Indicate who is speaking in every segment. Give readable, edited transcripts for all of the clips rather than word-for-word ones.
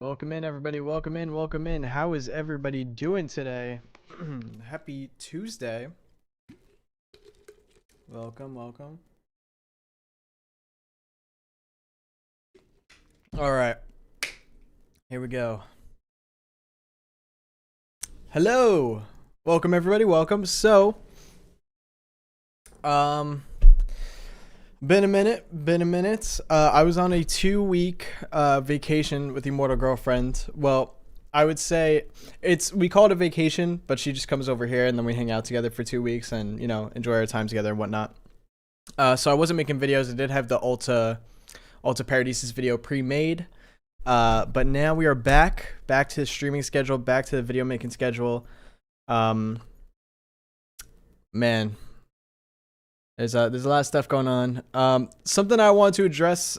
Speaker 1: Welcome in, everybody. Welcome in. Welcome in. How is everybody doing today? Happy Tuesday. Welcome, welcome. All right. Here we go. Hello. Welcome, everybody. Welcome. So, been a minute. I was on a 2-week vacation with Immortal Girlfriend. Well, I would say we call it a vacation, but she just comes over here and then we hang out together for 2 weeks and, enjoy our time together and whatnot. So I wasn't making videos. I did have the Alta Paradises video pre-made. But now we are back to the streaming schedule, back to the video making schedule. Man, there's a lot of stuff going on. Something I want to address,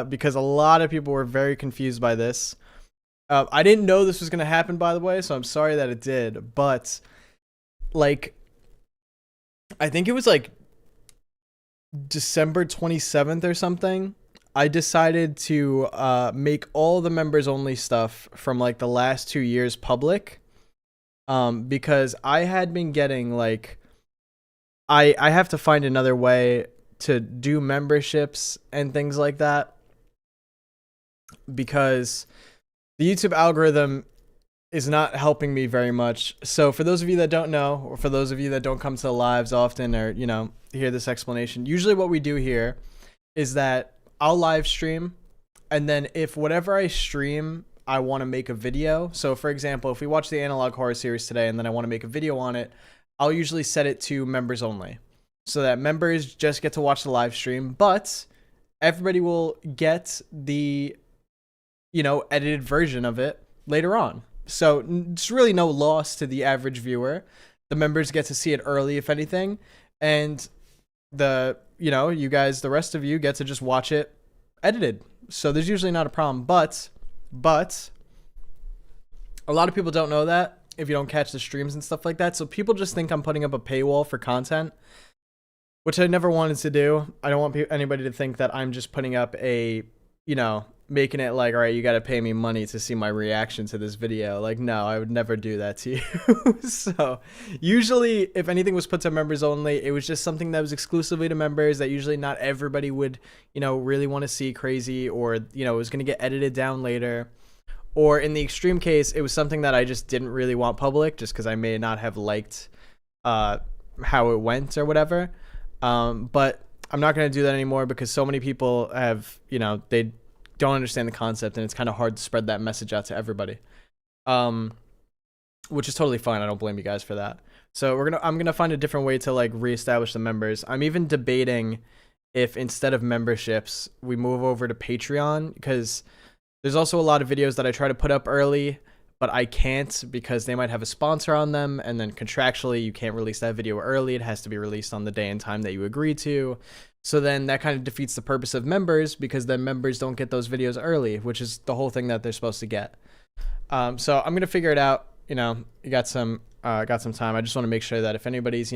Speaker 1: because a lot of people were very confused by this. I didn't know this was going to happen, by the way, so I'm sorry that it did. But, like, I think it was, like, December 27th or something. I decided to make all the members-only stuff from, like, the last 2 years public. Because I had been getting, like... I have to find another way to do memberships and things like that, because the YouTube algorithm is not helping me very much. So for those of you that don't know, or for those of you that don't come to the lives often, or, hear this explanation, usually what we do here is that I'll live stream, and then if whatever I stream, I want to make a video. So for example, if we watch the Analog Horror series today and then I want to make a video on it, I'll usually set it to members only, so that members just get to watch the live stream, but everybody will get the, edited version of it later on. So it's really no loss to the average viewer. The members get to see it early, if anything, and you guys, the rest of you get to just watch it edited. So there's usually not a problem, but a lot of people don't know that, if you don't catch the streams and stuff like that. So people just think I'm putting up a paywall for content, which I never wanted to do. I don't want anybody to think that I'm just putting up a, making it like, all right, you got to pay me money to see my reaction to this video. Like, no, I would never do that to you. So usually if anything was put to members only, it was just something that was exclusively to members that usually not everybody would, really want to see crazy, or, it was going to get edited down later. Or in the extreme case, it was something that I just didn't really want public, just because I may not have liked how it went or whatever. But I'm not going to do that anymore, because so many people have, they don't understand the concept, and it's kind of hard to spread that message out to everybody. Which is totally fine. I don't blame you guys for that. So I'm gonna find a different way to, like, reestablish the members. I'm even debating if instead of memberships, we move over to Patreon, because there's also a lot of videos that I try to put up early, but I can't because they might have a sponsor on them, and then contractually you can't release that video early. It has to be released on the day and time that you agree to. So then that kind of defeats the purpose of members, because then members don't get those videos early, which is the whole thing that they're supposed to get. So I'm gonna figure it out. You got some time. I just want to make sure that if anybody's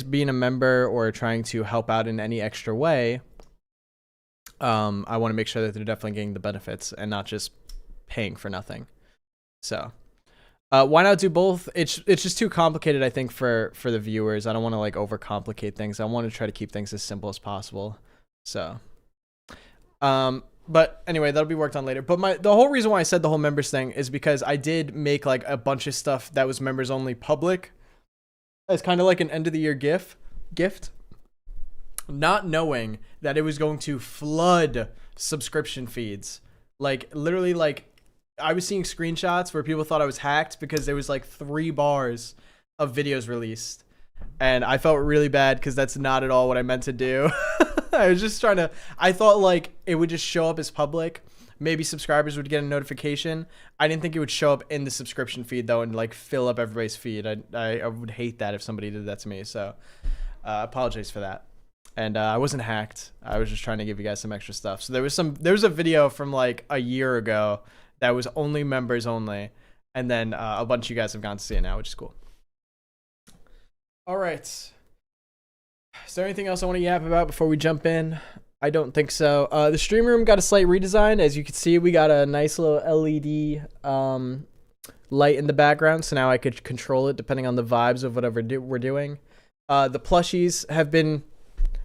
Speaker 1: being a member or trying to help out in any extra way, I want to make sure that they're definitely getting the benefits and not just paying for nothing. So why not do both? It's just too complicated, I think, for the viewers. I don't want to, like, overcomplicate things. I want to try to keep things as simple as possible. So but anyway, that'll be worked on later. But the whole reason why I said the whole members thing is because I did make, like, a bunch of stuff that was members only public as kind of like an end of the year gift, not knowing that it was going to flood subscription feeds. Like, literally, like, I was seeing screenshots where people thought I was hacked because there was, like, 3 bars of videos released. And I felt really bad, because that's not at all what I meant to do. I was just I thought, like, it would just show up as public. Maybe subscribers would get a notification. I didn't think it would show up in the subscription feed, though, and, like, fill up everybody's feed. I would hate that if somebody did that to me. So I apologize for that. And I wasn't hacked. I was just trying to give you guys some extra stuff. So there was a video from, like, a year ago that was only members only, and then a bunch of you guys have gone to see it now, which is cool. All right. Is there anything else I want to yap about before we jump in? I don't think so. The stream room got a slight redesign. As you can see, we got a nice little LED light in the background, so now I could control it depending on the vibes of whatever we're doing. The plushies have been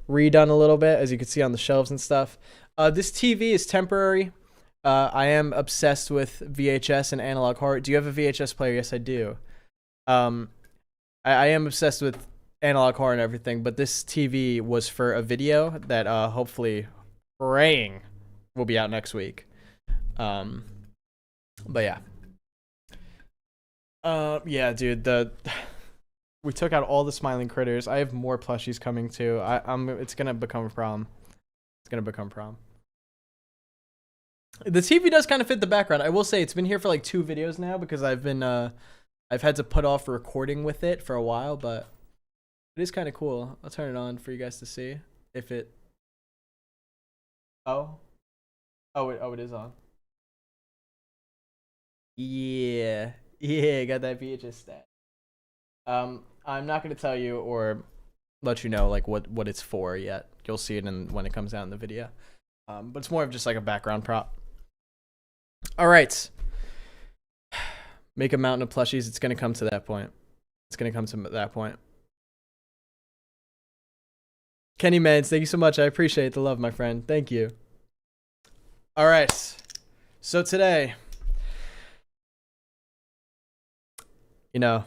Speaker 1: redone a little bit, as you can see on the shelves and stuff. This TV is temporary. I am obsessed with VHS and analog horror. Do you have a VHS player? Yes, I do. I am obsessed with analog horror and everything, but this TV was for a video that hopefully praying will be out next week. But yeah. Yeah, dude, we took out all the smiling critters. I have more plushies coming too. It's gonna become a problem. It's gonna become a problem. The TV does kind of fit the background. I will say it's been here for like 2 videos now because I've had to put off recording with it for a while, but it is kind of cool. I'll turn it on for you guys to see if it. Oh, it is on. Yeah, got that VHS stat. I'm not gonna tell you or let you know like what it's for yet. You'll see it when it comes out in the video. But it's more of just like a background prop. All right. Make a mountain of plushies. It's gonna come to that point. Kenny Mans, thank you so much. I appreciate the love, my friend. Thank you. All right. So today, you know,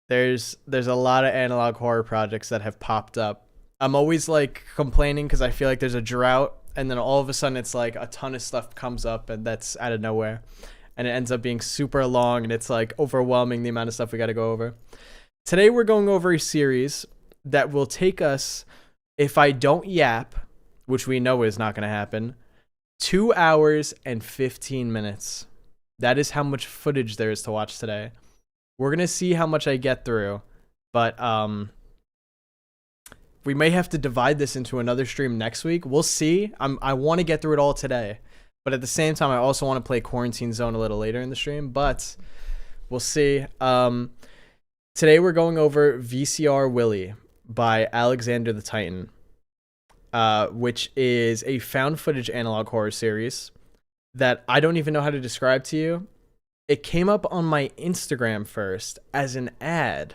Speaker 1: there's a lot of analog horror projects that have popped up. I'm always like complaining because I feel like there's a drought, and then all of a sudden it's like a ton of stuff comes up, and that's out of nowhere, and it ends up being super long, and it's like overwhelming the amount of stuff we got to go over. Today we're going over a series that will take us, if I don't yap, which we know is not going to happen, 2 hours and 15 minutes. That is how much footage there is to watch today. We're going to see how much I get through, but we may have to divide this into another stream next week. We'll see. I want to get through it all today, but at the same time, I also want to play Quarantine Zone a little later in the stream, but we'll see. Today we're going over VCR Willie by Alexander the Titan, which is a found footage analog horror series that I don't even know how to describe to you. It came up on my Instagram first as an ad,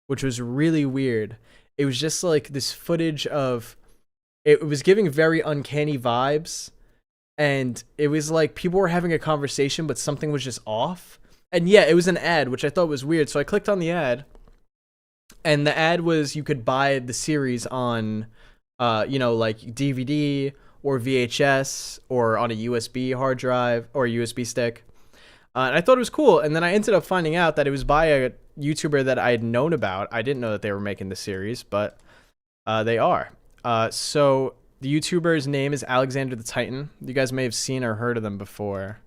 Speaker 1: which was really weird. It was just like this footage of, it was giving very uncanny vibes, and it was like people were having a conversation, but something was just off. And yeah, it was an ad, which I thought was weird. So I clicked on the ad, and the ad was you could buy the series on, like DVD or VHS or on a USB hard drive or a USB stick. And I thought it was cool. And then I ended up finding out that it was by a YouTuber that I had known about. I didn't know that they were making the series, but they are. So the YouTuber's name is Alexander the Titan. You guys may have seen or heard of them before.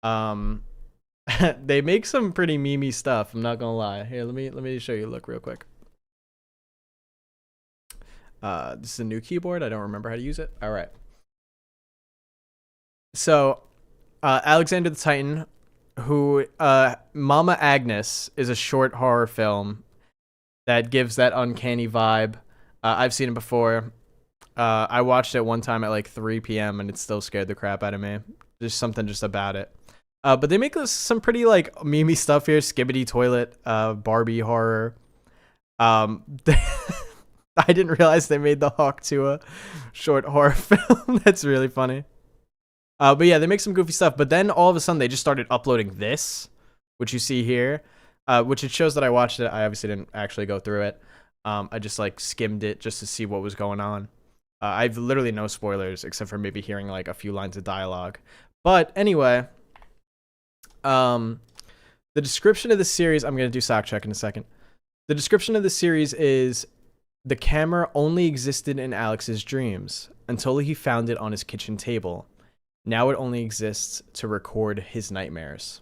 Speaker 1: They make some pretty memey stuff. I'm not gonna lie. Here, let me show you a look real quick. This is a new keyboard. I don't remember how to use it. All right. So, Alexander the Titan, who Mama Agnes is a short horror film that gives that uncanny vibe. I've seen it before. I watched it one time at like 3 p.m. and it still scared the crap out of me. There's something just about it. But they make some pretty like memey stuff here. Skibbity toilet, Barbie horror. I didn't realize they made the Hawk Tuah short horror film. That's really funny. But yeah, they make some goofy stuff. But then all of a sudden they just started uploading this, which you see here, which it shows that I watched it. I obviously didn't actually go through it. I just like skimmed it just to see what was going on. I've literally no spoilers except for maybe hearing like a few lines of dialogue. But anyway, the description of the series, I'm going to do sock check in a second. The description of the series is, the camera only existed in Alex's dreams until he found it on his kitchen table. Now it only exists to record his nightmares.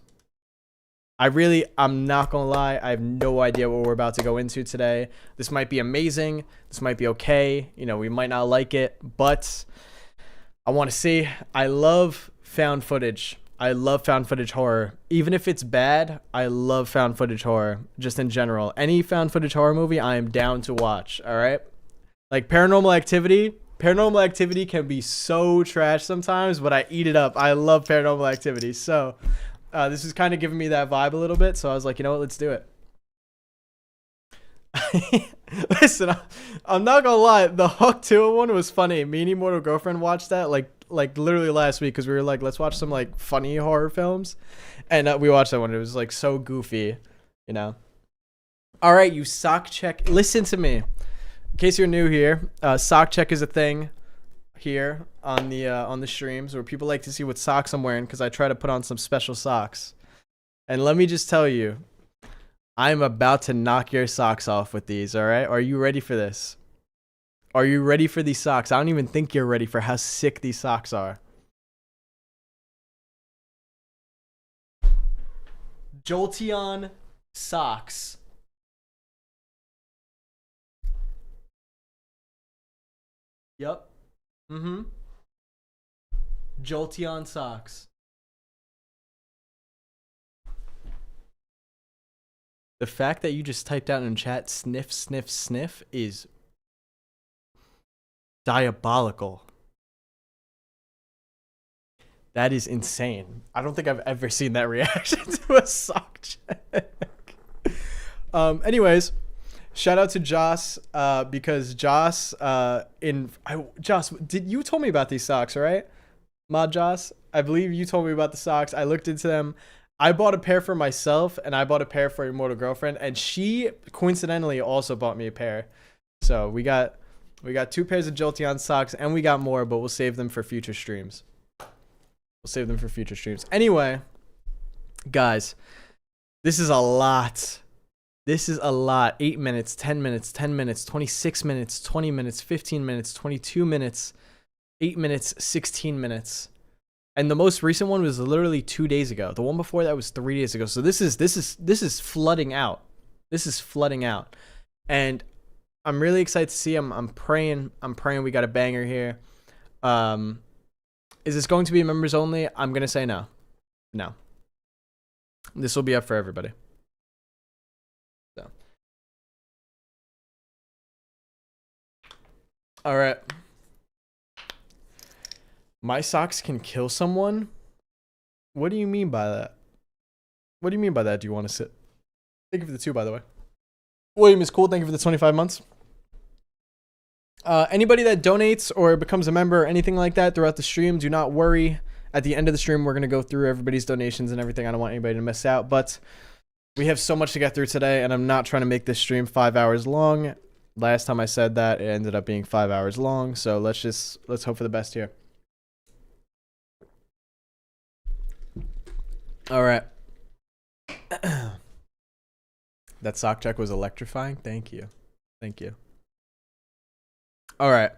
Speaker 1: I'm not gonna lie, I have no idea what we're about to go into today. This might be amazing, this might be okay, we might not like it, but I want to see. I love found footage. I love found footage horror. Even if it's bad, I love found footage horror, just in general. Any found footage horror movie, I am down to watch, all right? Like Paranormal Activity. Paranormal Activity can be so trash sometimes, but I eat it up. I love Paranormal Activity. So this is kind of giving me that vibe a little bit. So I was like, you know what? Let's do it. Listen, I'm not gonna lie. The Hook 2 one was funny. Me and Immortal Girlfriend watched that like literally last week because we were like, let's watch some like funny horror films, and we watched that one. It was like so goofy, you know. All right, you sock check. Listen to me. In case you're new here, sock check is a thing here on the streams where people like to see what socks I'm wearing because I try to put on some special socks. And let me just tell you, I'm about to knock your socks off with these, all right? Are you ready for this? Are you ready for these socks? I don't even think you're ready for how sick these socks are. Jolteon socks. Yep. Jolteon socks. The fact that you just typed out in chat sniff, sniff, sniff is diabolical. That is insane. I don't think I've ever seen that reaction to a sock check. Anyways, shout out to Joss because Joss Joss, you told me about these socks, right? Mod Joss, I believe you told me about the socks. I looked into them. I bought a pair for myself, and I bought a pair for Immortal Girlfriend, and she coincidentally also bought me a pair. So we got 2 pairs of Jolteon socks, and we got more, but we'll save them for future streams. Anyway, guys, this is a lot. 8 minutes, 10 minutes, 10 minutes, 26 minutes, 20 minutes, 15 minutes, 22 minutes, 8 minutes, 16 minutes. And the most recent one was literally 2 days ago. The one before that was 3 days ago. So this is flooding out. This is flooding out. And I'm really excited to see. I'm praying we got a banger here. Is this going to be members only? I'm gonna say no. No. This will be up for everybody. So. All right. My socks can kill someone? What do you mean by that? What do you mean by that? Do you want to sit? Thank you for the 2, by the way. William is cool. Thank you for the 25 months. Anybody that donates or becomes a member or anything like that throughout the stream, do not worry. At the end of the stream, we're going to go through everybody's donations and everything. I don't want anybody to miss out, but we have so much to get through today, and I'm not trying to make this stream 5 hours long. Last time I said that, it ended up being 5 hours long, so let's hope for the best here. All right. That sock check was electrifying. Thank you. Thank you. All right.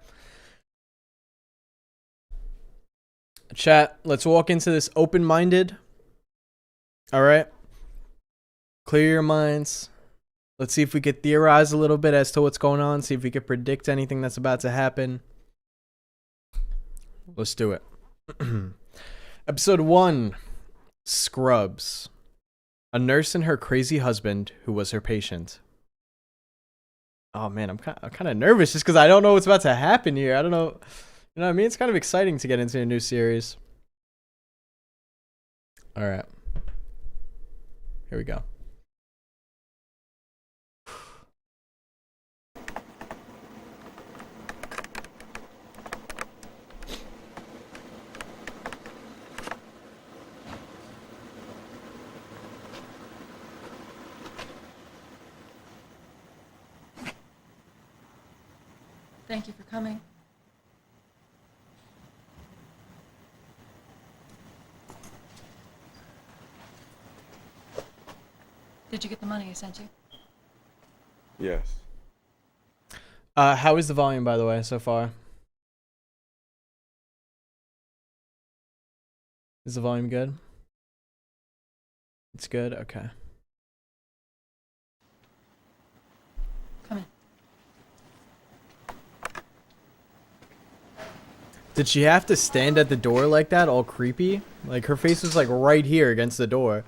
Speaker 1: Chat, let's walk into this open-minded. All right. Clear your minds. Let's see if we could theorize a little bit as to what's going on. See if we could predict anything that's about to happen. Let's do it. Episode 1. Scrubs. A nurse and her crazy husband who was her patient. Oh man, I'm kind of nervous just because I don't know what's about to happen here. I don't know. You know what I mean? It's kind of exciting to get into a new series. All right. Here we go.
Speaker 2: Thank you for coming. Did you get the money I sent you?
Speaker 3: Yes.
Speaker 1: How is the volume, by the way, so far? Is the volume good? It's good? Okay.
Speaker 2: Come in.
Speaker 1: Did she have to stand at the door like that, all creepy? Like, her face was, like, right here against the door.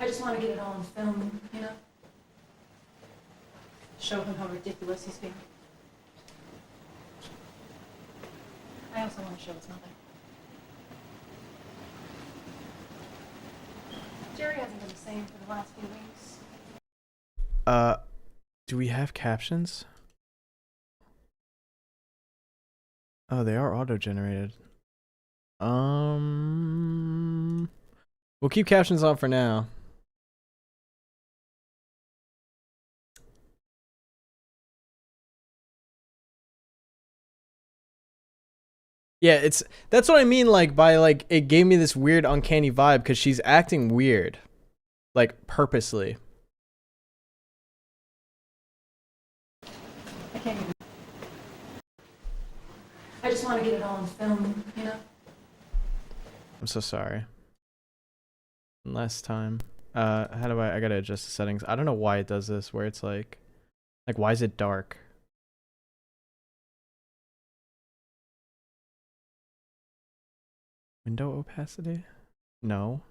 Speaker 2: I just want to get it all on film, you know? Show him how ridiculous he's being. I also want to show his mother. Jerry hasn't been the same for the last few weeks.
Speaker 1: Do we have captions? Oh, they are auto-generated. We'll keep captions on for now. Yeah, that's what I mean, like, by, like, it gave me this weird uncanny vibe because she's acting weird. Like, purposely.
Speaker 2: I can't even. I just want to get it all on film, you know?
Speaker 1: I'm so sorry. Last time. How do I gotta adjust the settings. I don't know why it does this, where it's like, why is it dark? Window opacity? No.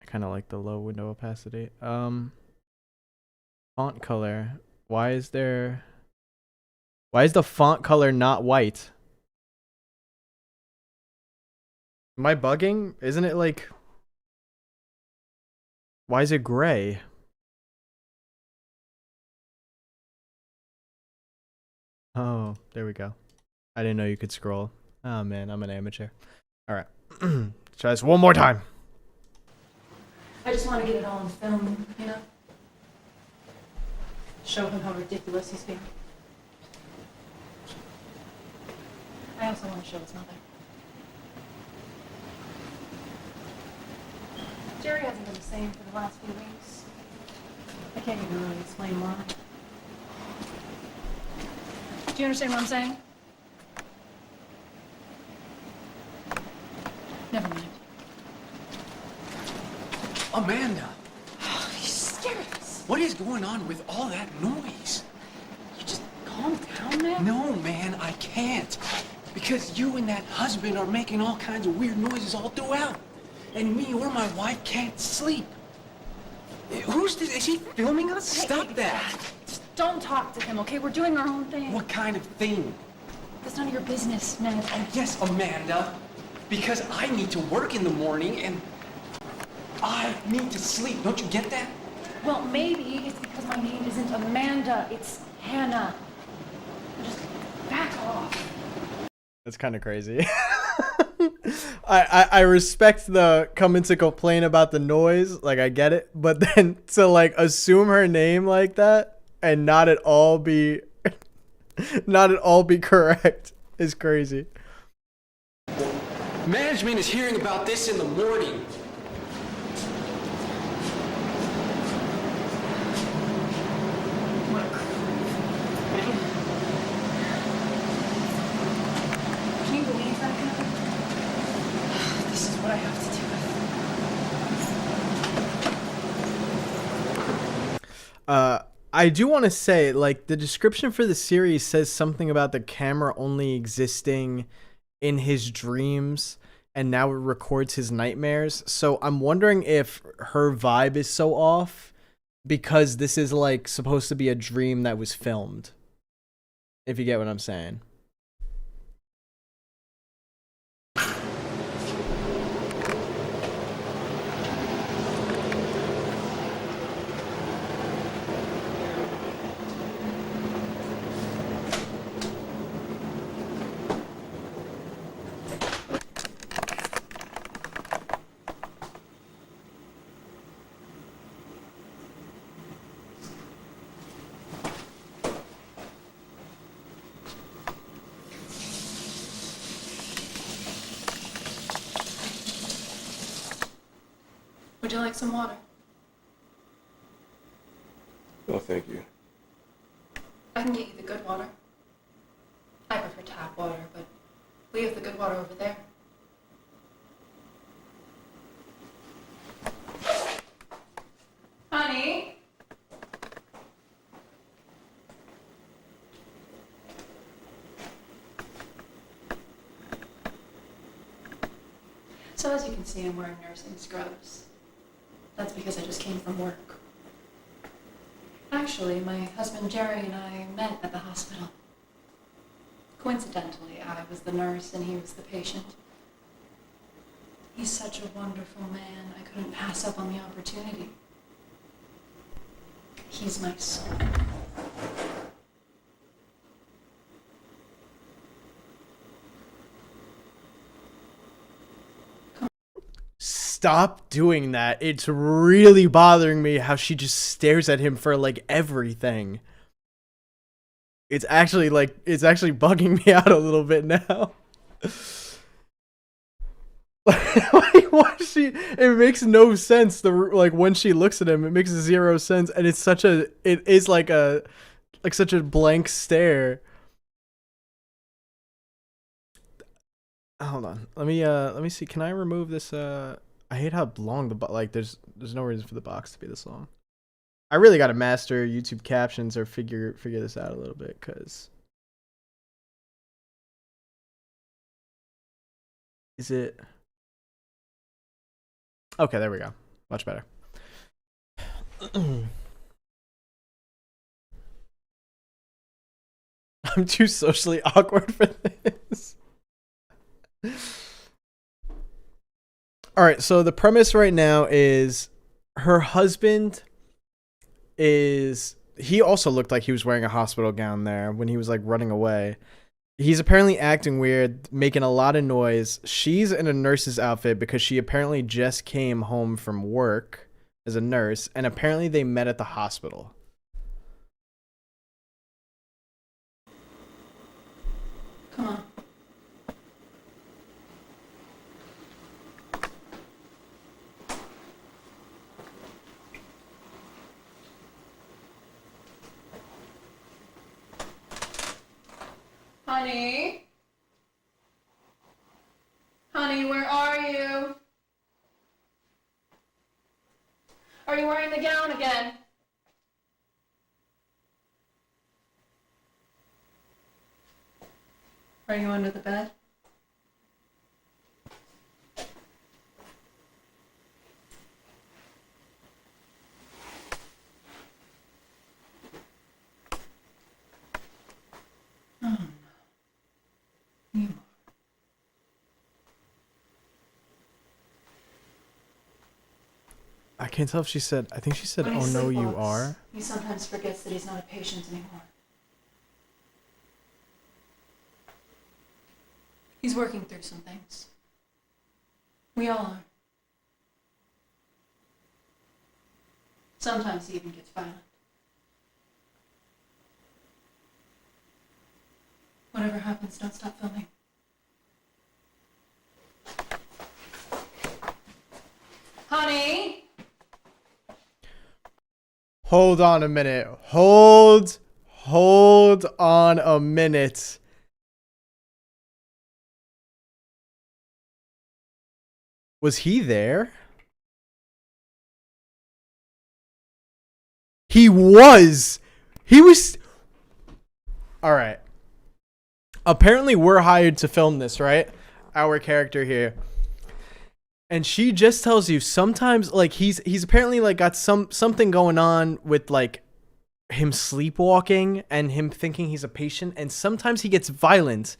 Speaker 1: I kind of like the low window opacity. Font color. Why is the font color not white? Am I bugging? Isn't it like... Why is it gray? Oh, there we go. I didn't know you could scroll. Oh man, I'm an amateur. Alright. Try this one more time.
Speaker 2: I just want to get it all on film, you know? Show him how ridiculous he's being. I also want to show his mother. Jerry hasn't been the same for the last few weeks. I can't even really explain why. Do you understand what I'm saying? Never mind.
Speaker 4: Amanda,
Speaker 2: Oh, you scared us.
Speaker 4: what is going on with all that noise?
Speaker 2: You just calm down, man.
Speaker 4: No, man, I can't. Because you and that husband are making all kinds of weird noises all throughout. And me or my wife can't sleep. Who's this? Is he filming us? Stop that.
Speaker 2: Just don't talk to him, okay? We're doing our own thing.
Speaker 4: What kind of thing?
Speaker 2: That's none of your business, man.
Speaker 4: Oh, yes, Amanda. Because I need to work in the morning and I need to sleep. Don't you get that?
Speaker 2: Well, maybe it's because my name isn't Amanda, it's Hannah. Just back off.
Speaker 1: That's kind of crazy. I respect the coming to complain about the noise, like I get it, but then to like assume her name like that and not at all be correct is crazy.
Speaker 4: Management is hearing about this in the morning.
Speaker 2: What a creep. Can you believe that, Hannah? This is what I have to deal with.
Speaker 1: I do want to say, like, the description for the series says something about the camera only existing in his dreams and now it records his nightmares. So I'm wondering if her vibe is so off because this is like supposed to be a dream that was filmed. If you get what I'm saying.
Speaker 2: Would you like some water?
Speaker 3: No, thank you.
Speaker 2: I can get you the good water. I prefer tap water, but we have the good water over there. Honey? So as you can see, I'm wearing nursing scrubs. That's because I just came from work. Actually, my husband Jerry and I met at the hospital. Coincidentally, I was the nurse and he was the patient. He's such a wonderful man, I couldn't pass up on the opportunity. He's my soul.
Speaker 1: Stop doing that. It's really bothering me how she just stares at him for like everything. It's actually bugging me out a little bit now. Like, why she? It makes no sense. Like when she looks at him, it makes zero sense, and it's such a. It is like such a blank stare. Hold on. Let me see. Can I remove this? I hate how long there's no reason for the box to be this long. I really got to master YouTube captions or figure this out a little bit, cause is it? Okay, there we go. Much better. I'm too socially awkward for this. All right, so the premise right now is her husband he also looked like he was wearing a hospital gown there when he was like running away. He's apparently acting weird, making a lot of noise. She's in a nurse's outfit because she apparently just came home from work as a nurse, and apparently they met at the hospital.
Speaker 2: Come on. Honey? Honey, where are you? Are you wearing the gown again? Are you under the bed? Oh, no. You
Speaker 1: I can't tell if she said. I think she said,
Speaker 2: When he
Speaker 1: "Oh no, you
Speaker 2: sleepwalks,
Speaker 1: are."
Speaker 2: He sometimes forgets that he's not a patient anymore. He's working through some things. We all are. Sometimes he even gets violent. Whatever happens, don't stop filming. Honey?
Speaker 1: Hold on a minute. Hold on a minute. Was he there? He was. All right. Apparently we're hired to film this, right? Our character here. And she just tells you sometimes like he's apparently like got something going on with like him sleepwalking and him thinking he's a patient, and sometimes he gets violent.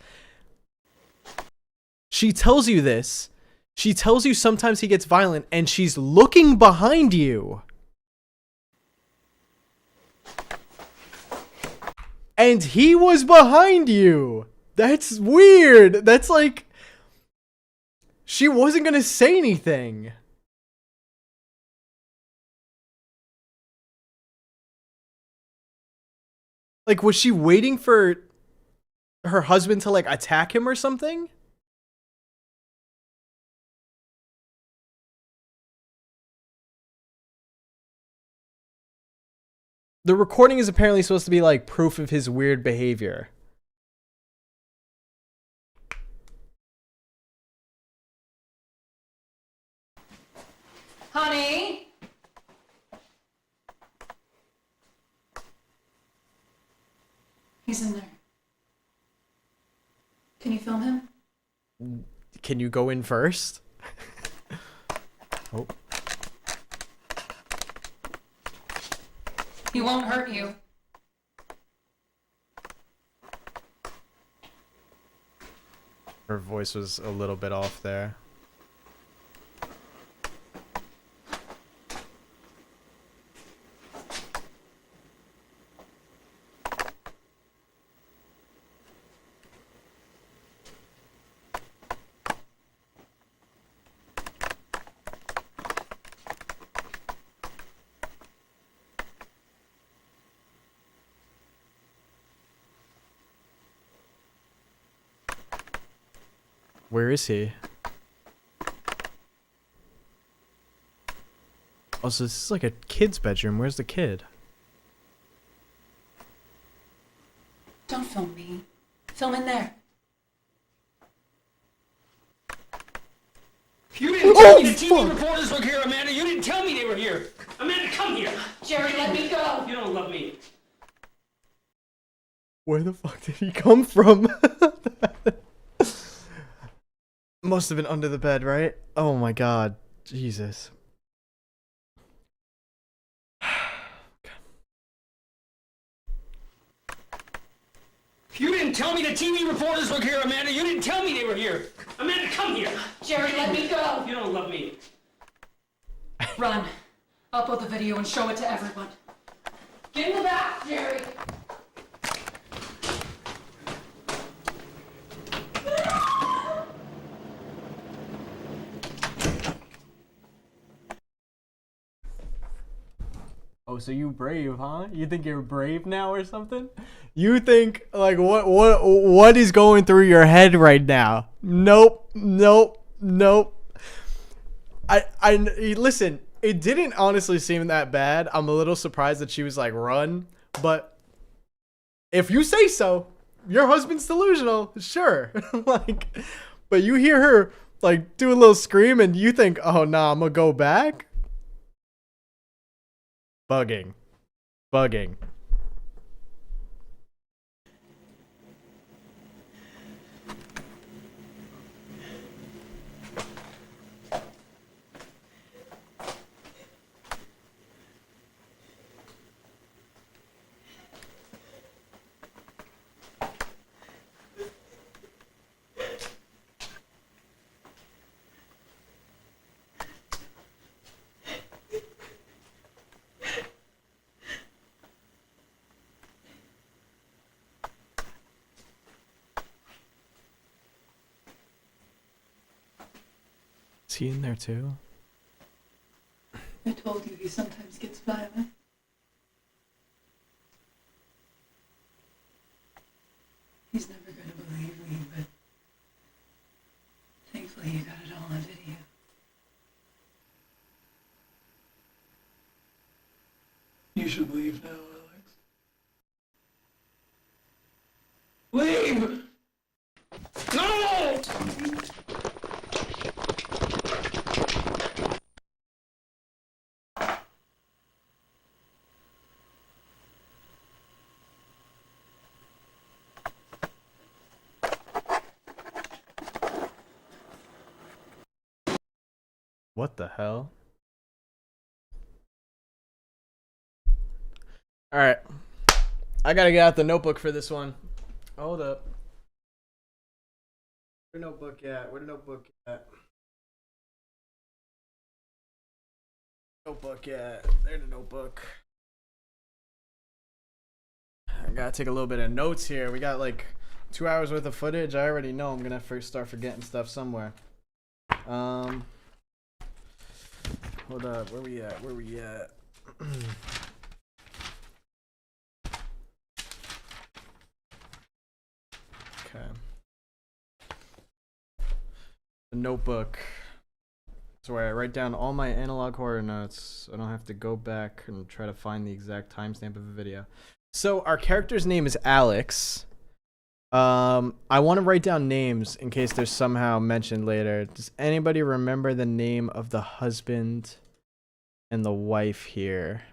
Speaker 1: She tells you this. She tells you sometimes he gets violent, and she's looking behind you. And he was behind you. That's weird. That's like she wasn't going to say anything. Like, was she waiting for her husband to like attack him or something? The recording is apparently supposed to be like proof of his weird behavior.
Speaker 2: Honey? He's in there. Can you film him?
Speaker 1: Can you go in first? Oh.
Speaker 2: He won't hurt you.
Speaker 1: Her voice was a little bit off there. Where is he? Oh, so this is like a kid's bedroom. Where's the kid?
Speaker 2: Don't film me. Film in there.
Speaker 4: You didn't tell me the TV reporters were here, Amanda. You didn't tell me they were here. Amanda, come here.
Speaker 2: Jerry, let me go.
Speaker 4: You don't love me.
Speaker 1: Where the fuck did he come from? Must have been under the bed, right? Oh my god. Jesus.
Speaker 4: You didn't tell me the TV reporters were here, Amanda. You didn't tell me they were here. Amanda, come here.
Speaker 2: Jerry, let me go.
Speaker 4: You don't love me.
Speaker 2: Run. Upload the video and show it to everyone. Get in the back, Jerry.
Speaker 1: Oh, so you brave, huh? You think you're brave now or something? You think like what is going through your head right now? Nope. I listen, it didn't honestly seem that bad. I'm a little surprised that she was like run, but if you say so, your husband's delusional, sure. Like, but you hear her like do a little scream and you think, "Oh, nah, I'm going to go back?" Bugging. Is he in there too?
Speaker 2: I told you he sometimes gets violent. He's never going to believe me, but thankfully you got it all on video.
Speaker 4: You should leave now, Alex. Leave! No!
Speaker 1: What the hell? All right. I got to get out the notebook for this one. Hold up. Where the notebook at? Notebook at? There's the notebook. I got to take a little bit of notes here. We got like 2 hours worth of footage. I already know I'm going to first start forgetting stuff somewhere. Hold up, where we at? Okay. The notebook. That's where I write down all my analog horror notes. So I don't have to go back and try to find the exact timestamp of a video. So our character's name is Alex. I want to write down names in case they're somehow mentioned later. Does anybody remember the name of the husband and the wife here?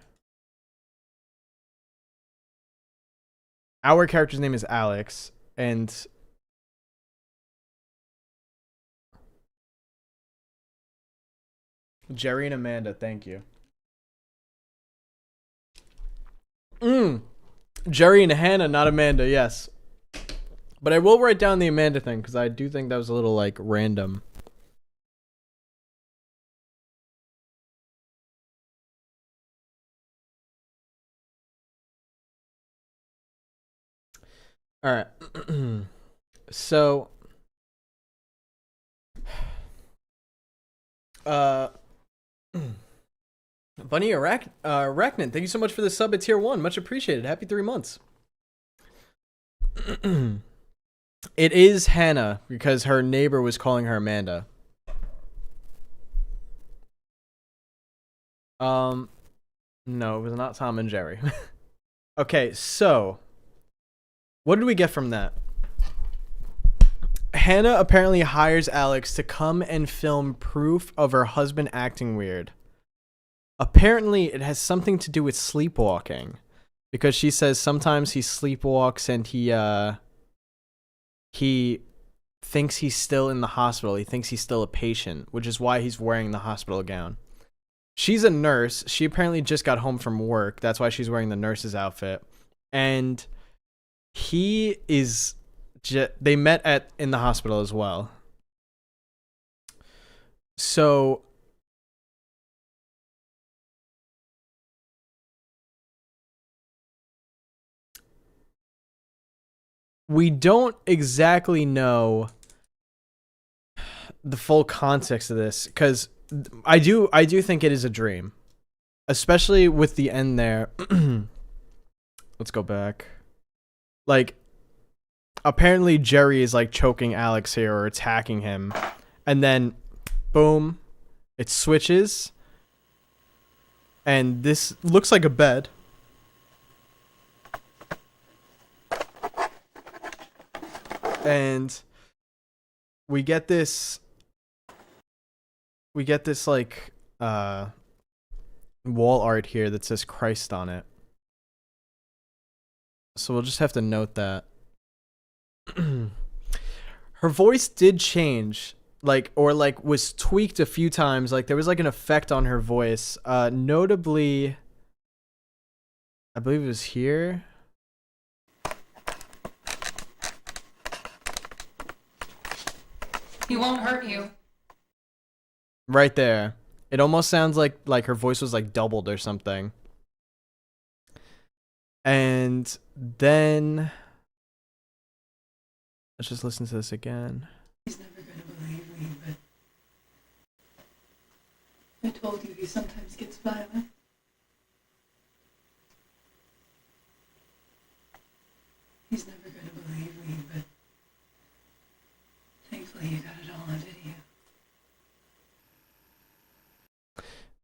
Speaker 1: Our character's name is Alex, and Jerry and Amanda, thank you. Jerry and Hannah, not Amanda, yes. But I will write down the Amanda thing because I do think that was a little like random. All right. So, Bunny Arachnid, thank you so much for the sub at tier 1. Much appreciated. Happy 3 months. It is Hannah because her neighbor was calling her Amanda. No, it was not Tom and Jerry. Okay, so what did we get from that? Hannah apparently hires Alex to come and film proof of her husband acting weird. Apparently, it has something to do with sleepwalking, because she says sometimes he sleepwalks and he thinks he's still in the hospital. He thinks he's still a patient, which is why he's wearing the hospital gown. She's a nurse. She apparently just got home from work. That's why she's wearing the nurse's outfit. And he is they met in the hospital as well. So we don't exactly know the full context of this, because I do think it is a dream, especially with the end there. Let's go back. Like, apparently Jerry is like choking Alex here or attacking him, and then boom, it switches, and this looks like a bed. And we get this like wall art here that says Christ on it. So we'll just have to note that. Her voice did change, was tweaked a few times. Like, there was like an effect on her voice. Notably, I believe it was here.
Speaker 2: He won't hurt you.
Speaker 1: Right there. It almost sounds like her voice was like doubled or something. And then let's just listen to this again.
Speaker 2: He's never gonna believe me, but I told you he sometimes gets violent. He's never gonna believe me, but thankfully you got it all on video.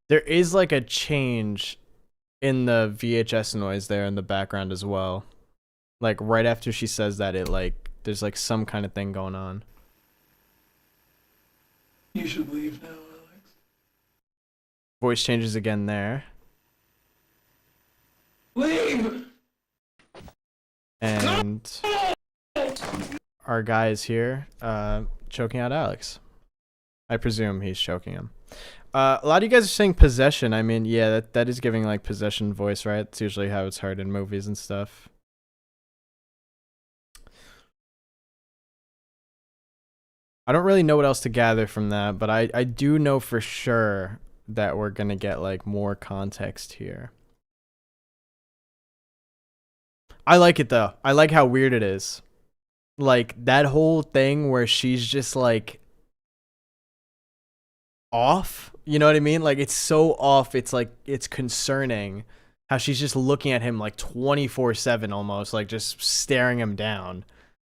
Speaker 1: There is like a change in the VHS noise there in the background as well. Like right after she says that, it like there's like some kind of thing going on.
Speaker 3: You should leave now, Alex.
Speaker 1: Voice changes again there.
Speaker 3: Leave!
Speaker 1: And our guy is here, choking out Alex. I presume he's choking him. A lot of you guys are saying possession. I mean, yeah, that is giving like possession voice, right? It's usually how it's heard in movies and stuff. I don't really know what else to gather from that, but I do know for sure that we're gonna get like more context here. I like it though. I like how weird it is. Like that whole thing where she's just like off, you know what I mean? Like it's so off, it's like it's concerning how she's just looking at him like 24/7 almost, like just staring him down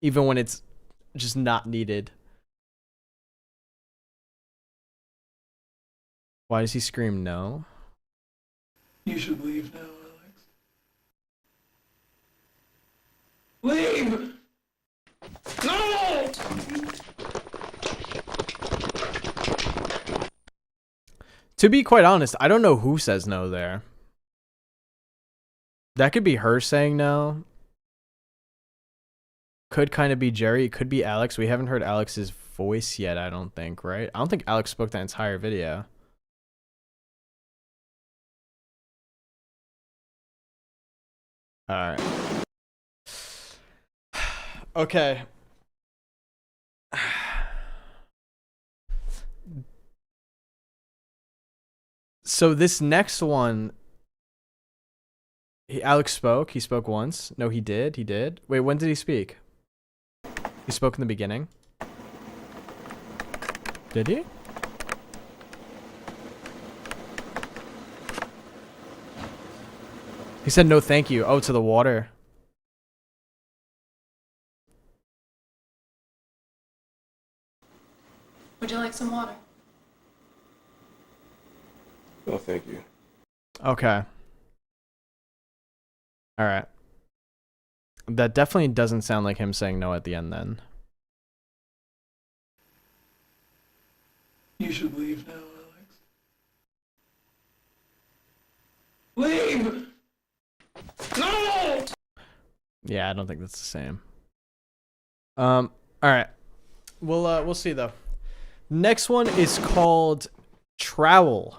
Speaker 1: even when it's just not needed. Why does he scream no?
Speaker 3: You should leave now, Alex. Leave! No!
Speaker 1: To be quite honest, I don't know who says no there. That could be her saying no. Could kind of be Jerry. It could be Alex. We haven't heard Alex's voice yet, I don't think, right? I don't think Alex spoke that entire video. Alright. Okay. So this next one, Alex spoke. He spoke once. No, he did. He did. Wait, when did he speak? He spoke in the beginning. Did he? He said no thank you. Oh, to the water.
Speaker 2: Would you like some water?
Speaker 5: No, thank you.
Speaker 1: Okay. All right. That definitely doesn't sound like him saying no at the end then.
Speaker 3: You should leave now, Alex. Leave! No!
Speaker 1: Yeah, I don't think that's the same. All right. We'll see though. Next one is called Trowel.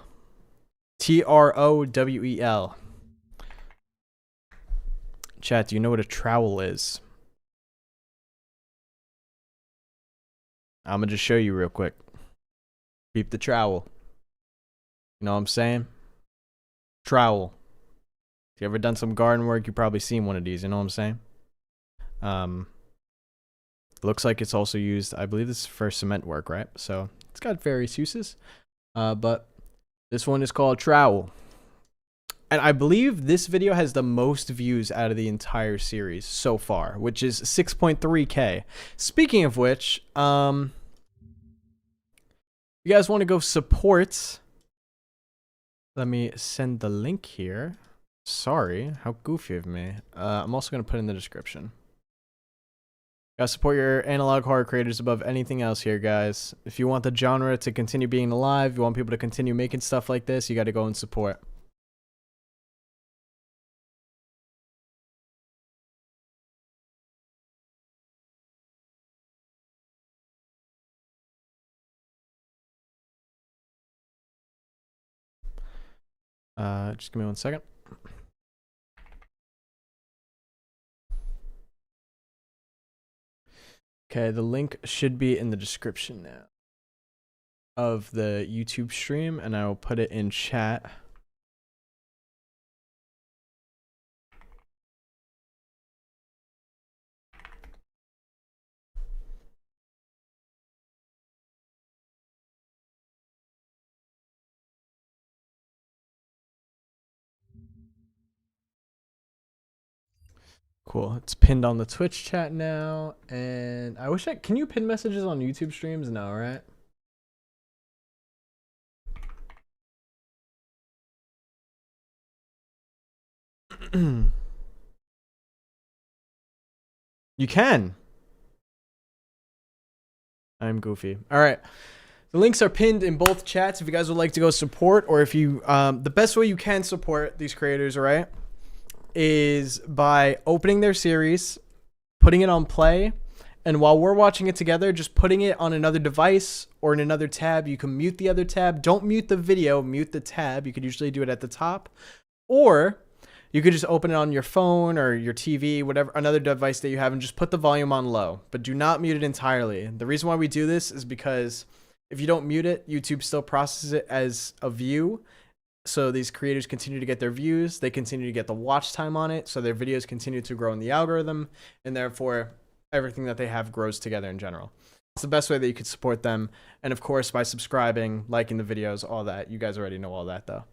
Speaker 1: Trowel. Chat, do you know what a trowel is? I'm gonna just show you real quick. Peep the trowel. You know what I'm saying? Trowel. If you ever done some garden work, you've probably seen one of these, you know what I'm saying? Looks like it's also used, I believe this is for cement work, right? So it's got various uses. But this one is called Trowel. And I believe this video has the most views out of the entire series so far, which is 6.3K. Speaking of which, you guys want to go support? Let me send the link here. Sorry, how goofy of me. I'm also going to put in the description. Gotta support your analog horror creators above anything else here, guys. If you want the genre to continue being alive, you want people to continue making stuff like this, you gotta go and support. Just give me 1 second. Okay, the link should be in the description now of the YouTube stream, and I will put it in chat. Cool. It's pinned on the Twitch chat now, and I wish can you pin messages on YouTube streams? No, right? You can. I'm goofy. All right. The links are pinned in both chats if you guys would like to go support, or if you, the best way you can support these creators, right, is by opening their series, putting it on play, and while we're watching it together, just putting it on another device or in another tab. You can mute the other tab. Don't mute the video, mute the tab. You could usually do it at the top, or you could just open it on your phone or your TV, whatever, another device that you have, and just put the volume on low, but do not mute it entirely. The reason why we do this is because if you don't mute it, YouTube still processes it as a view. So these creators continue to get their views, they continue to get the watch time on it, so their videos continue to grow in the algorithm, and therefore everything that they have grows together in general. It's the best way that you could support them, and of course by subscribing, liking the videos, all that. You guys already know all that though.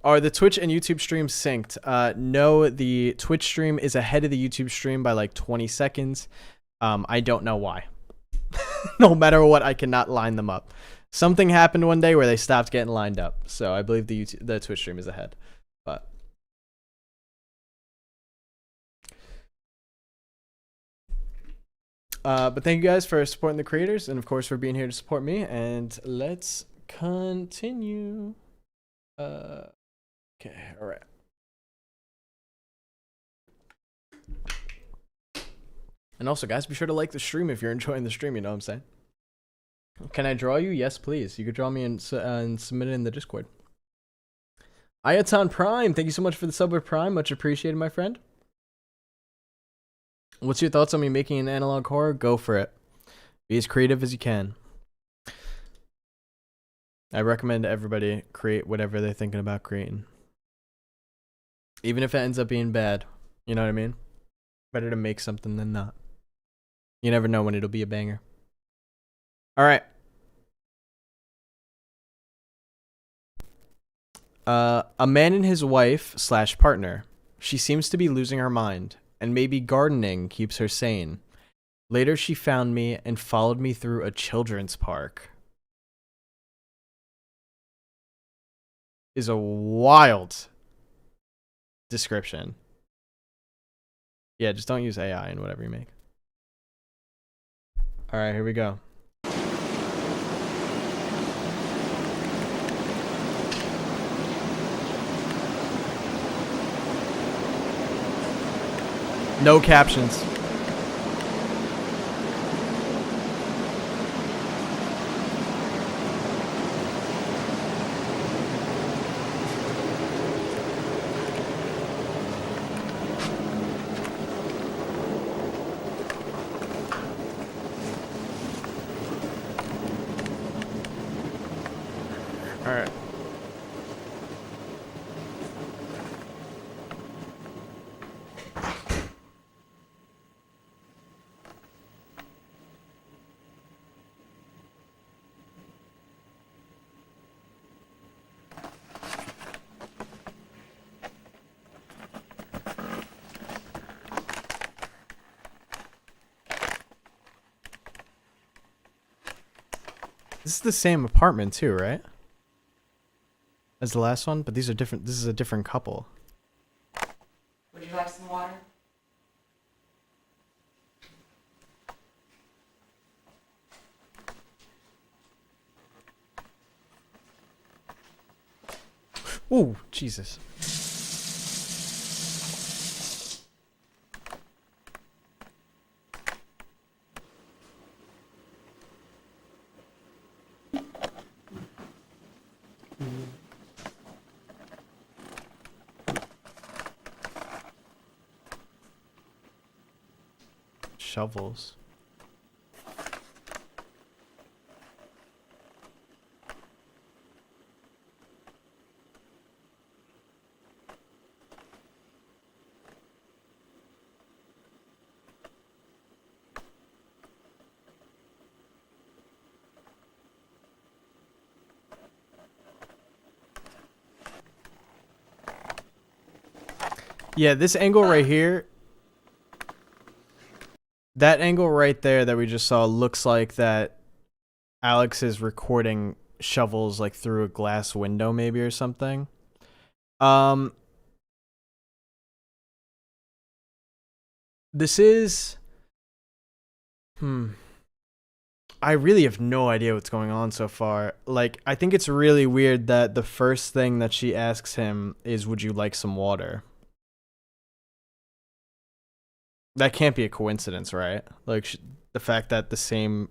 Speaker 1: Are the Twitch and YouTube streams synced? No, the Twitch stream is ahead of the YouTube stream by like 20 seconds. I don't know why. No matter what, I cannot line them up. Something happened one day where they stopped getting lined up. So I believe the Twitch stream is ahead. But thank you guys for supporting the creators, and of course for being here to support me. And let's continue. Okay, all right. And also, guys, be sure to like the stream if you're enjoying the stream, you know what I'm saying? Can I draw you? Yes, please. You could draw me and submit it in the Discord. Ayaton Prime, thank you so much for the sub with Prime. Much appreciated, my friend. What's your thoughts on me making an analog horror? Go for it. Be as creative as you can. I recommend everybody create whatever they're thinking about creating. Even if it ends up being bad. You know what I mean? Better to make something than not. You never know when it'll be a banger. All right. A man and his wife / partner. She seems to be losing her mind, and maybe gardening keeps her sane. Later, she found me and followed me through a children's park. Is a wild description. Yeah, just don't use AI in whatever you make. All right, here we go. No captions. All right. This is the same apartment too, right? As the last one, but these are different. This is a different couple.
Speaker 2: Would you like some water?
Speaker 1: Ooh, Jesus. Shovels. Yeah, this angle right here, that angle right there that we just saw looks like that Alex is recording shovels like through a glass window maybe or something. This is I really have no idea what's going on so far. Like, I think it's really weird that the first thing that she asks him is, "Would you like some water?" That can't be a coincidence, right? Like, the fact that the same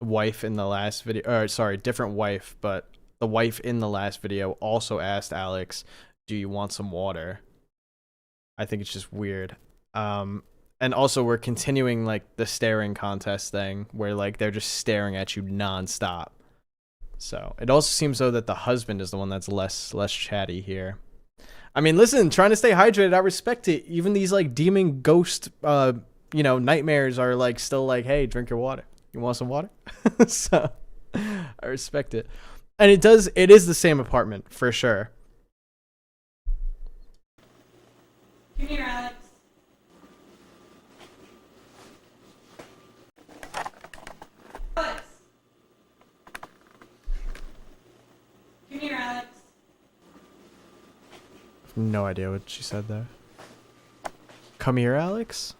Speaker 1: wife in the last video, or sorry, different wife, but the wife in the last video also asked Alex, "Do you want some water?" I think it's just weird. And also we're continuing like the staring contest thing where like they're just staring at you nonstop. So it also seems though that the husband is the one that's less chatty here. I mean, listen, trying to stay hydrated, I respect it. Even these like demon ghost nightmares are like still like, hey, drink your water. You want some water? So I respect it. And it is the same apartment for sure.
Speaker 2: Come here, Alex. Alex. Come here, Alex.
Speaker 1: No idea what she said there. Come here, Alex?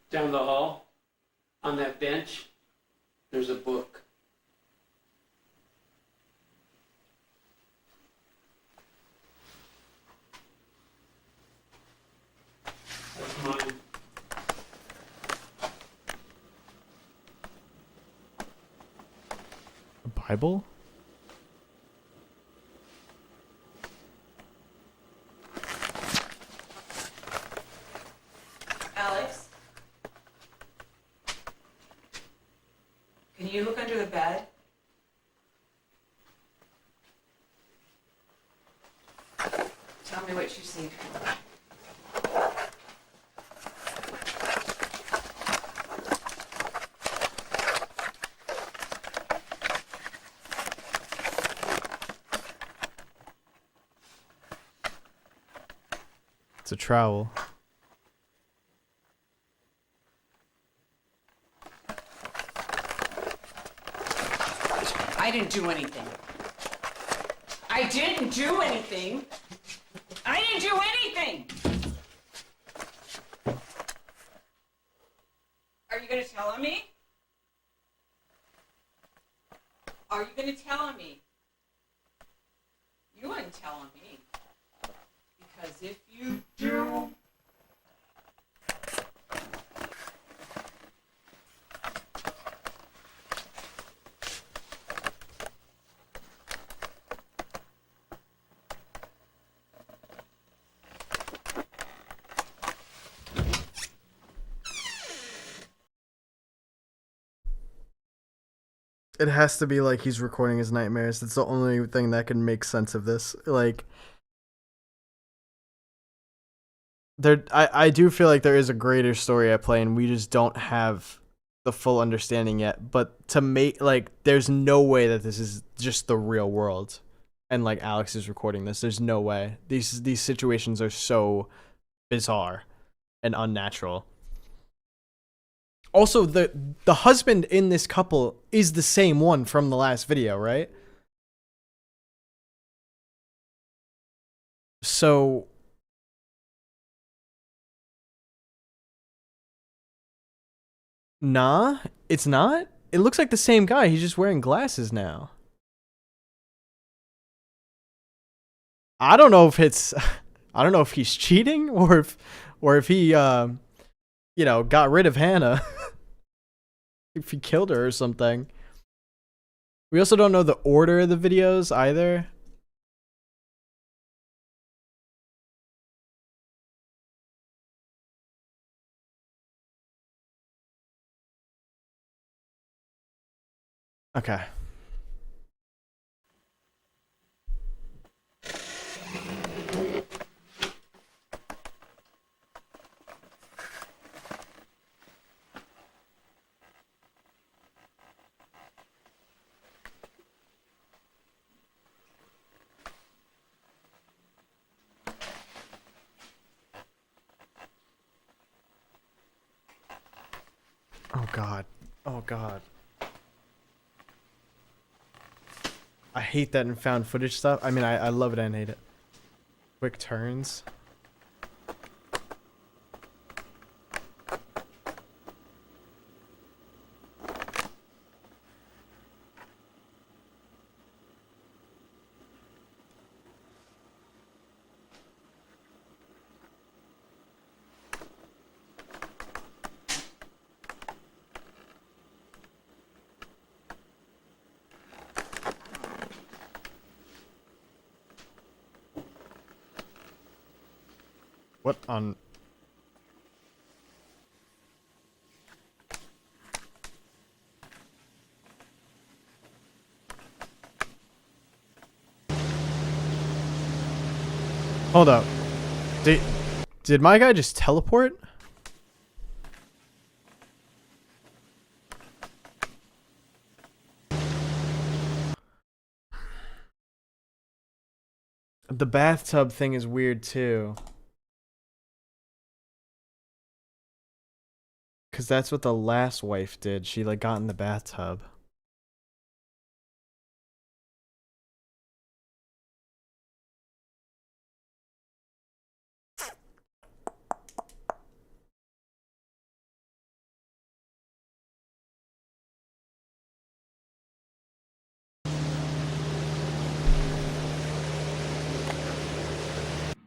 Speaker 3: Down the hall, on that bench, there's a book. That's mine.
Speaker 1: A Bible?
Speaker 6: Alex? Can you look under the bed? Tell me what you see.
Speaker 1: It's a trowel.
Speaker 6: I didn't do anything. I didn't do anything. I didn't do anything. Are you going to tell on me? Are you going to tell on me? You wouldn't tell on me. Because if you do...
Speaker 1: It has to be like he's recording his nightmares. It's the only thing that can make sense of this. Like, I do feel like there is a greater story at play, and we just don't have the full understanding yet. But to make, like, there's no way that this is just the real world, and like Alex is recording this. There's no way. These situations are so bizarre and unnatural. Also, the husband in this couple is the same one from the last video, right? So nah, it's not. It looks like the same guy. He's just wearing glasses now. I don't know if it's I don't know if he's cheating or if he you know, got rid of Hannah. If he killed her or something. We also don't know the order of the videos either. Okay. Oh god. Oh god. I hate that in found footage stuff. I mean, I love it and hate it. Quick turns. What on... Hold up. Did my guy just teleport? The bathtub thing is weird too. Cause that's what the last wife did. She like got in the bathtub.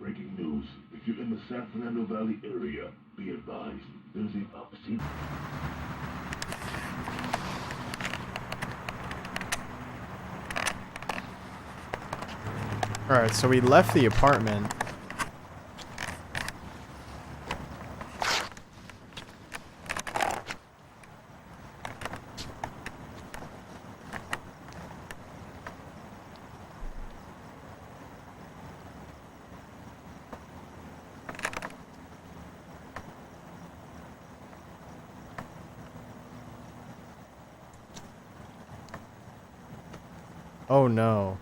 Speaker 7: Breaking news. If you're in the San Fernando Valley area, be advised. There's a opposite.
Speaker 1: Alright, so we left the apartment. Oh no.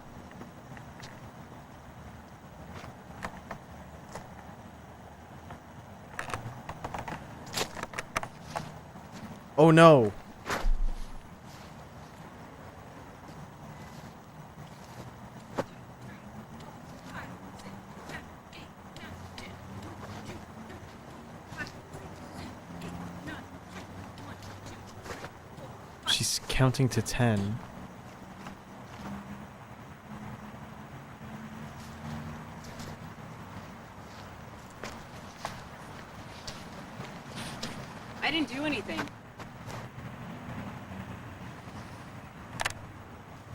Speaker 1: Oh no. She's counting to 10.
Speaker 6: I didn't do anything.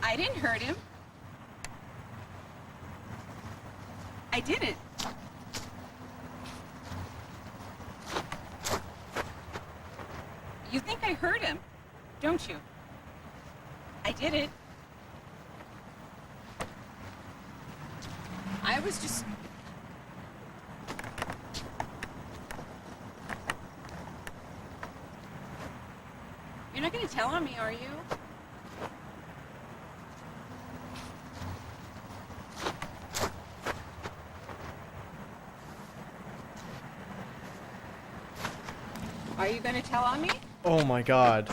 Speaker 6: I didn't hurt him. I didn't. You think I hurt him, don't you? I didn't. I was just... You're not gonna tell on me, are you? Are you gonna tell on me?
Speaker 1: Oh my god.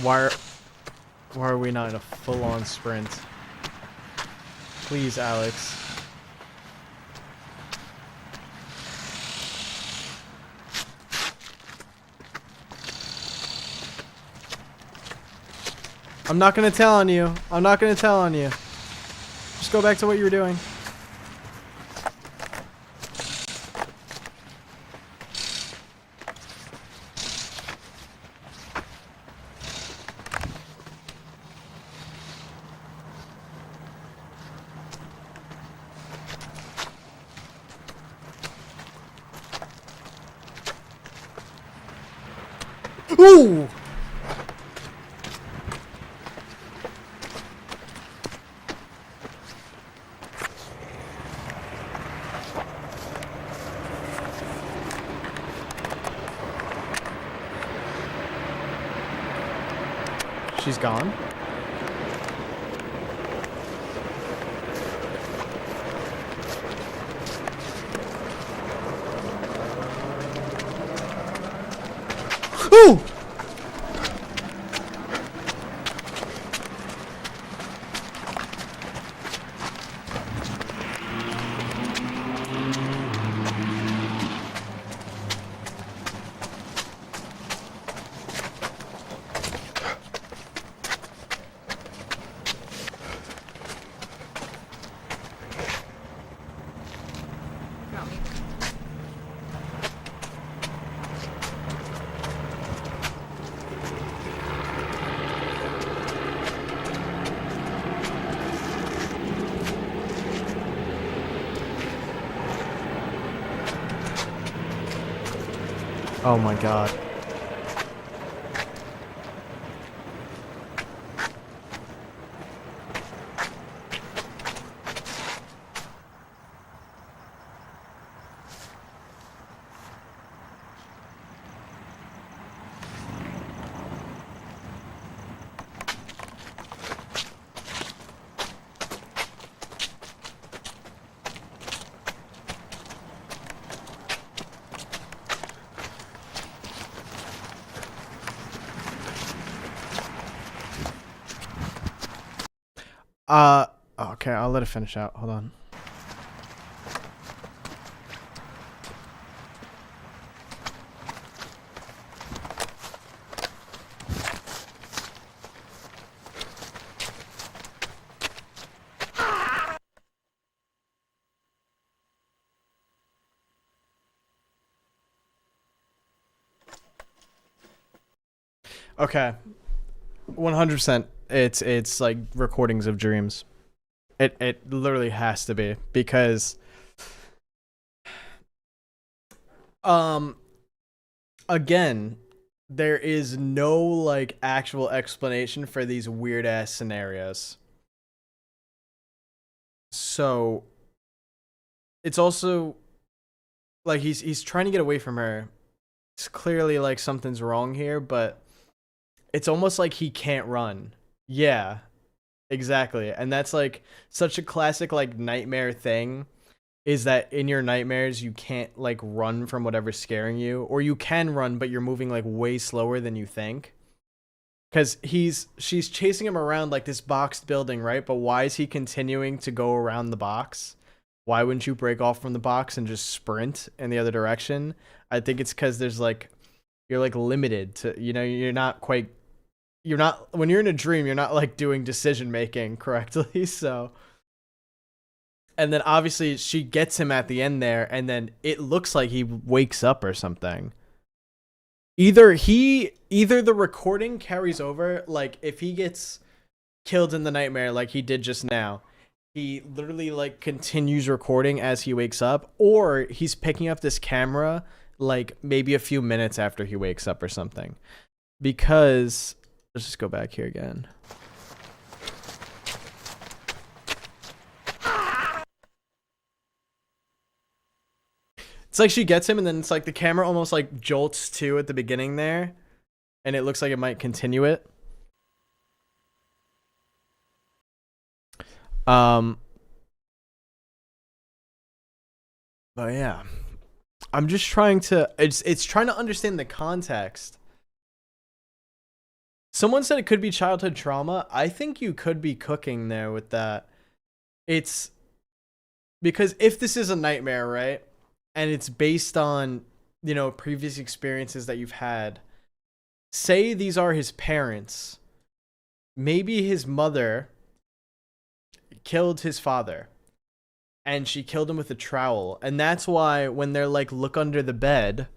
Speaker 1: Why are we not in a full-on sprint? Please, Alex. I'm not gonna tell on you. I'm not gonna tell on you. Just go back to what you were doing. Ooh! She's gone. Ooh!
Speaker 6: Got me.
Speaker 1: Oh my god. Okay, I'll let it finish out. Hold on. Okay. 100%. It's like recordings of dreams. It literally has to be because again, there is no like actual explanation for these weird ass scenarios. So it's also like he's trying to get away from her. It's clearly like something's wrong here, but it's almost like he can't run. Yeah, exactly. And that's like such a classic like nightmare thing, is that in your nightmares you can't like run from whatever's scaring you, or you can run but you're moving like way slower than you think. Cuz she's chasing him around like this boxed building, right? But why is he continuing to go around the box? Why wouldn't you break off from the box and just sprint in the other direction? I think it's cuz there's like you're like limited to, you know, you're not when you're in a dream, you're not like doing decision making correctly. So, and then obviously she gets him at the end there, and then it looks like he wakes up or something. Either the recording carries over, like if he gets killed in the nightmare like he did just now, he literally like continues recording as he wakes up, or he's picking up this camera like maybe a few minutes after he wakes up or something. Because let's just go back here again. It's like she gets him, and then it's like the camera almost like jolts to at the beginning there, and it looks like it might continue it. But yeah, I'm just trying to. It's trying to understand the context. Someone said it could be childhood trauma. I think you could be cooking there with that. It's because if this is a nightmare, right? And it's based on, you know, previous experiences that you've had. Say these are his parents. Maybe his mother killed his father, and she killed him with a trowel. And that's why when they're like, look under the bed,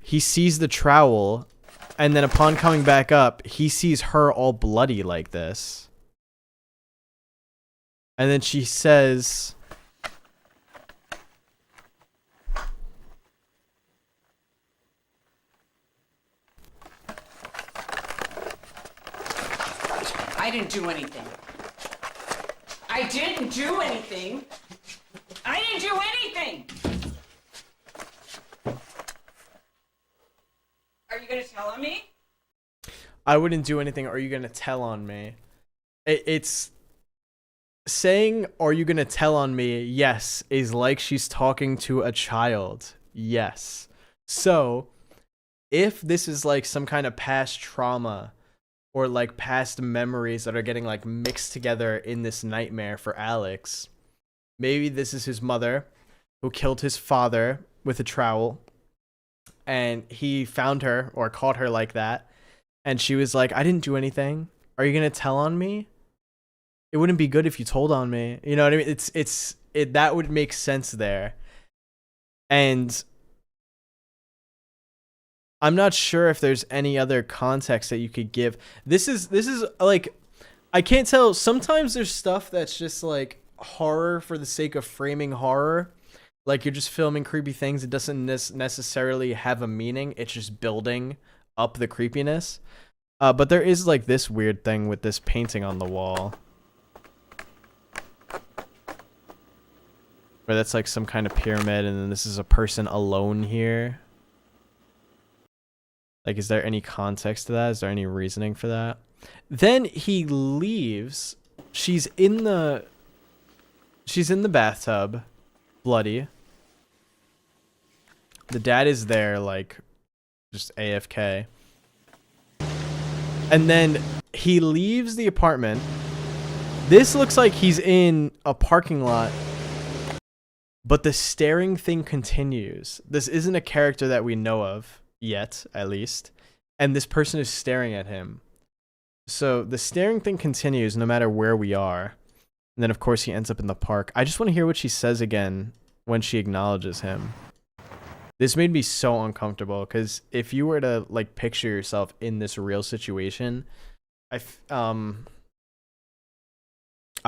Speaker 1: he sees the trowel, and then upon coming back up, he sees her all bloody like this. And then she says,
Speaker 6: I didn't do anything. I didn't do anything. I didn't do anything. Are you gonna tell on me?
Speaker 1: I wouldn't do anything. Are you going to tell on me? It's saying, are you going to tell on me? Yes, is like she's talking to a child. Yes. So if this is like some kind of past trauma, or like past memories that are getting like mixed together in this nightmare for Alex, maybe this is his mother who killed his father with a trowel, and he found her or caught her like that, and she was like, I didn't do anything. Are you gonna tell on me? It wouldn't be good if you told on me. You know what I mean? It's that would make sense there. And I'm not sure if there's any other context that you could give. This is like, I can't tell. Sometimes there's stuff that's just like horror for the sake of framing horror. Like you're just filming creepy things. It doesn't necessarily have a meaning. It's just building up the creepiness. But there is like this weird thing with this painting on the wall, where that's like some kind of pyramid, and then this is a person alone here. Like, is there any context to that? Is there any reasoning for that? Then he leaves. She's in the bathtub, bloody. The dad is there, like, just AFK. And then he leaves the apartment. This looks like he's in a parking lot, but the staring thing continues. This isn't a character that we know of yet, at least. And this person is staring at him. So the staring thing continues no matter where we are. And then, of course, he ends up in the park. I just want to hear what she says again when she acknowledges him. This made me so uncomfortable, because if you were to like picture yourself in this real situation, I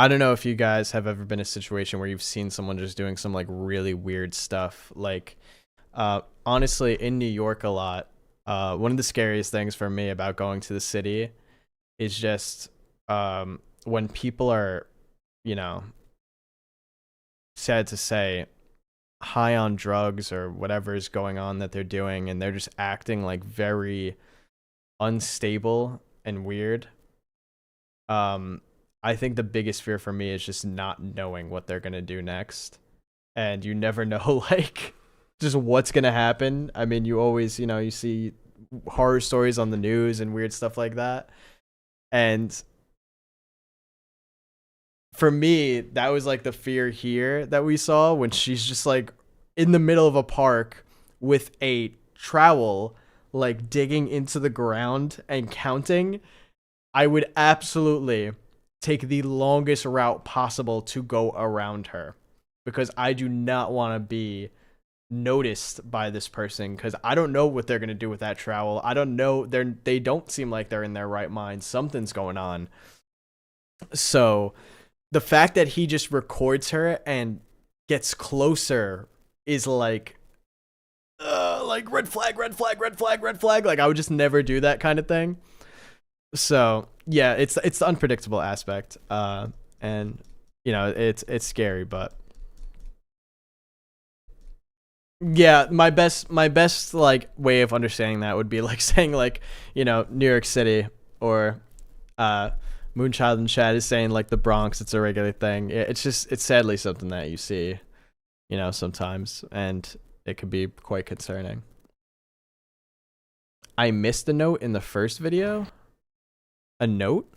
Speaker 1: don't know if you guys have ever been in a situation where you've seen someone just doing some like really weird stuff. Like, honestly, in New York a lot, One of the scariest things for me about going to the city is just when people are, you know, sad to say, high on drugs or whatever is going on that they're doing, and they're just acting like very unstable and weird. I think the biggest fear for me is just not knowing what they're gonna do next, and you never know like just what's gonna happen. I mean, you always, you know, you see horror stories on the news and weird stuff like that, and for me, that was like the fear here that we saw when she's just like in the middle of a park with a trowel, like digging into the ground and counting. I would absolutely take the longest route possible to go around her, because I do not want to be noticed by this person, because I don't know what they're going to do with that trowel. I don't know. They don't seem like they're in their right mind. Something's going on. So the fact that he just records her and gets closer is like red flag, red flag, red flag, red flag. Like I would just never do that kind of thing. So yeah, it's the unpredictable aspect, and you know, it's scary, but yeah, my best like way of understanding that would be like saying like, you know, New York City, or Moonchild in chat is saying like the Bronx, it's a regular thing. It's sadly something that you see, you know, sometimes, and it could be quite concerning. I missed a note in the first video. A note?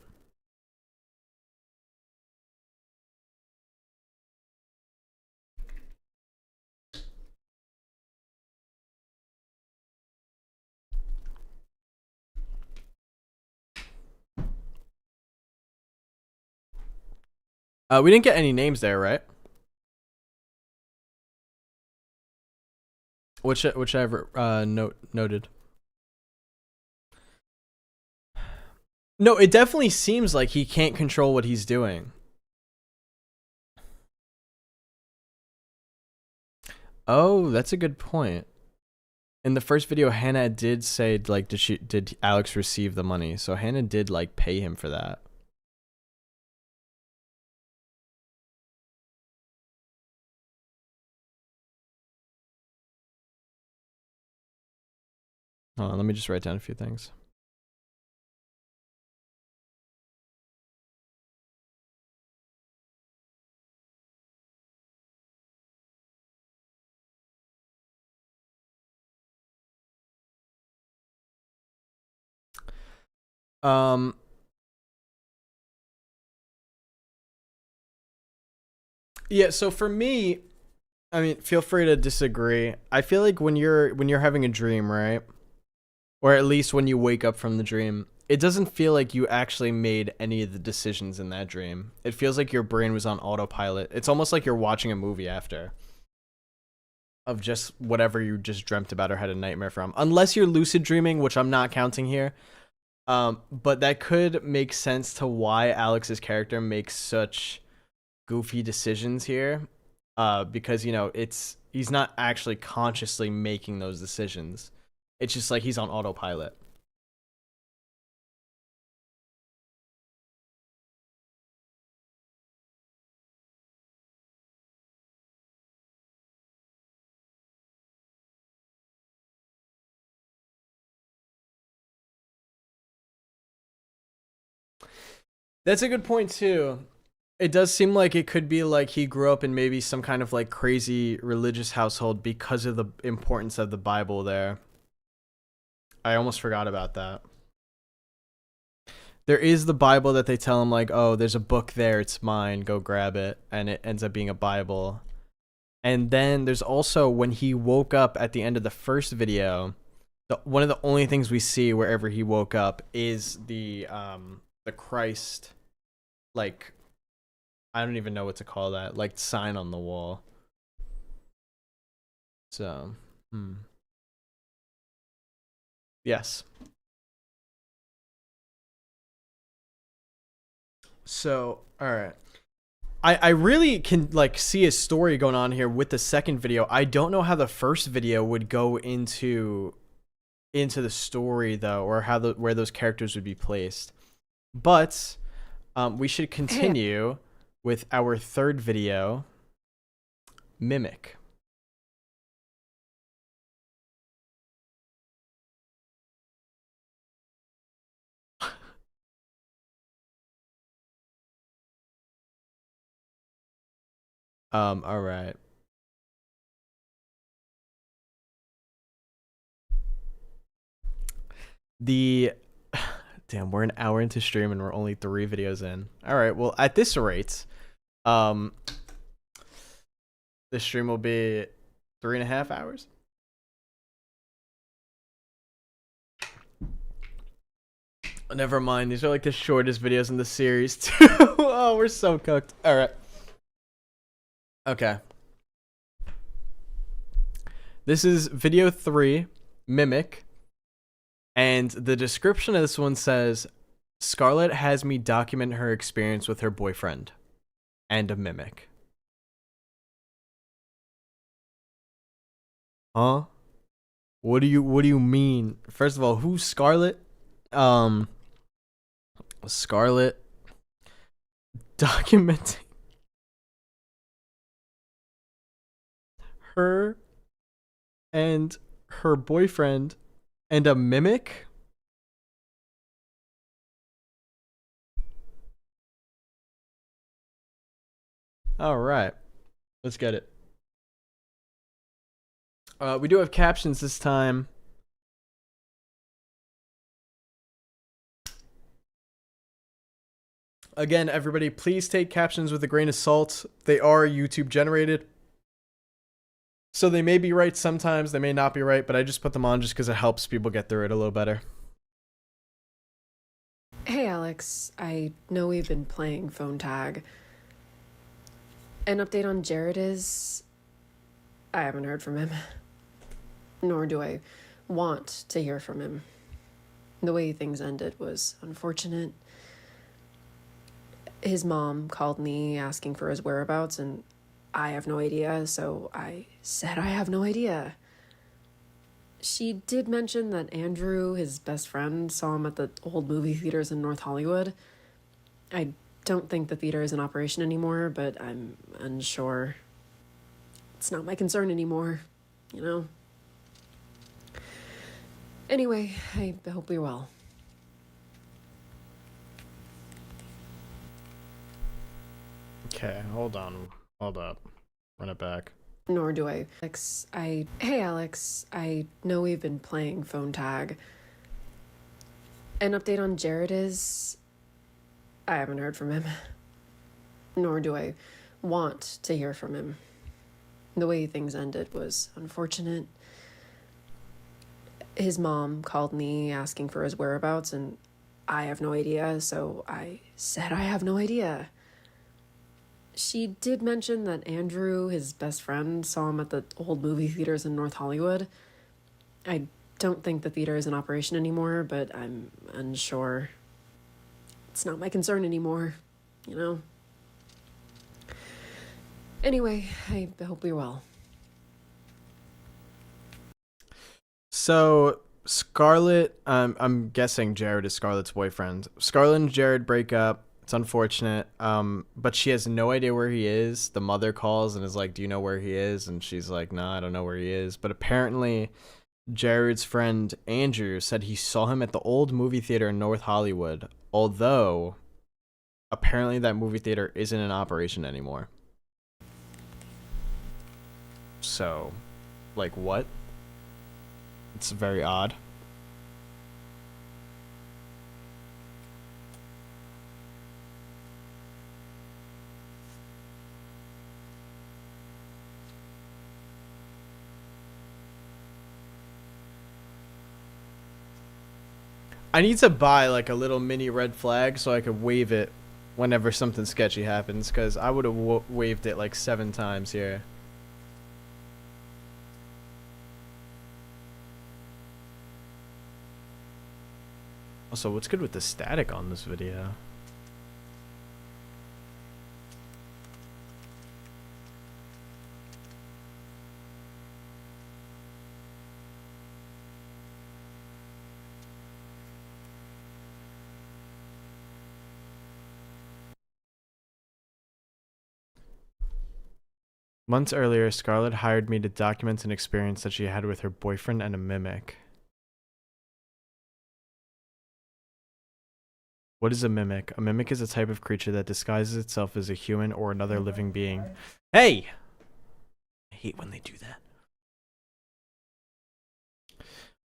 Speaker 1: We didn't get any names there, right? Whichever noted. No, it definitely seems like he can't control what he's doing. Oh, that's a good point. In the first video, Hannah did say like, did Alex receive the money? So Hannah did like pay him for that. Hold on, let me just write down a few things. Yeah, so for me, I mean, feel free to disagree. I feel like when you're having a dream, right? Or at least when you wake up from the dream, it doesn't feel like you actually made any of the decisions in that dream. It feels like your brain was on autopilot. It's almost like you're watching a movie after, of just whatever you just dreamt about or had a nightmare from. Unless you're lucid dreaming, which I'm not counting here. But that could make sense to why Alex's character makes such goofy decisions here. Because, you know, he's not actually consciously making those decisions. It's just like he's on autopilot. That's a good point too. It does seem like it could be like he grew up in maybe some kind of like crazy religious household because of the importance of the Bible there. I almost forgot about that. There is the Bible that they tell him like, oh, there's a book there, it's mine, go grab it, and it ends up being a Bible. And then there's also when he woke up at the end of the first video, one of the only things we see wherever he woke up is the Christ, like, I don't even know what to call that, like sign on the wall. So, yes. So, all right. I really can like see a story going on here with the second video. I don't know how the first video would go into into the story though, or how where those characters would be placed. But we should continue with our third video, Mimic. All right. The damn, we're an hour into stream and we're only 3 videos in. All right, well, at this rate, the stream will be 3.5 hours. Never mind, these are like the shortest videos in the series too. Oh, we're so cooked. All right. Okay. This is video 3, Mimic. And the description of this one says, Scarlett has me document her experience with her boyfriend and a mimic. Huh? What do you mean? First of all, who's Scarlett? Scarlett documenting her and her boyfriend and a mimic? All right, let's get it. We do have captions this time. Again, everybody, please take captions with a grain of salt. They are YouTube generated. So they may be right sometimes, they may not be right, but I just put them on just because it helps people get through it a little better.
Speaker 8: Hey Alex, I know we've been playing phone tag. An update on Jared is... I haven't heard from him. Nor do I want to hear from him. The way things ended was unfortunate. His mom called me asking for his whereabouts, and I have no idea, so I said I have no idea. She did mention that Andrew, his best friend, saw him at the old movie theaters in North Hollywood. I don't think the theater is in operation anymore, but I'm unsure. It's not my concern anymore, you know? Anyway, I hope you're well.
Speaker 1: Okay, hold on. Hold up. Run it back.
Speaker 8: Nor do I. Hey Alex, I know we've been playing phone tag. An update on Jared is... I haven't heard from him. Nor do I want to hear from him. The way things ended was unfortunate. His mom called me asking for his whereabouts, and I have no idea, so I said I have no idea. She did mention that Andrew, his best friend, saw him at the old movie theaters in North Hollywood. I don't think the theater is in operation anymore, but I'm unsure. It's not my concern anymore, you know? Anyway, I hope you're well.
Speaker 1: So Scarlett, I'm guessing Jared is Scarlett's boyfriend. Scarlett and Jared break up. It's unfortunate. But she has no idea where he is. The mother calls and is like, "Do you know where he is?" And she's like, "No, I don't know where he is." But apparently, Jared's friend Andrew said he saw him at the old movie theater in North Hollywood. Although, apparently that movie theater isn't in operation anymore. So, like, what? It's very odd. I need to buy like a little mini red flag so I could wave it whenever something sketchy happens, because I would have waved it like 7 times here. Also, what's good with the static on this video? Months earlier, Scarlett hired me to document an experience that she had with her boyfriend and a mimic. What is a mimic? A mimic is a type of creature that disguises itself as a human or another living being. Hey! I hate when they do that.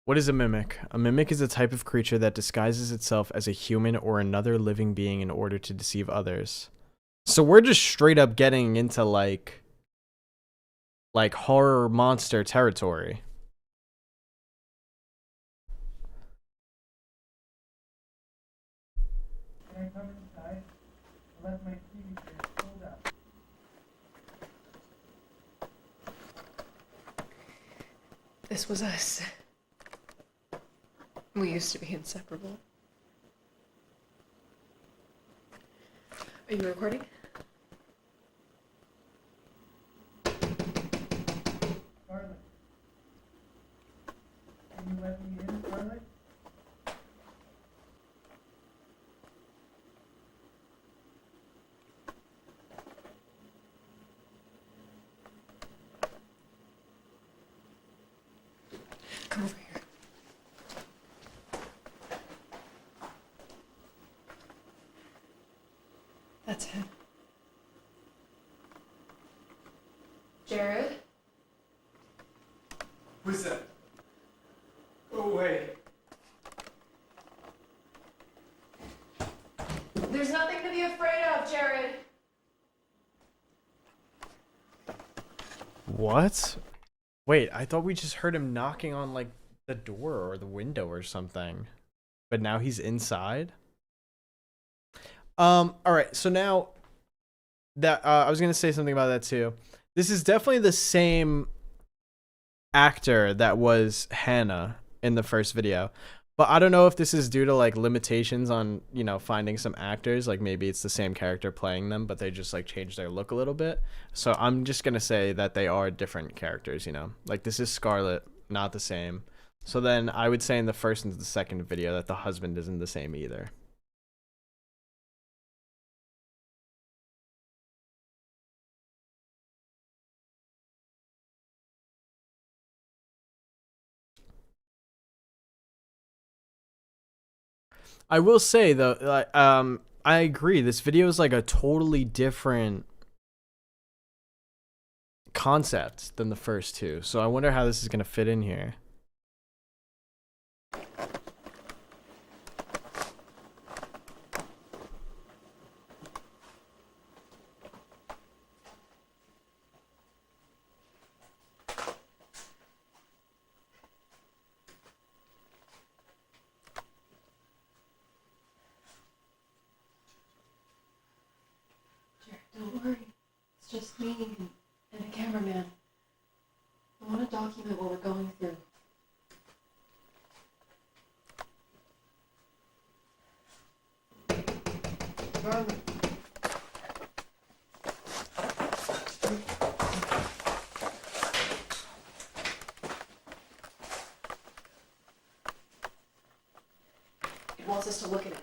Speaker 1: What is a mimic? A mimic is a type of creature that disguises itself as a human or another living being in order to deceive others. So we're just straight up getting into like horror monster territory.
Speaker 8: This was us. We used to be inseparable. Are you recording?
Speaker 9: Scarlett. Can you let me in, Scarlett?
Speaker 8: Come over here. That's him.
Speaker 2: Jared?
Speaker 1: Who's that? Go away.
Speaker 2: There's nothing to be afraid of, Jared.
Speaker 1: What? Wait, I thought we just heard him knocking on like the door or the window or something. But now he's inside? All right. So now that I was going to say something about that too. This is definitely the same actor that was Hannah in the first video. But I don't know if this is due to like limitations on, you know, finding some actors. Like maybe it's the same character playing them, but they just like changed their look a little bit. So I'm just going to say that they are different characters, you know, like this is Scarlett, not the same. So then I would say in the first and the second video that the husband isn't the same either. I will say though, I agree. This video is like a totally different concept than the first two. So I wonder how this is gonna fit in here.
Speaker 2: Jared, don't worry. It's just me and a cameraman. I want to document what we're going through.
Speaker 9: Scarlett.
Speaker 2: It wants us to look at it.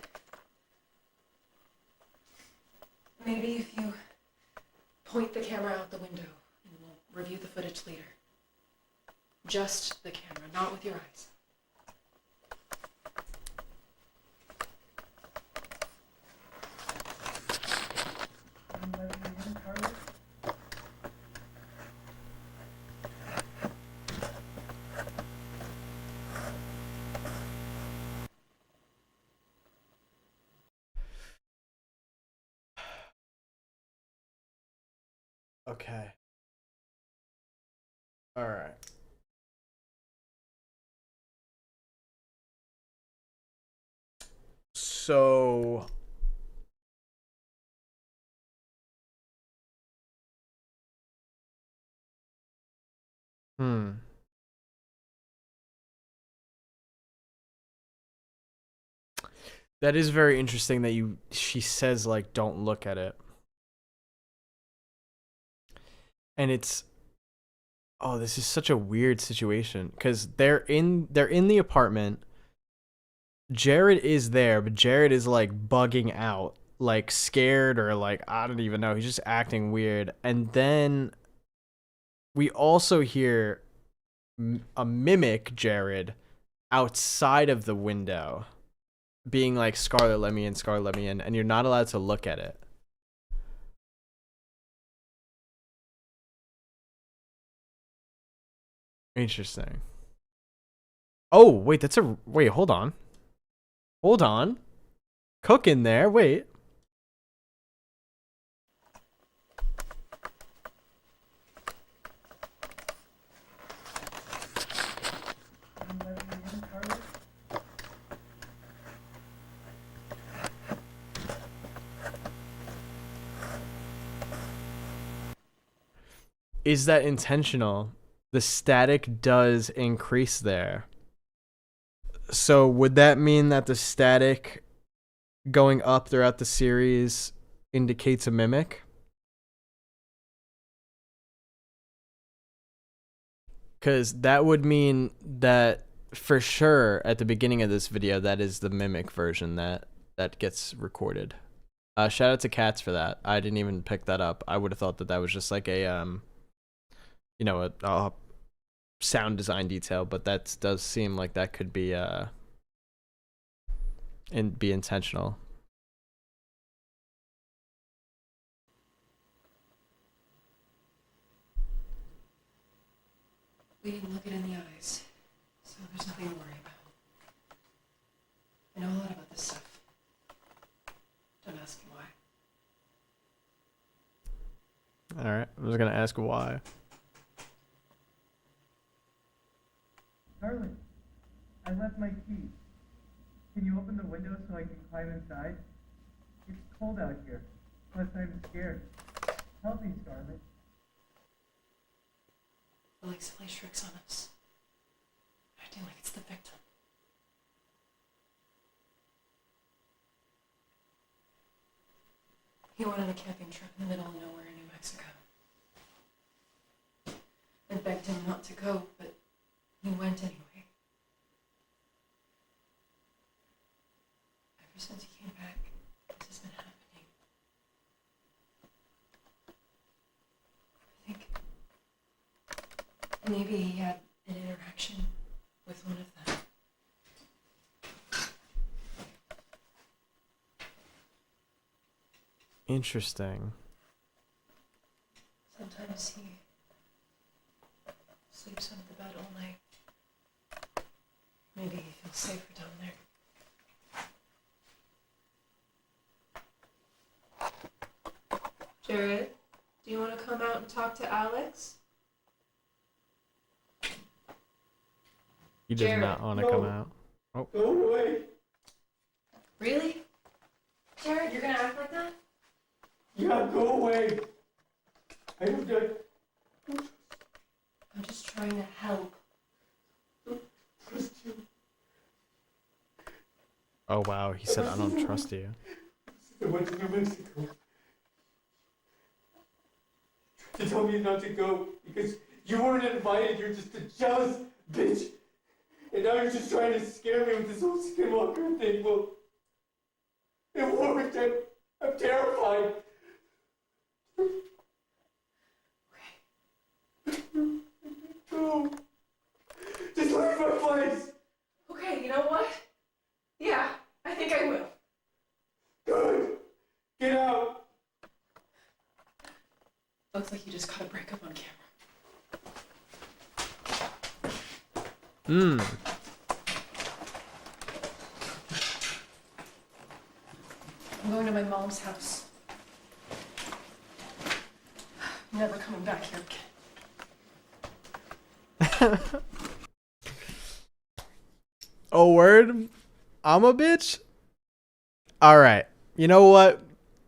Speaker 2: Maybe if you point the camera out the window and we'll review the footage later. Just the camera, not with your eyes.
Speaker 9: Can you let me in, Scarlett?
Speaker 1: Okay. All right. So that is very interesting that she says like don't look at it. And it's, oh, this is such a weird situation because they're in the apartment. Jared is there, but Jared is like bugging out, like scared or like I don't even know. He's just acting weird. And then we also hear a mimic Jared outside of the window being like, Scarlet, let me in, Scarlet, let me in, and you're not allowed to look at it. Interesting. Oh, wait, wait, hold on. Hold on. Cook in there, wait.
Speaker 9: Can you let me in, Carly?
Speaker 1: Is that intentional? The static does increase there. So would that mean that the static going up throughout the series indicates a mimic? Because that would mean that for sure at the beginning of this video, that is the mimic version that gets recorded. Shout out to Cats for that. I didn't even pick that up. I would have thought that was just like a you know, a sound design detail, but that does seem like that could be and be intentional.
Speaker 2: We didn't look it in the eyes, so there's nothing to worry about. I know a lot about this stuff. Don't ask me why.
Speaker 1: All right, I was gonna ask why.
Speaker 9: Carly, I left my keys. Can you open the window so I can climb inside? It's cold out here. Plus, I'm scared. Help me, Scarlet.
Speaker 2: He likes to play tricks on us, acting like it's the victim. He went on a camping trip in the middle of nowhere in New Mexico. I begged him not to go, but he went anyway. Ever since he came back, this has been happening. I think maybe he had an interaction with one of them.
Speaker 1: Interesting.
Speaker 2: Sometimes he sleeps under the bed all night. Maybe he feels safer down there. Jared, do you want to come out and talk to Alex?
Speaker 1: He does
Speaker 2: Jared,
Speaker 1: not want to come out.
Speaker 3: Go away.
Speaker 2: Really? Jared, you're gonna act like that?
Speaker 3: Yeah, go away. I'm done.
Speaker 2: I'm just trying to help.
Speaker 3: Trust you.
Speaker 1: Oh wow, he said I don't trust you.
Speaker 3: I went to New Mexico. They told me not to go because you weren't invited. You're just a jealous bitch. And now you're just trying to scare me with this whole skinwalker thing. Well, it worked. I'm terrified. No. Just leave my place.
Speaker 2: Okay, you know what? Yeah, I think I will.
Speaker 3: Good. Get out.
Speaker 2: Looks like you just caught a breakup on camera.
Speaker 1: Hmm.
Speaker 2: I'm going to my mom's house. I'm never coming back here again.
Speaker 1: Oh word? I'm a bitch? Alright. You know what?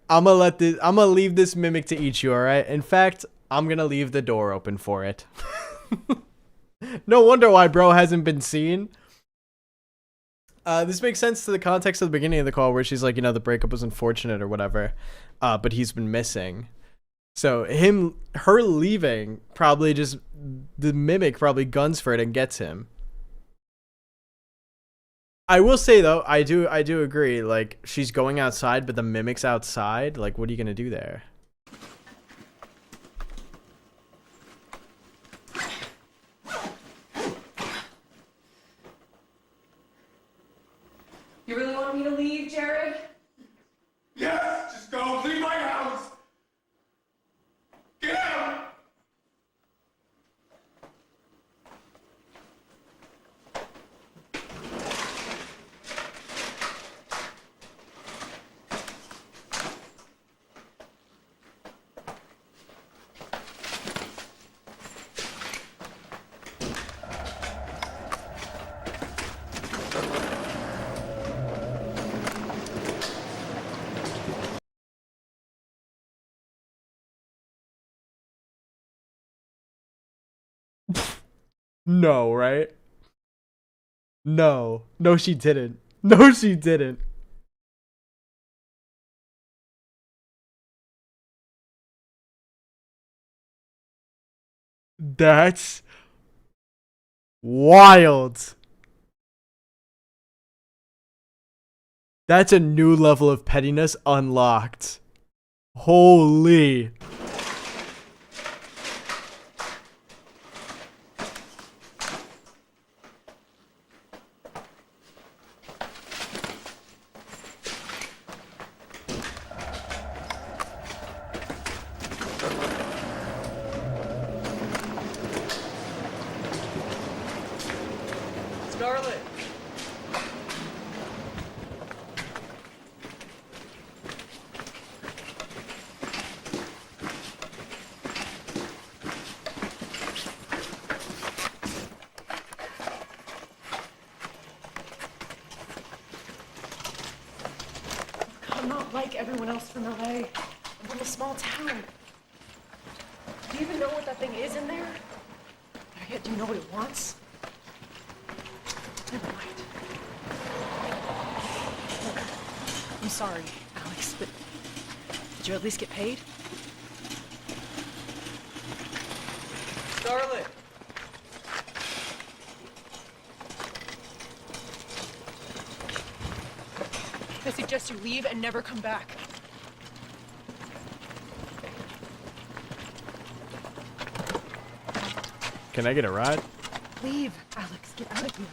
Speaker 1: I'm gonna leave this mimic to eat you, alright? In fact, I'm gonna leave the door open for it. No wonder why bro hasn't been seen. This makes sense to the context of the beginning of the call where she's like, you know, the breakup was unfortunate or whatever. But he's been missing. So her leaving probably just, the mimic probably guns for it and gets him. I will say though, I do agree, like she's going outside but the mimic's outside. Like what are you gonna do there? No, right? No. No, she didn't. No, she didn't. That's wild. That's a new level of pettiness unlocked. Holy.
Speaker 4: Scarlet!
Speaker 2: I'm not like everyone else from LA. I'm from a small town. Do you even know what that thing is in there? Better yet, do you know what it wants? Never mind. Look, I'm sorry, Alex, but did you at least get paid?
Speaker 4: Scarlet!
Speaker 2: I suggest you leave and never come back.
Speaker 1: Can I get a ride?
Speaker 2: Leave, Alex. Get out of here.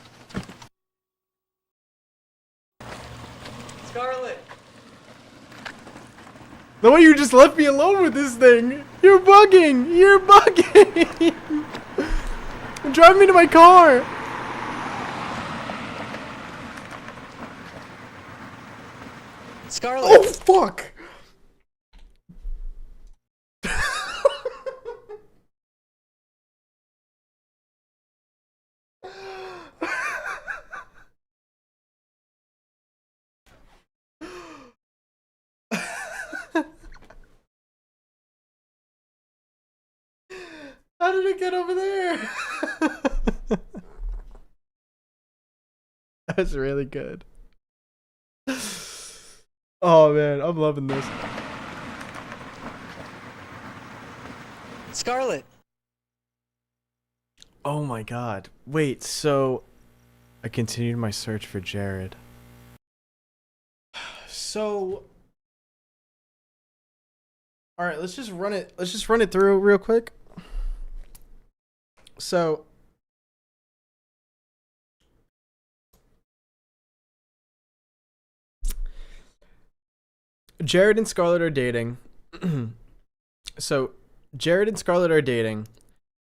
Speaker 4: Scarlet!
Speaker 1: The way you just left me alone with this thing. You're bugging. You're bugging. Drive me to my car.
Speaker 4: Scarlet!
Speaker 1: Oh, fuck. How did it get over there? That's really good. Oh man, I'm loving this.
Speaker 4: Scarlet!
Speaker 1: Oh my god. Wait, so I continued my search for Jared. So all right, let's just run it through real quick. So Jared and Scarlett are dating. So Jared and Scarlett are dating.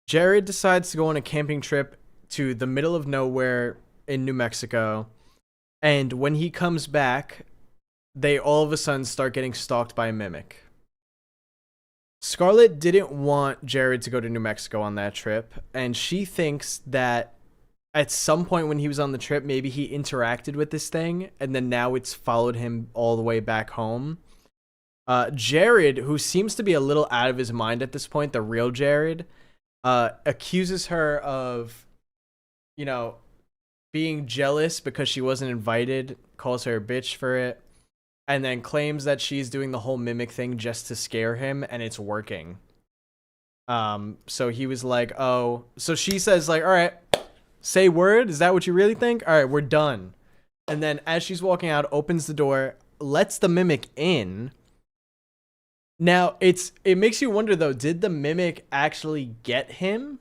Speaker 1: Jared decides to go on a camping trip to the middle of nowhere in New Mexico. And when he comes back, they all of a sudden start getting stalked by a mimic. Scarlett didn't want Jared to go to New Mexico on that trip, and she thinks that at some point when he was on the trip, maybe he interacted with this thing, and then now it's followed him all the way back home. Jared, who seems to be a little out of his mind at this point, the real Jared, accuses her of, you know, being jealous because she wasn't invited, calls her a bitch for it, and then claims that she's doing the whole mimic thing just to scare him, and it's working. So he was like, oh, so she says like, all right, say word. Is that what you really think? All right, we're done. And then as she's walking out, opens the door, lets the mimic in. Now it makes you wonder though, did the mimic actually get him?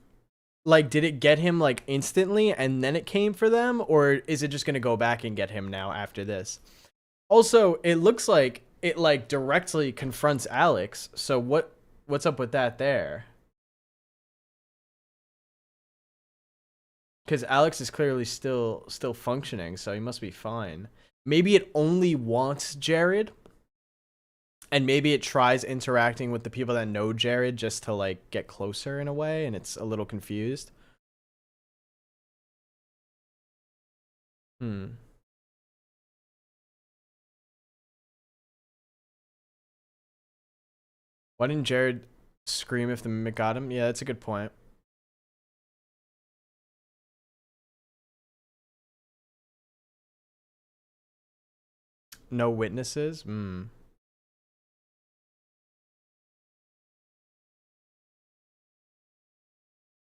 Speaker 1: Like, did it get him like instantly and then it came for them? Or is it just going to go back and get him now after this? Also, it looks like it like directly confronts Alex. So what's up with that there? Because Alex is clearly still functioning, so he must be fine. Maybe it only wants Jared. And maybe it tries interacting with the people that know Jared just to like get closer in a way, and it's a little confused. Why didn't Jared scream if the mimic got him? Yeah, that's a good point. No witnesses?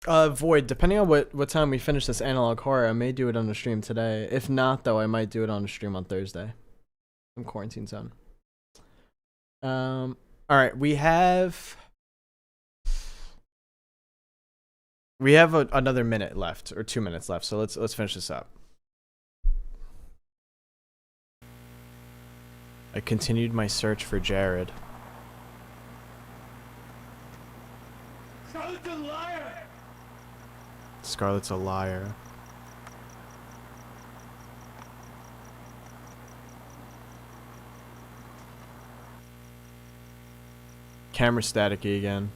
Speaker 1: Void, depending on what time we finish this analog horror, I may do it on the stream today. If not, though, I might do it on the stream on Thursday. I'm quarantine zone. All right, we have another minute left, or 2 minutes left, so let's finish this up. I continued my search for Jared.
Speaker 3: Scarlett's a liar!
Speaker 1: Scarlett's a liar. Camera staticky again.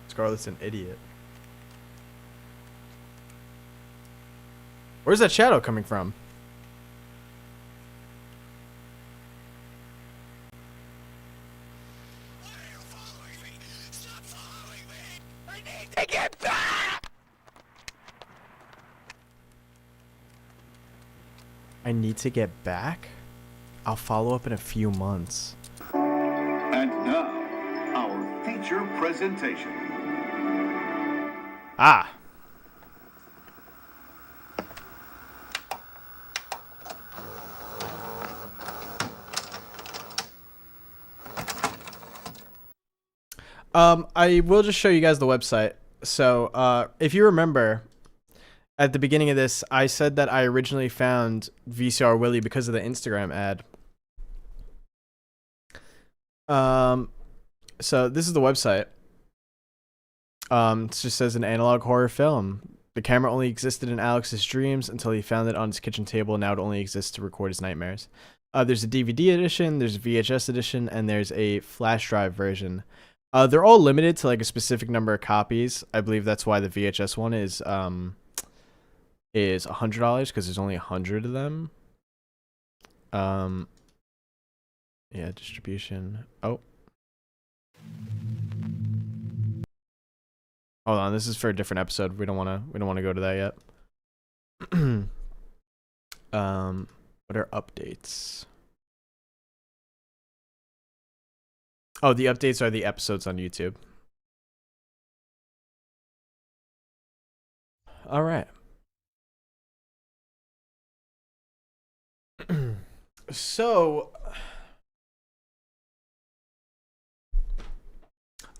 Speaker 1: Scarlett's an idiot. Where's that shadow coming from? I need to get back? I'll follow up in a few months.
Speaker 10: And now, our feature presentation.
Speaker 1: Ah. I will just show you guys the website. So, if you remember, at the beginning of this, I said that I originally found VCR Willie because of the Instagram ad. So this is the website. It just says an analog horror film. The camera only existed in Alex's dreams until he found it on his kitchen table. Now it only exists to record his nightmares. There's a DVD edition, there's a VHS edition, and there's a flash drive version. They're all limited to like a specific number of copies. I believe that's why the VHS one is $100 because there's only 100 of them. Yeah, distribution. Oh. Hold on, this is for a different episode. We don't want to go to that yet. What are updates? Oh, the updates are the episodes on YouTube. All right. So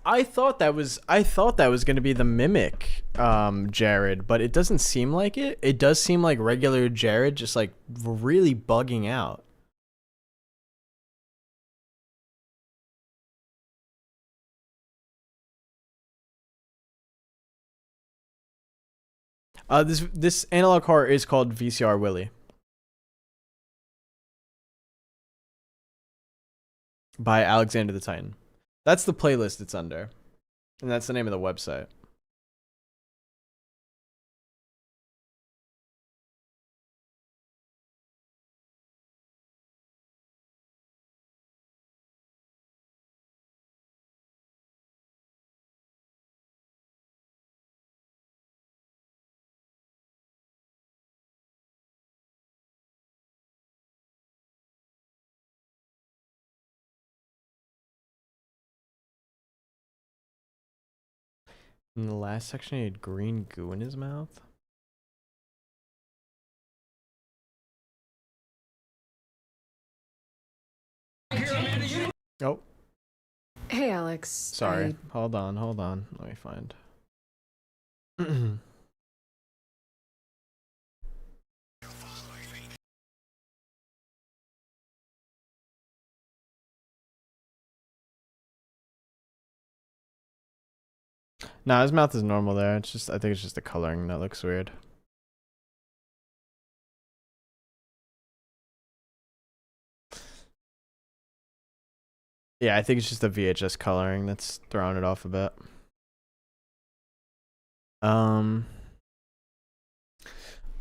Speaker 1: I thought that was going to be the mimic Jared, but it doesn't seem like it. It does seem like regular Jared, just like really bugging out. This analog horror is called VCR Willie by Alexander the Titan. That's the playlist it's under, and that's the name of the website. In the last section, he had green goo in his mouth. Oh.
Speaker 8: Hey, Alex.
Speaker 1: Sorry. Hold on. Let me find. Nah, his mouth is normal there. It's just, I think it's just the coloring that looks weird. Yeah, I think it's just the VHS coloring that's throwing it off a bit.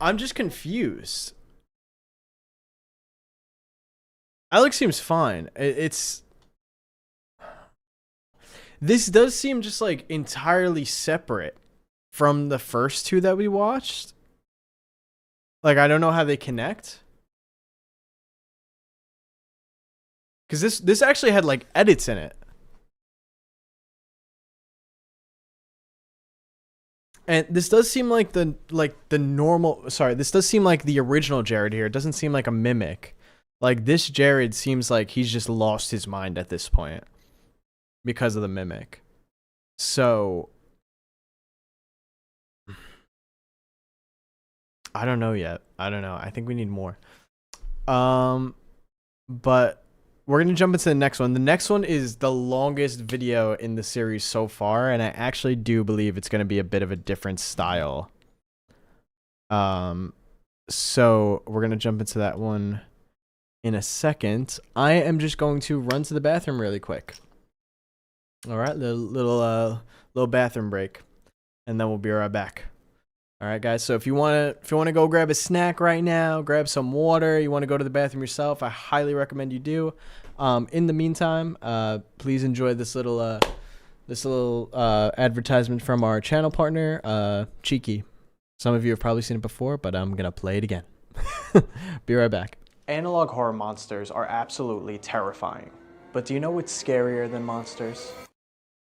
Speaker 1: I'm just confused. Alex seems fine. This does seem just like entirely separate from the first two that we watched. Like, I don't know how they connect. Because this actually had like edits in it. And this does seem like the normal, sorry, this does seem like the original Jared here. It doesn't seem like a mimic. Like, this Jared seems like he's just lost his mind at this point because of the mimic. So I don't know yet. I don't know. I think we need more. But we're going to jump into the next one. The next one is the longest video in the series so far, and I actually do believe it's going to be a bit of a different style. So we're going to jump into that one in a second. I am just going to run to the bathroom really quick. All right, little bathroom break, and then we'll be right back. All right, guys. So if you want to go grab a snack right now, grab some water, you want to go to the bathroom yourself, I highly recommend you do. In the meantime, please enjoy this little advertisement from our channel partner, Cheeky. Some of you have probably seen it before, but I'm gonna play it again. Be right back. Analog horror monsters are absolutely terrifying, but do you know what's scarier than monsters?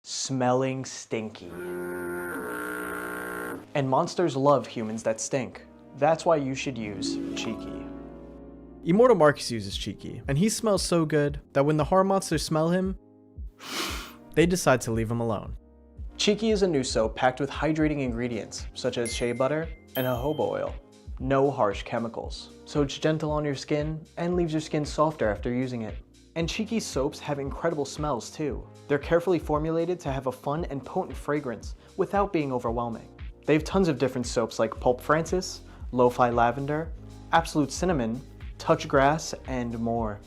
Speaker 1: Smelling stinky. And monsters love humans that stink. That's why you should use Cheeky. EmortalMarcus uses Cheeky, and he smells so good that when the horror monsters smell him, they decide to leave him alone. Cheeky is a new soap packed with hydrating ingredients, such as shea butter and jojoba oil. No harsh chemicals, so it's gentle on your skin and leaves your skin softer after using it. And Cheeky soaps have incredible smells too. They're carefully formulated to have a fun and potent fragrance without being overwhelming. They have tons of different soaps like Pulp Francis, Lo-Fi Lavender, Absolute Cinnamon, Touch Grass, and more.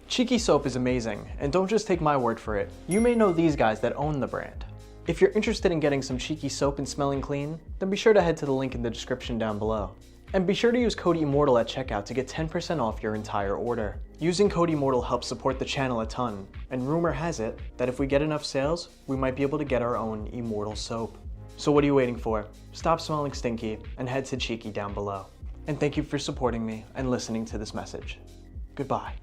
Speaker 1: Cheeky soap is amazing, and don't just take my word for it. You may know these guys that own the brand. If you're interested in getting some Cheeky soap and smelling clean, then be sure to head to the link in the description down below. And be sure to use code IMMORTAL at checkout to get 10% off your entire order. Using code IMMORTAL helps support the channel a ton, and rumor has it that if we get enough sales, we might be able to get our own Immortal soap. So what are you waiting for? Stop smelling stinky and head to Cheeky down below. And thank you for supporting me and listening to this message. Goodbye.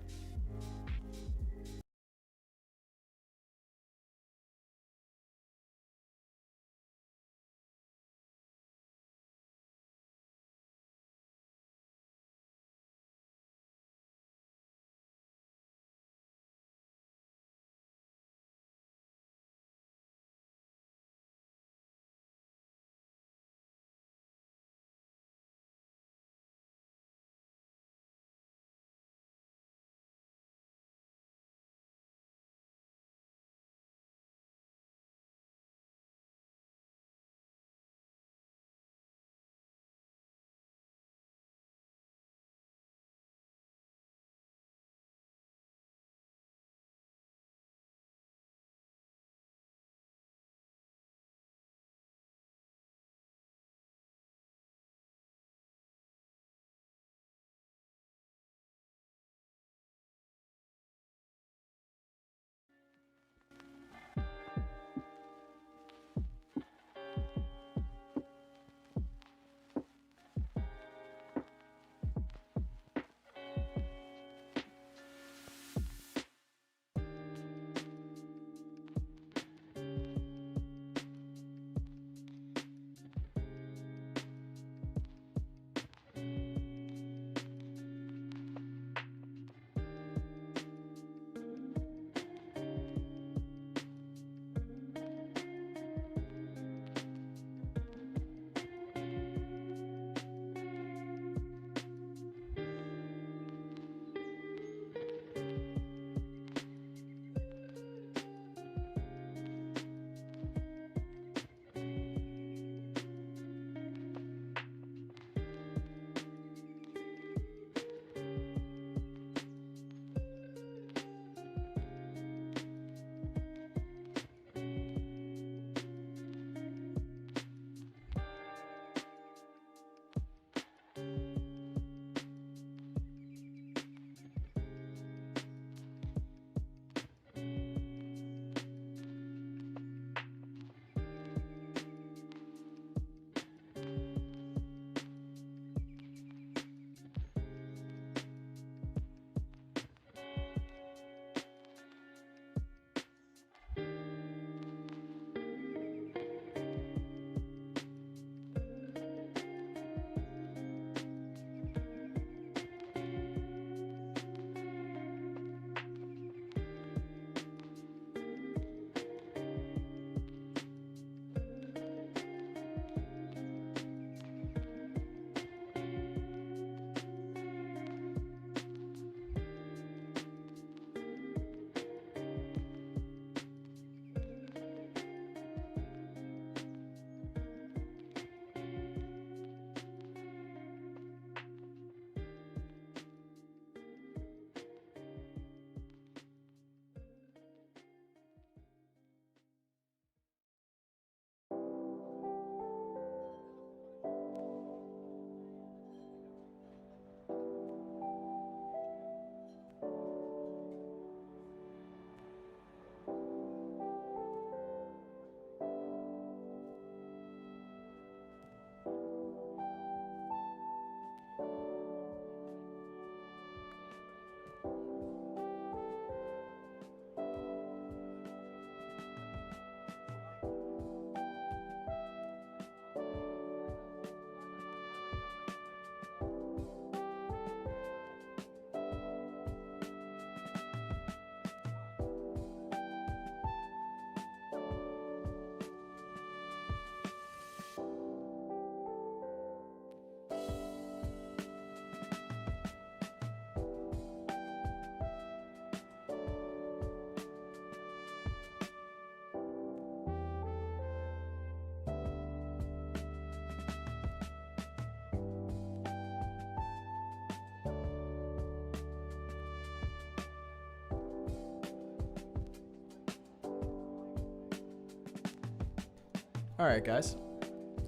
Speaker 1: All right, guys.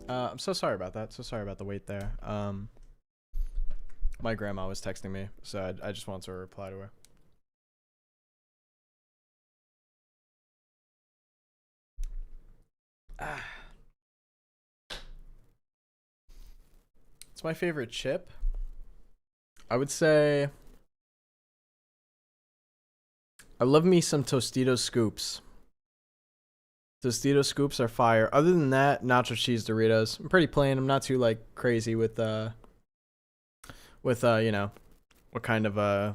Speaker 1: I'm so sorry about that. So sorry about the wait there. My grandma was texting me, so I just wanted to reply to her. It's my favorite chip. I would say I love me some Tostitos scoops. Tostitos scoops are fire. Other than that, nacho cheese Doritos. I'm pretty plain. I'm not too like crazy with you know, what kind of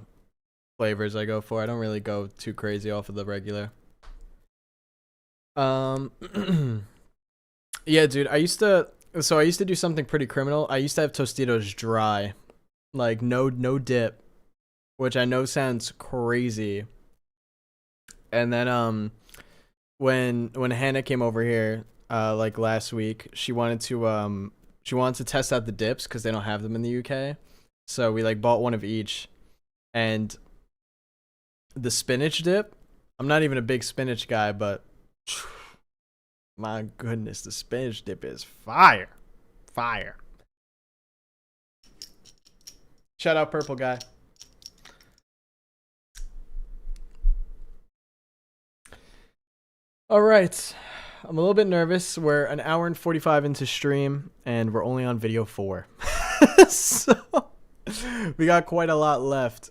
Speaker 1: flavors I go for. I don't really go too crazy off of the regular. Yeah, dude, I used to do something pretty criminal. I used to have Tostitos dry. Like no dip, which I know sounds crazy. And then when Hannah came over here like last week, she wanted to test out the dips because they don't have them in the UK. So we like bought one of each. And the spinach dip, I'm not even a big spinach guy, but my goodness, the spinach dip is fire. Fire. Shout out Purple Guy. All right. I'm a little bit nervous. We're an hour and 45 into stream, and we're only on video 4. So we got quite a lot left.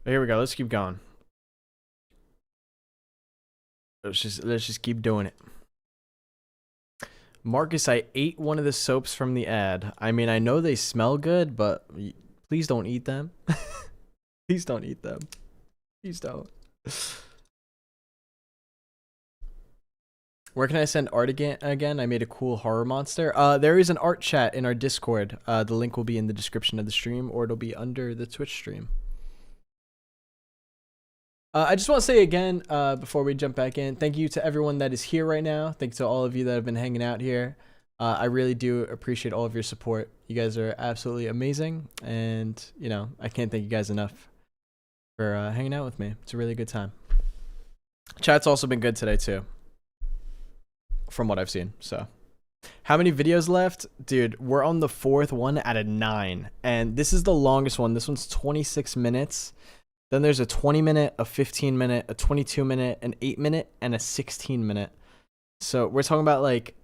Speaker 1: Here we go. Let's keep going. Let's just keep doing it. Marcus, I ate one of the soaps from the ad. I mean, I know they smell good, but please don't eat them. Please don't eat them. Please don't. Where can I send art again? I made a cool horror monster. There is an art chat in our Discord. The link will be in the description of the stream, or it'll be under the Twitch stream. I just want to say again, before we jump back in, thank you to everyone that is here right now. Thanks to all of you that have been hanging out here. I really do appreciate all of your support. You guys are absolutely amazing. And, you know, I can't thank you guys enough for hanging out with me. It's a really good time. Chat's also been good today, too, from what I've seen. So, how many videos left? Dude, we're on the 4th one out of 9. And this is the longest one. This one's 26 minutes. Then there's a 20-minute, a 15-minute, a 22-minute, an 8-minute, and a 16-minute. So we're talking about like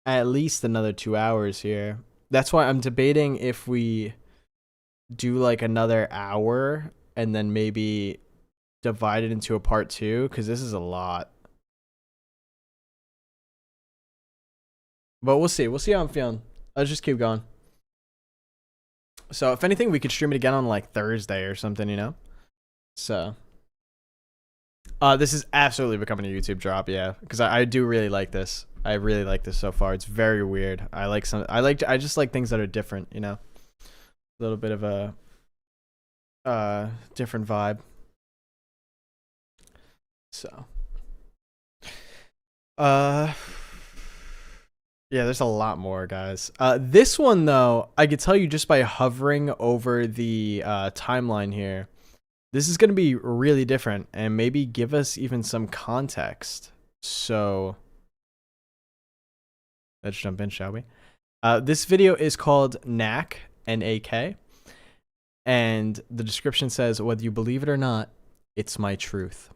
Speaker 1: at least another 2 hours here. That's why I'm debating if we do like another hour and then maybe divide it into a part 2, because this is a lot. But we'll see. We'll see how I'm feeling. Let's just keep going. So if anything, we could stream it again on like Thursday or something, you know? So this is absolutely becoming a YouTube drop, yeah, because I do really like this. I really like this so far. It's very weird. I just like things that are different, you know? A little bit of a different vibe. So yeah, there's a lot more, guys. This one, though, I could tell you just by hovering over the timeline here, this is going to be really different and maybe give us even some context. So let's jump in, shall we? This video is called Knack, N-A-K, and the description says, whether you believe it or not, it's my truth.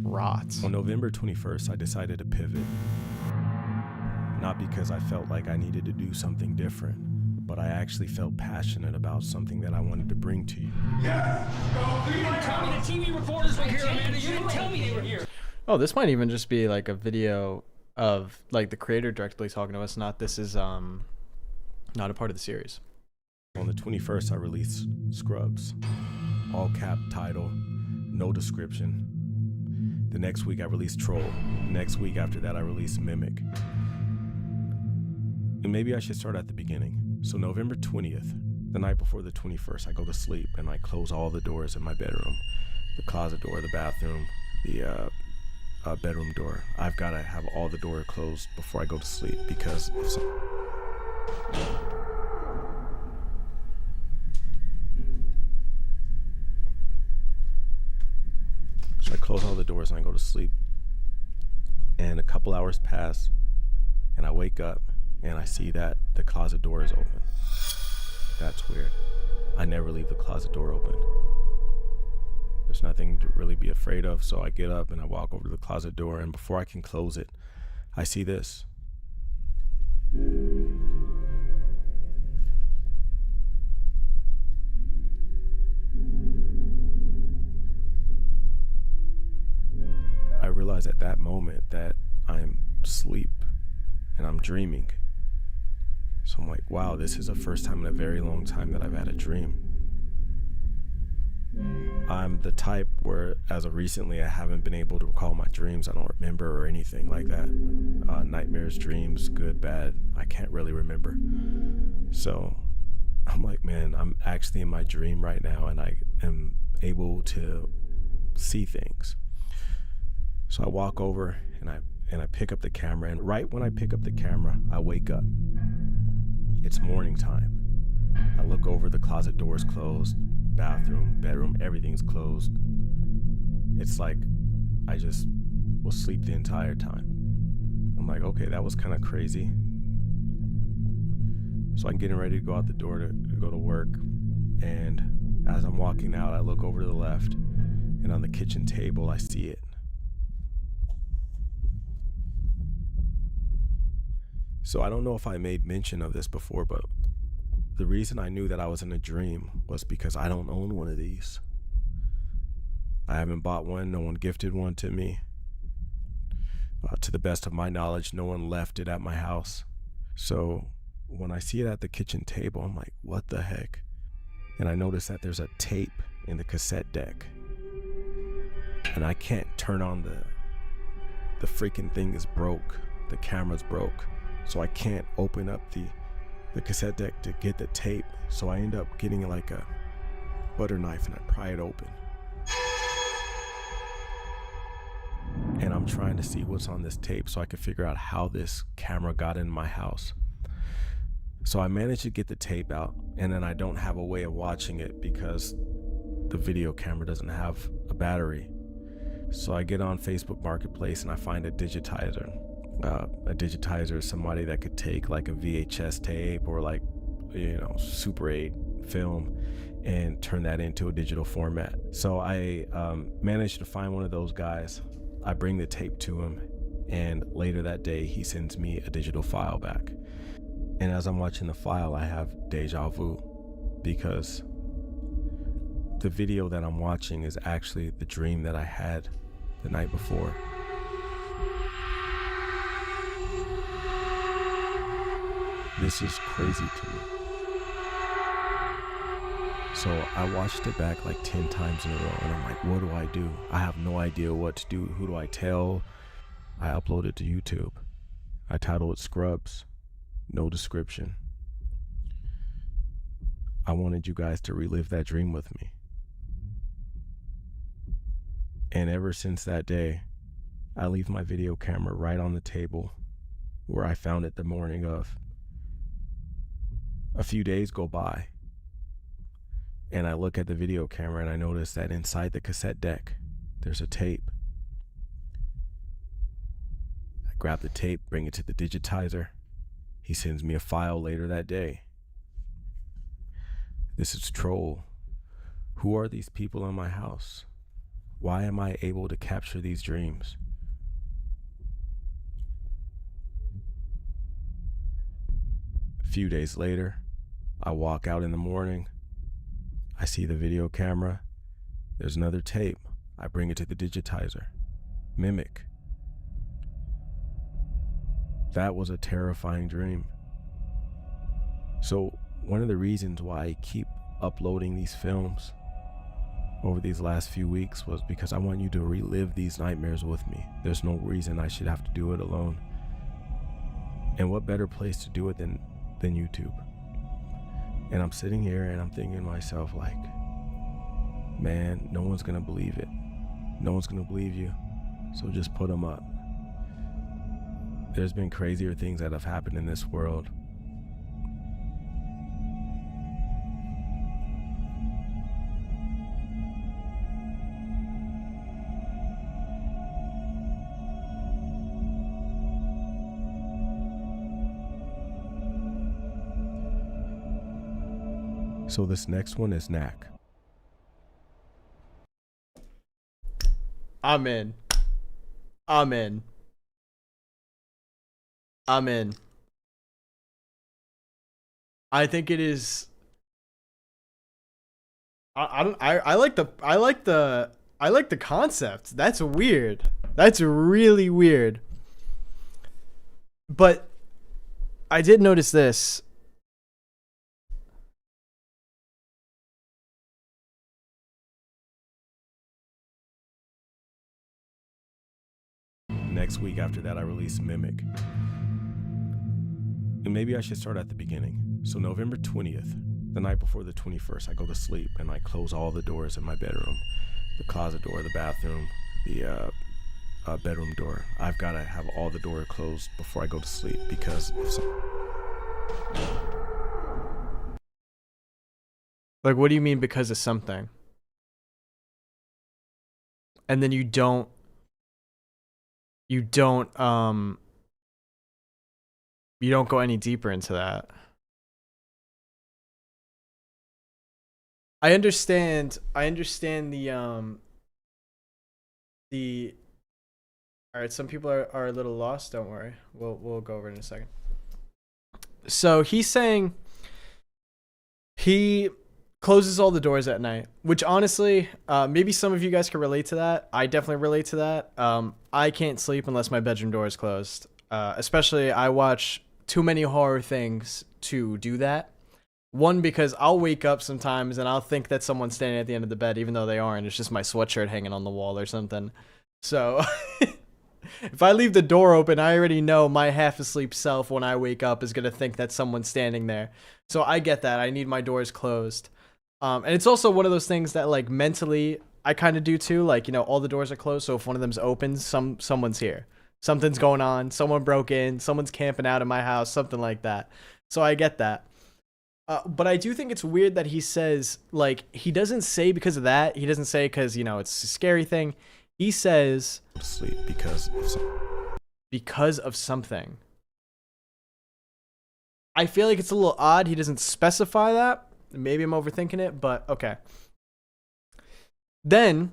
Speaker 1: Rot.
Speaker 5: On November 21st, I decided to pivot. Not because I felt like I needed to do something different, but I actually felt passionate about something that I wanted to bring to you.
Speaker 3: Yes!
Speaker 4: You didn't tell me the TV reporters were here, Amanda. You didn't tell me they were here.
Speaker 1: Oh, this might even just be like a video of like the creator directly talking to us. Not this is not a part of the series.
Speaker 5: On the 21st, I released Scrubs. All cap title, no description. The next week I released Troll. The next week after that I released Mimic. And maybe I should start at the beginning. So November 20th, The night before the 21st, I go to sleep and I close all the doors in my bedroom, the closet door, the bathroom, the bedroom door. I've got to have all the doors closed before I go to sleep because if So I close all the doors and I go to sleep. And a couple hours pass and I wake up and I see that the closet door is open. That's weird. I never leave the closet door open. There's nothing to really be afraid of, so I get up and I walk over to the closet door, and before I can close it, I see this. I realize at that moment that I'm asleep and I'm dreaming. So I'm like, wow, this is the first time in a very long time that I've had a dream. I'm the type where, as of recently, I haven't been able to recall my dreams. I don't remember or anything like that. Nightmares, dreams, good, bad, I can't really remember. So I'm like, man, I'm actually in my dream right now and I am able to see things. So I walk over and I pick up the camera, and right when I pick up the camera, I wake up. It's morning time. I look over, the closet door's closed, bathroom, bedroom, everything's closed. It's like I just was asleep the entire time. I'm like, okay, that was kind of crazy. So I'm getting ready to go out the door to go to work, and as I'm walking out, I look over to the left, and on the kitchen table, I see it. So I don't know if I made mention of this before, but the reason I knew that I was in a dream was because I don't own one of these. I haven't bought one. No one gifted one to me. To the best of my knowledge, no one left it at my house. So when I see it at the kitchen table, I'm like, what the heck? And I notice that there's a tape in the cassette deck. And I can't turn on the freaking thing is broke. The camera's broke. So I can't open up the cassette deck to get the tape. So I end up getting like a butter knife and I pry it open. And I'm trying to see what's on this tape so I can figure out how this camera got in my house. So I managed to get the tape out, and then I don't have a way of watching it because the video camera doesn't have a battery. So I get on Facebook Marketplace and I find a digitizer. A digitizer is somebody that could take like a VHS tape or like, Super 8 film and turn that into a digital format. So I managed to find one of those guys. I bring the tape to him, and later that day he sends me a digital file back. And as I'm watching the file, I have deja vu because the video that I'm watching is actually the dream that I had the night before. This is crazy to me. So I watched it back like 10 times in a row, and I'm like, what do I do? I have no idea what to do. Who do I tell? I upload it to YouTube. I title it Scrubs. No description. I wanted you guys to relive that dream with me. And ever since that day, I leave my video camera right on the table where I found it the morning of. A few days go by, and I look at the video camera and I notice that inside the cassette deck, there's a tape. I grab the tape, bring it to the digitizer. He sends me a file later that day. This is Troll. Who are these people in my house? Why am I able to capture these dreams? A few days later, I walk out in the morning. I see the video camera. There's another tape. I bring it to the digitizer. Mimic. That was a terrifying dream. So one of the reasons why I keep uploading these films over these last few weeks was because I want you to relive these nightmares with me. There's no reason I should have to do it alone. And what better place to do it than YouTube? And I'm sitting here and I'm thinking to myself, like, man, no one's gonna believe it. No one's gonna believe you. So just put them up. There's been crazier things that have happened in this world. So this next one is Knack.
Speaker 1: I'm in. I'm in. I'm in. I think it is. I like the concept. That's weird. That's really weird. But I did notice this.
Speaker 5: Next week after that, I release Mimic. And maybe I should start at the beginning. So November 20th, the night before the 21st, I go to sleep and I close all the doors in my bedroom. The closet door, the bathroom, the bedroom door. I've got to have all the doors closed before I go to sleep because of
Speaker 1: Like, what do you mean because of something? And then you don't go any deeper into that. I understand the all right, some people are a little lost, don't worry. We'll go over it in a second. So he's saying he closes all the doors at night, which honestly, maybe some of you guys can relate to that. I definitely relate to that. I can't sleep unless my bedroom door is closed. Especially I watch too many horror things to do that. One, because I'll wake up sometimes and I'll think that someone's standing at the end of the bed, even though they aren't. It's just my sweatshirt hanging on the wall or something. So if I leave the door open, I already know my half asleep self when I wake up is going to think that someone's standing there. So I get that. I need my doors closed. And it's also one of those things that, like, mentally I kind of do too. Like, you know, all the doors are closed. So if one of them's open, someone's here. Something's going on. Someone broke in. Someone's camping out in my house. Something like that. So I get that. But I do think it's weird that he says, like, he doesn't say because of that. He doesn't say because, you know, it's a scary thing. He says
Speaker 5: sleep because
Speaker 1: of something. I feel like it's a little odd. He doesn't specify that. Maybe I'm overthinking it, but okay. Then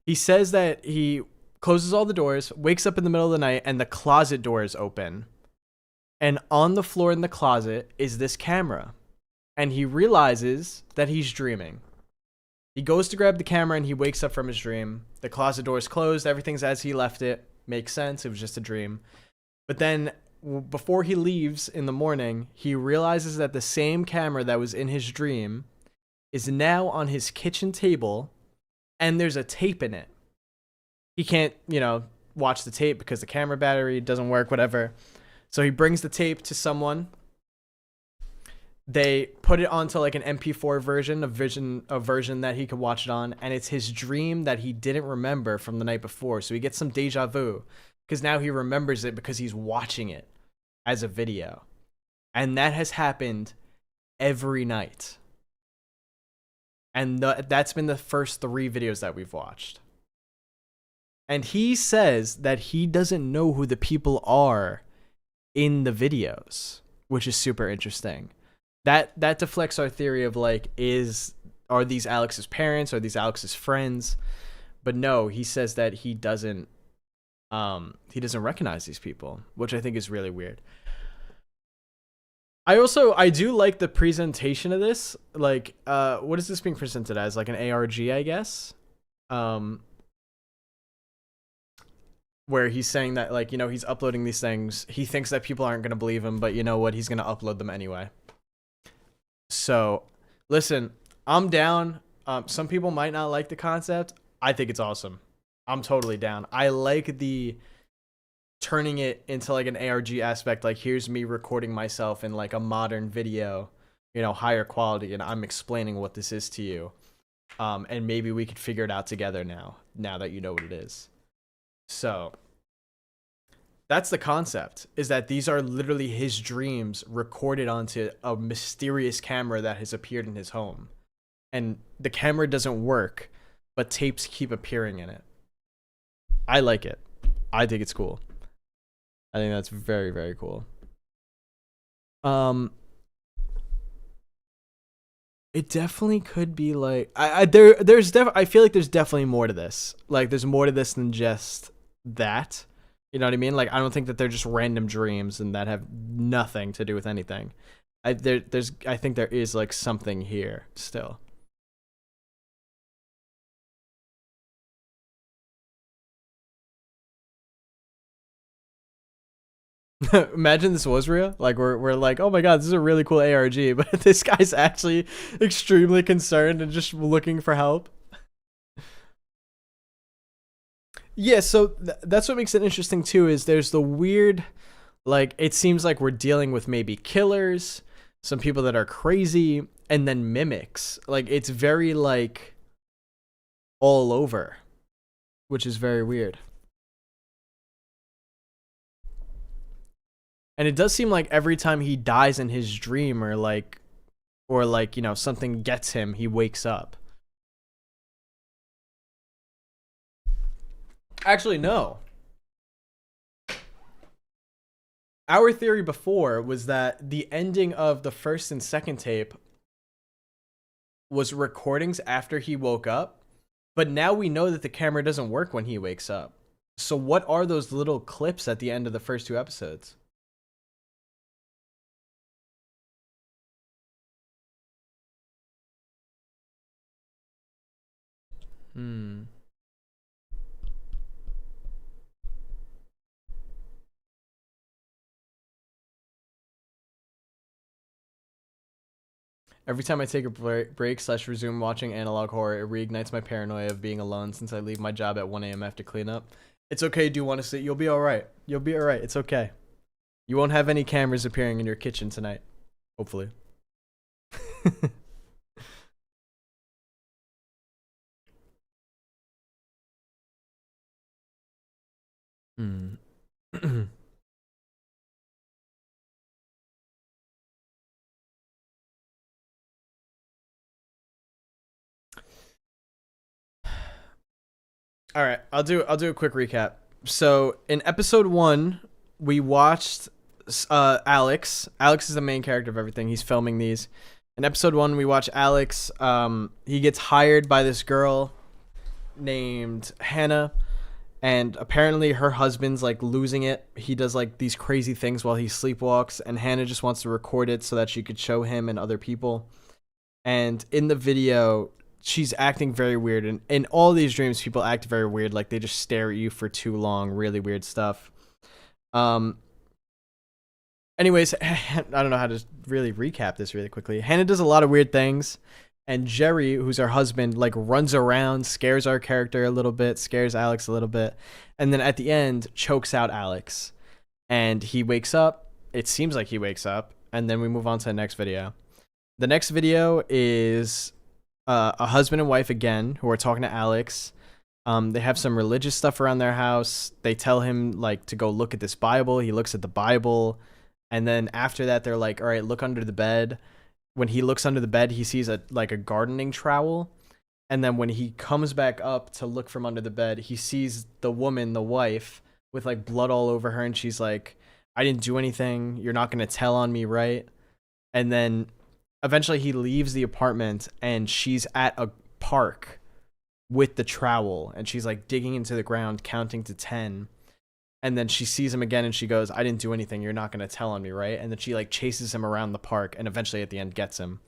Speaker 1: he says that he closes all the doors, wakes up in the middle of the night, and the closet door is open. And on the floor in the closet is this camera. And he realizes that he's dreaming. He goes to grab the camera and he wakes up from his dream. The closet door is closed. Everything's as he left it. Makes sense. It was just a dream. But then before he leaves in the morning, he realizes that the same camera that was in his dream is now on his kitchen table and there's a tape in it. He can't, you know, watch the tape because the camera battery doesn't work, whatever. So he brings the tape to someone. They put it onto like an MP4 version, a version that he could watch it on, and it's his dream that he didn't remember from the night before. So he gets some deja vu because now he remembers it because he's watching it as a video. And that has happened every night. And that's been the first 3 videos that we've watched. And he says that he doesn't know who the people are in the videos, which is super interesting. That deflects our theory of like, are these Alex's parents? Are these Alex's friends? But no, he says that he doesn't recognize these people, which I think is really weird. I do like the presentation of this. Like, what is this being presented as? Like an ARG, I guess. Where he's saying that, like, you know, he's uploading these things. He thinks that people aren't going to believe him, but you know what? He's going to upload them anyway. So, listen, I'm down. Some people might not like the concept. I think it's awesome. I'm totally down. I like the turning it into like an ARG aspect. Like, here's me recording myself in like a modern video higher quality, and I'm explaining what this is to you. And maybe we could figure it out together now that you know what it is. So that's the concept, is that these are literally his dreams recorded onto a mysterious camera that has appeared in his home. And the camera doesn't work, but tapes keep appearing in it. I like it. I think it's cool. I think that's very, very cool. It definitely could be like I feel like there's definitely more to this. Like there's more to this than just that. You know what I mean? Like I don't think that they're just random dreams and that have nothing to do with anything. I think there is like something here still. Imagine this was real. Like we're like, oh my god, this is a really cool ARG, but this guy's actually extremely concerned and just looking for help. Yeah, so that's what makes it interesting too. Is there's the weird, like it seems like we're dealing with maybe killers, some people that are crazy, and then mimics. Like it's very like all over, which is very weird. And it does seem like every time he dies in his dream or like something gets him, he wakes up. Actually, no. Our theory before was that the ending of the first and second tape was recordings after he woke up, but now we know that the camera doesn't work when he wakes up. So what are those little clips at the end of the first two episodes? Every time I take a break/resume watching analog horror, it reignites my paranoia of being alone since I leave my job at 1 a.m. after cleanup. It's okay, do you want to sit? You'll be alright. You'll be alright, it's okay. You won't have any cameras appearing in your kitchen tonight. Hopefully. All right, I'll do a quick recap. So in episode 1, we watched Alex. Alex is the main character of everything. He's filming these. In episode 1, we watch Alex. He gets hired by this girl named Hannah, and apparently her husband's like losing it. He does like these crazy things while he sleepwalks, and Hannah just wants to record it so that she could show him and other people. And in the video, she's acting very weird, and in all these dreams people act very weird, like they just stare at you for too long, really weird stuff. Anyways, I don't know how to really recap this really quickly. Hannah does a lot of weird things, and Jerry, who's our husband, like runs around, scares our character a little bit, scares Alex a little bit, and then at the end chokes out Alex, and he wakes up. It seems like he wakes up, and then we move on to the next video. The next video is a husband and wife again who are talking to Alex. They have some religious stuff around their house. They tell him like to go look at this Bible. He looks at the Bible, and then after that they're like, all right, look under the bed. When he looks under the bed, he sees a gardening trowel, and then when he comes back up to look from under the bed, he sees the woman, the wife, with like blood all over her, and she's like, I didn't do anything, you're not gonna tell on me, right? And then eventually he leaves the apartment, and she's at a park with the trowel, and she's like digging into the ground, counting to 10. And then she sees him again, and she goes, I didn't do anything, you're not going to tell on me, right? And then she like chases him around the park, and eventually at the end gets him.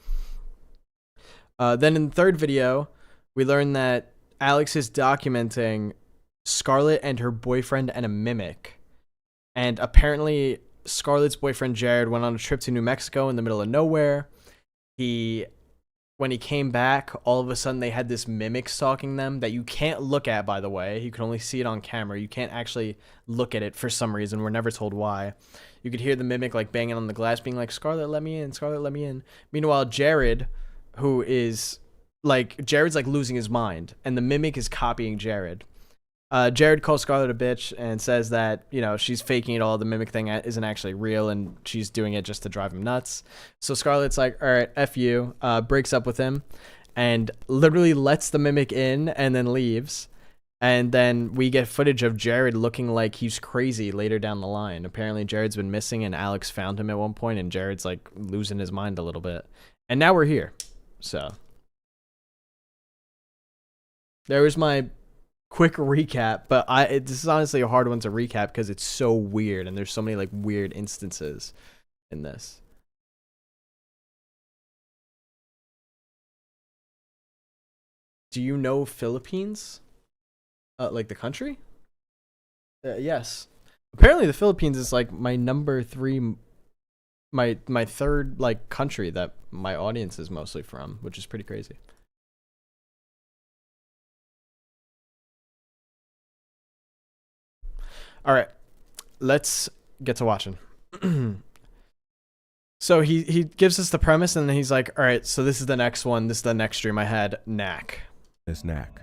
Speaker 1: Then in the third video, we learn that Alex is documenting Scarlett and her boyfriend and a mimic. And apparently Scarlett's boyfriend Jared went on a trip to New Mexico in the middle of nowhere. He when he came back, all of a sudden they had this mimic stalking them that you can't look at, by the way. You can only see it on camera. You can't actually look at it for some reason. We're never told why. You could hear the mimic like banging on the glass, being like, Scarlet, let me in. Scarlet, let me in. Meanwhile, Jared's like losing his mind, and the mimic is copying Jared. Jared calls Scarlet a bitch and says that, you know, she's faking it all. The mimic thing isn't actually real, and she's doing it just to drive him nuts. So Scarlet's like, all right, F you, breaks up with him and literally lets the mimic in and then leaves. And then we get footage of Jared looking like he's crazy later down the line. Apparently Jared's been missing and Alex found him at one point, and Jared's like losing his mind a little bit. And now we're here. So there was my quick recap, but this is honestly a hard one to recap because it's so weird and there's so many like weird instances in this. Do you know Philippines? Like the country? Yes. Apparently the Philippines is like my number 3, my third like country that my audience is mostly from, which is pretty crazy. All right, let's get to watching. So he gives us the premise, and then he's like, all right, so this is the next one. This is the next stream I had, Knack.
Speaker 5: It's Knack.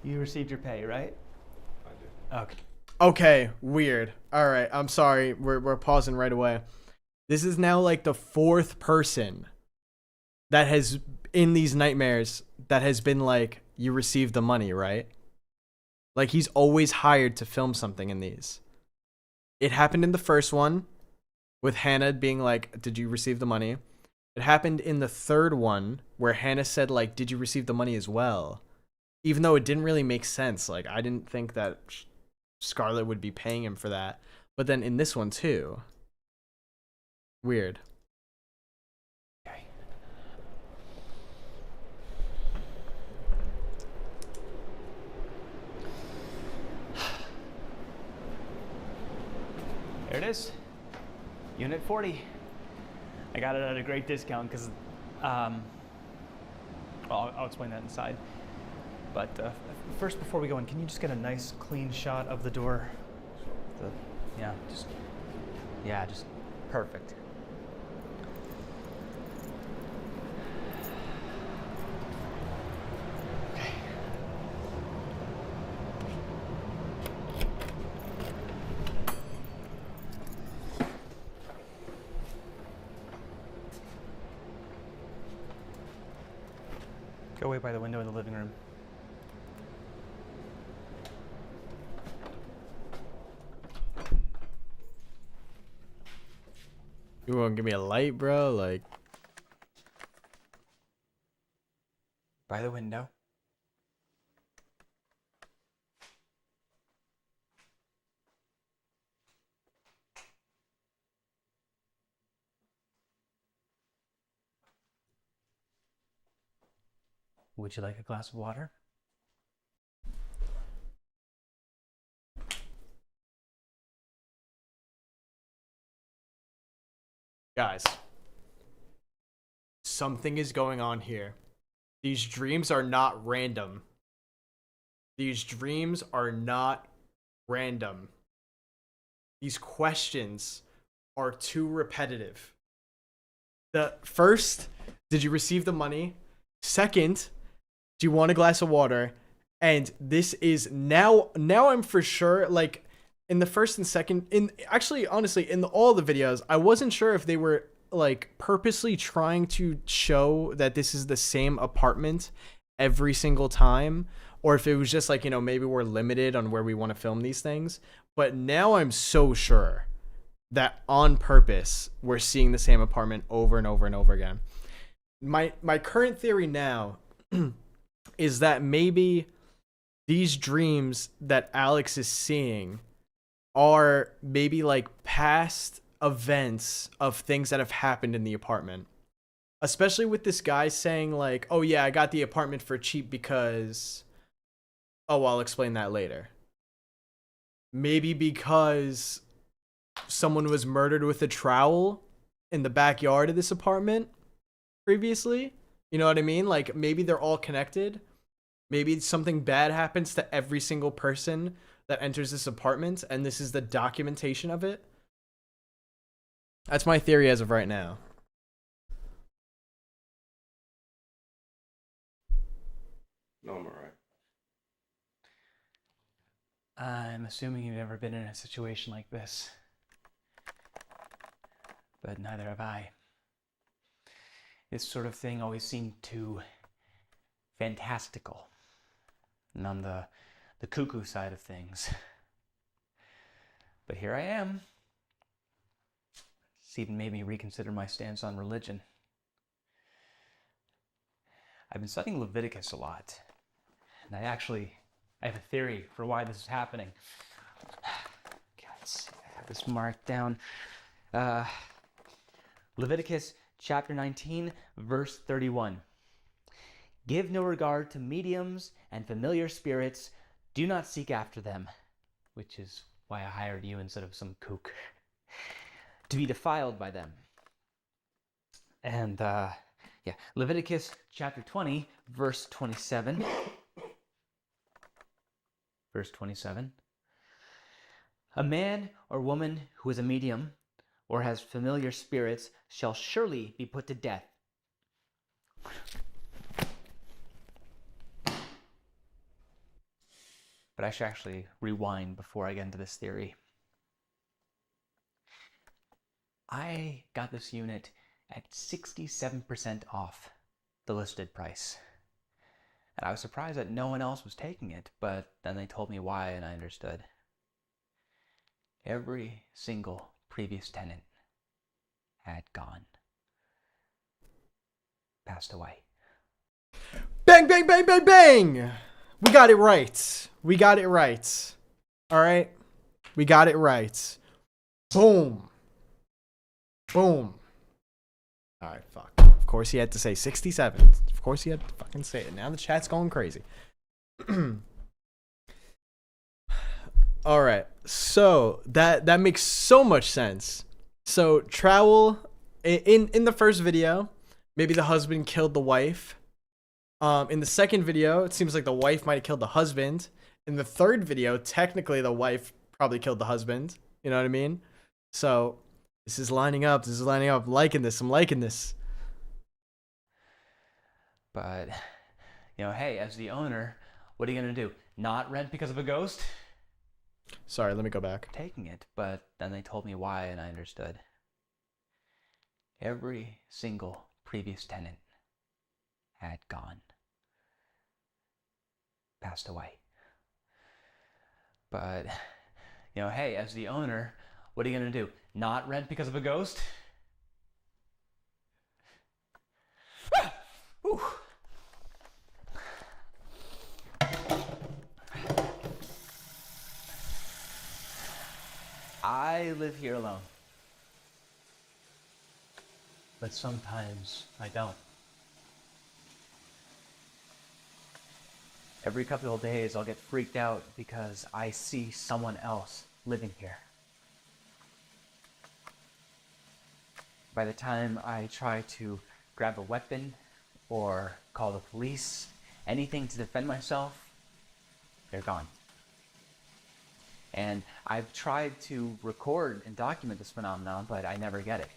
Speaker 11: You received your pay, right? I did. Okay.
Speaker 1: Okay, weird. All right, I'm sorry. We're pausing right away. This is now like the 4th person that has, in these nightmares, that has been like, you received the money, right? Like, he's always hired to film something in these. It happened in the first one with Hannah being like, did you receive the money? It happened in the 3rd one where Hannah said like, did you receive the money as well? Even though it didn't really make sense. Like, I didn't think that Scarlet would be paying him for that. But then in this one too. Weird.
Speaker 11: Okay. There it is. Unit 40. I got it at a great discount because, well, I'll explain that inside. But first, before we go in, can you just get a nice, clean shot of the door? Just perfect. Okay. Go wait by the window in the living room.
Speaker 1: You won't give me a light, bro? Like,
Speaker 11: By the window. Would you like a glass of water?
Speaker 1: guys, something is going on here. These dreams are not random. These dreams are not random. These questions are too repetitive. The first, did you receive the money? Second, do you want a glass of water? And this is now I'm for sure, like, in the first and second, honestly, in all the videos, I wasn't sure if they were like purposely trying to show that this is the same apartment every single time, or if it was just like, you know, maybe we're limited on where we want to film these things. But now I'm so sure that on purpose we're seeing the same apartment over and over and over again. My current theory now is that maybe these dreams that Alex is seeing are maybe like past events of things that have happened in the apartment. Especially with this guy saying like, "Oh yeah, I got the apartment for cheap because oh, I'll explain that later." Maybe because someone was murdered with a trowel in the backyard of this apartment previously. You know what I mean? Like maybe they're all connected. Maybe something bad happens to every single person that enters this apartment and this is the documentation of it. That's my theory as of right now.
Speaker 5: No, I'm alright.
Speaker 11: I'm assuming you've never been in a situation like this. But neither have I. This sort of thing always seemed too fantastical. And on the cuckoo side of things. But here I am. It's even made me reconsider my stance on religion. I've been studying Leviticus a lot. And I have a theory for why this is happening. Okay, let's see, I have this marked down. Leviticus chapter 19, verse 31. Give no regard to mediums and familiar spirits. Do not seek after them. Which is why I hired you instead of some kook. To be defiled by them. And, Leviticus chapter 20, verse 27. Verse 27. A man or woman who is a medium or has familiar spirits shall surely be put to death. But I should actually rewind before I get into this theory. I got this unit at 67% off the listed price. And I was surprised that no one else was taking it, but then they told me why and I understood. Every single previous tenant had gone. Passed away.
Speaker 1: Bang, bang, bang, bang, bang! We got it right. We got it right. All right? We got it right. Boom. Boom. All right, fuck. Of course he had to say 67. Of course he had to fucking say it. Now the chat's going crazy. All right. So that makes so much sense. So trowel in the first video, maybe the husband killed the wife. In the second video, it seems like the wife might have killed the husband. In the third video, technically the wife probably killed the husband. You know what I mean? So this is lining up. This is lining up. I'm liking this. I'm liking this.
Speaker 11: But, hey, as the owner, what are you going to do? Not rent because of a ghost?
Speaker 1: Sorry, let me go back.
Speaker 11: Taking it, but then they told me why and I understood. Every single previous tenant had gone. Passed away. But, hey, as the owner, what are you going to do? Not rent because of a ghost? Whew. I live here alone. But sometimes I don't. Every couple of days I'll get freaked out because I see someone else living here. By the time I try to grab a weapon or call the police, anything to defend myself, they're gone. And I've tried to record and document this phenomenon, but I never get it.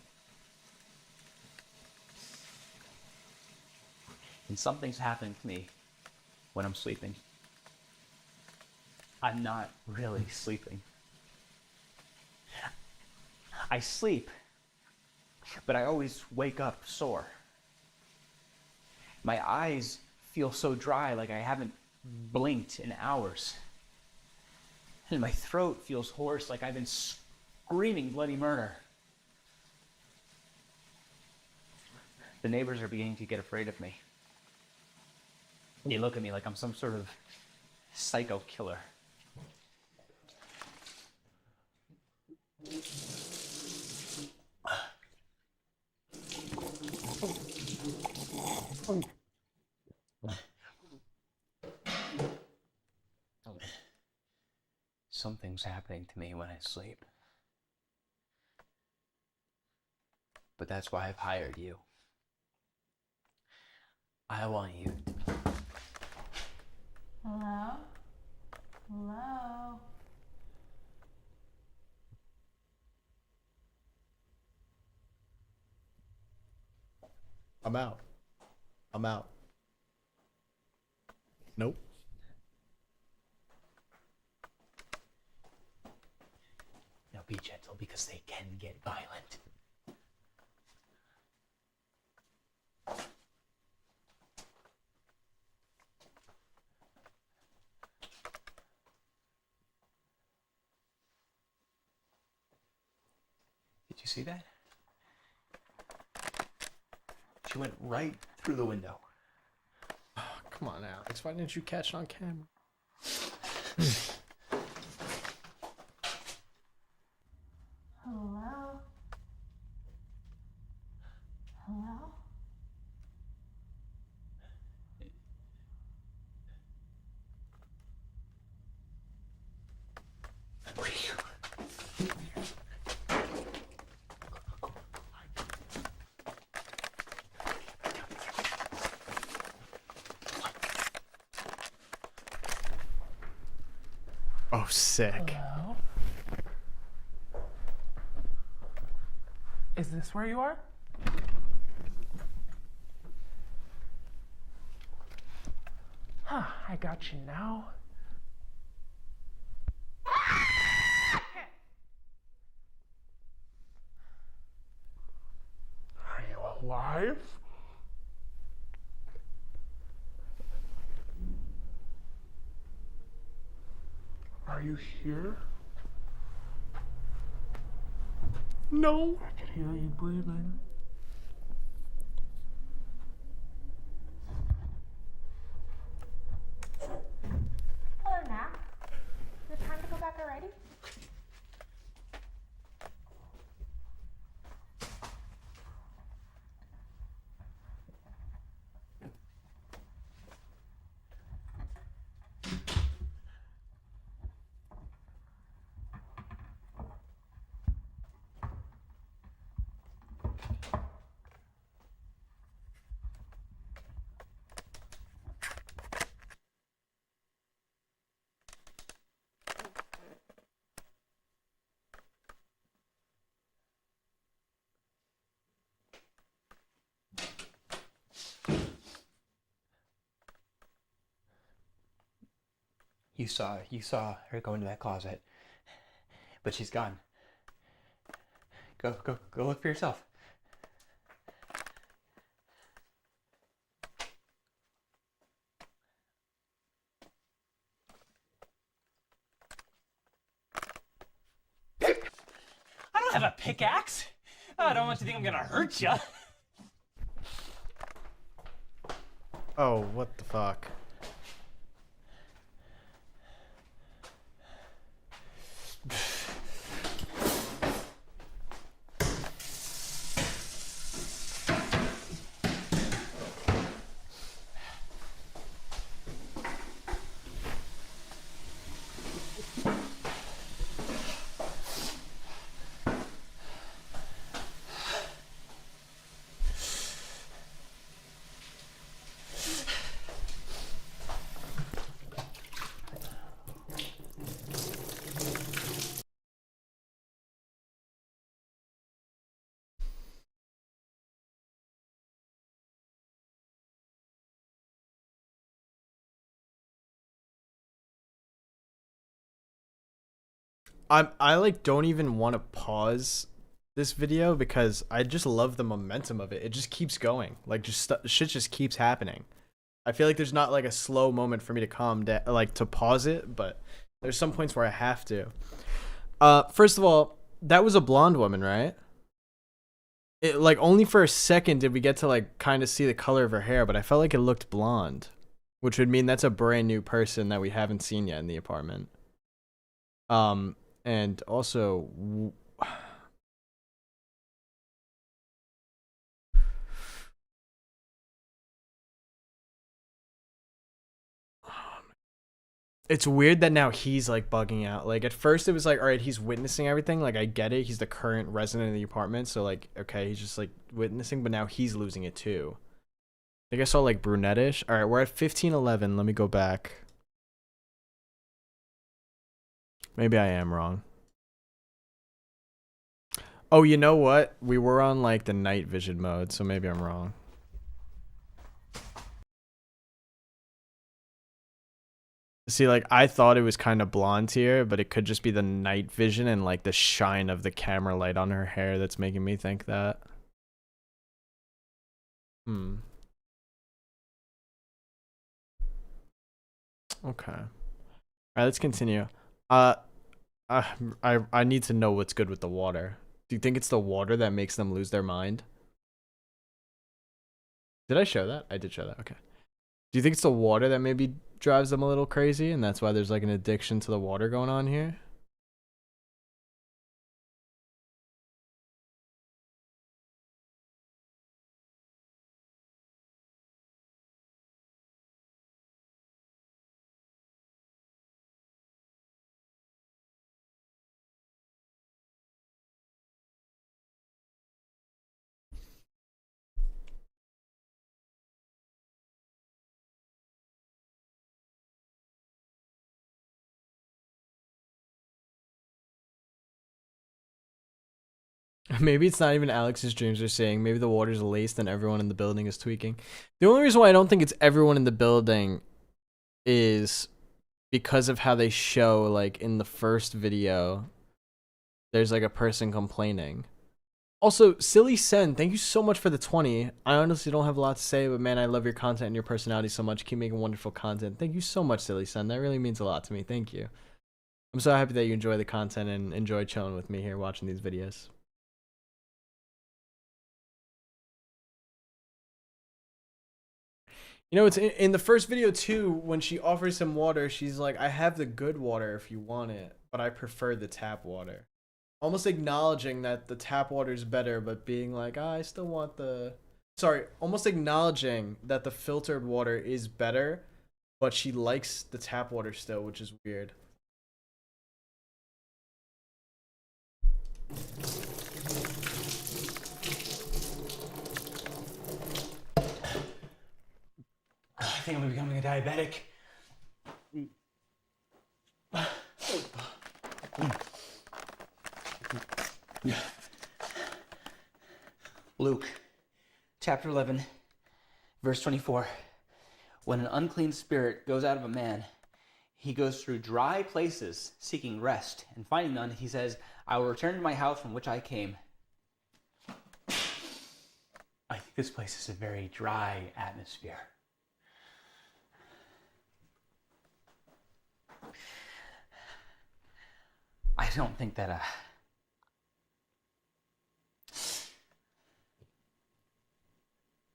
Speaker 11: And something's happening to me when I'm sleeping. I'm not really sleeping. I sleep, but I always wake up sore. My eyes feel so dry, like I haven't blinked in hours. And my throat feels hoarse, like I've been screaming bloody murder. The neighbors are beginning to get afraid of me. They look at me like I'm some sort of psycho killer.
Speaker 4: Something's happening to me when I sleep. But that's why I've hired you. I want you.
Speaker 2: Hello? Hello?
Speaker 1: I'm out. I'm out. Nope.
Speaker 4: Now be gentle because they can get violent. Did you see that? She went right through the window.
Speaker 1: Oh, come on, Alex. Why didn't you catch it on camera?
Speaker 2: Hello? Hello?
Speaker 1: Oh, sick.
Speaker 9: Hello? Is this where you are? Huh, I got you now. Are you alive? Are you here?
Speaker 1: No.
Speaker 9: I can hear you breathing.
Speaker 2: Hello, Nap. Is it time to go back already?
Speaker 4: You saw her go into that closet. But she's gone. Go look for yourself.
Speaker 11: I don't have a pickaxe. I don't want you to think I'm gonna hurt you.
Speaker 1: Oh, what the fuck? I like don't even want to pause this video because I just love the momentum of it. It just keeps going. Like just shit just keeps happening. I feel like there's not like a slow moment for me to calm down, like to pause it, but there's some points where I have to. First of all, that was a blonde woman, right? It like only for a second did we get to like kind of see the color of her hair, but I felt like it looked blonde, which would mean that's a brand new person that we haven't seen yet in the apartment. And also It's weird that now he's like bugging out. Like at first it was like, all right, he's witnessing everything. Like I get it. He's the current resident of the apartment. So like, okay, he's just like witnessing, but now he's losing it too. I think I saw like brunettish. All right, we're at 1511. Let me go back. Maybe I am wrong. Oh, you know what? We were on like the night vision mode, so maybe I'm wrong. See, like I thought it was kind of blonde here, but it could just be the night vision and like the shine of the camera light on her hair that's making me think that. Okay. All right, let's continue. I need to know what's good with the water. Do you think it's the water that makes them lose their mind? Did I show that? I did show that. Okay. Do you think it's the water that maybe drives them a little crazy, and that's why there's like an addiction to the water going on here? Maybe it's not even Alex's dreams are saying. Maybe the water's laced and everyone in the building is tweaking. The only reason why I don't think it's everyone in the building is because of how they show, like, in the first video, there's, like, a person complaining. Also, Silly Sen, thank you so much for the 20. I honestly don't have a lot to say, but, man, I love your content and your personality so much. Keep making wonderful content. Thank you so much, Silly Sen. That really means a lot to me. Thank you. I'm so happy that you enjoy the content and enjoy chilling with me here watching these videos. You know, it's in the first video too, when she offers him water, she's like, I have the good water if you want it, but I prefer the tap water. Almost acknowledging that the tap water is better, but being like, I still want the... Sorry, almost acknowledging that the filtered water is better, but she likes the tap water still, which is weird.
Speaker 11: I think I'm becoming a diabetic. Luke, chapter 11, verse 24. When an unclean spirit goes out of a man, he goes through dry places seeking rest, and finding none, he says, I will return to my house from which I came. I think this place is a very dry atmosphere. I don't think that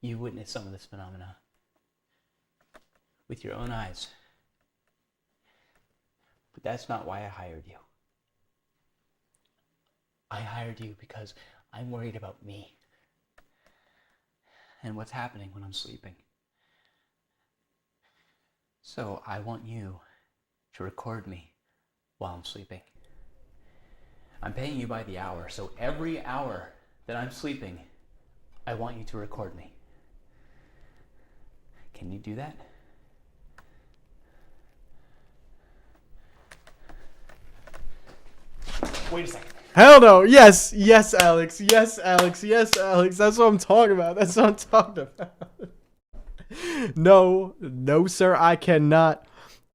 Speaker 11: you witnessed some of this phenomena with your own eyes. But that's not why I hired you. I hired you because I'm worried about me and what's happening when I'm sleeping. So I want you to record me while I'm sleeping. I'm paying you by the hour, so every hour that I'm sleeping, I want you to record me. Can you do that? Wait a second.
Speaker 1: Hell no. Yes. Yes, Alex. Yes, Alex. Yes, Alex. That's what I'm talking about. That's what I'm talking about. No. No, sir. I cannot.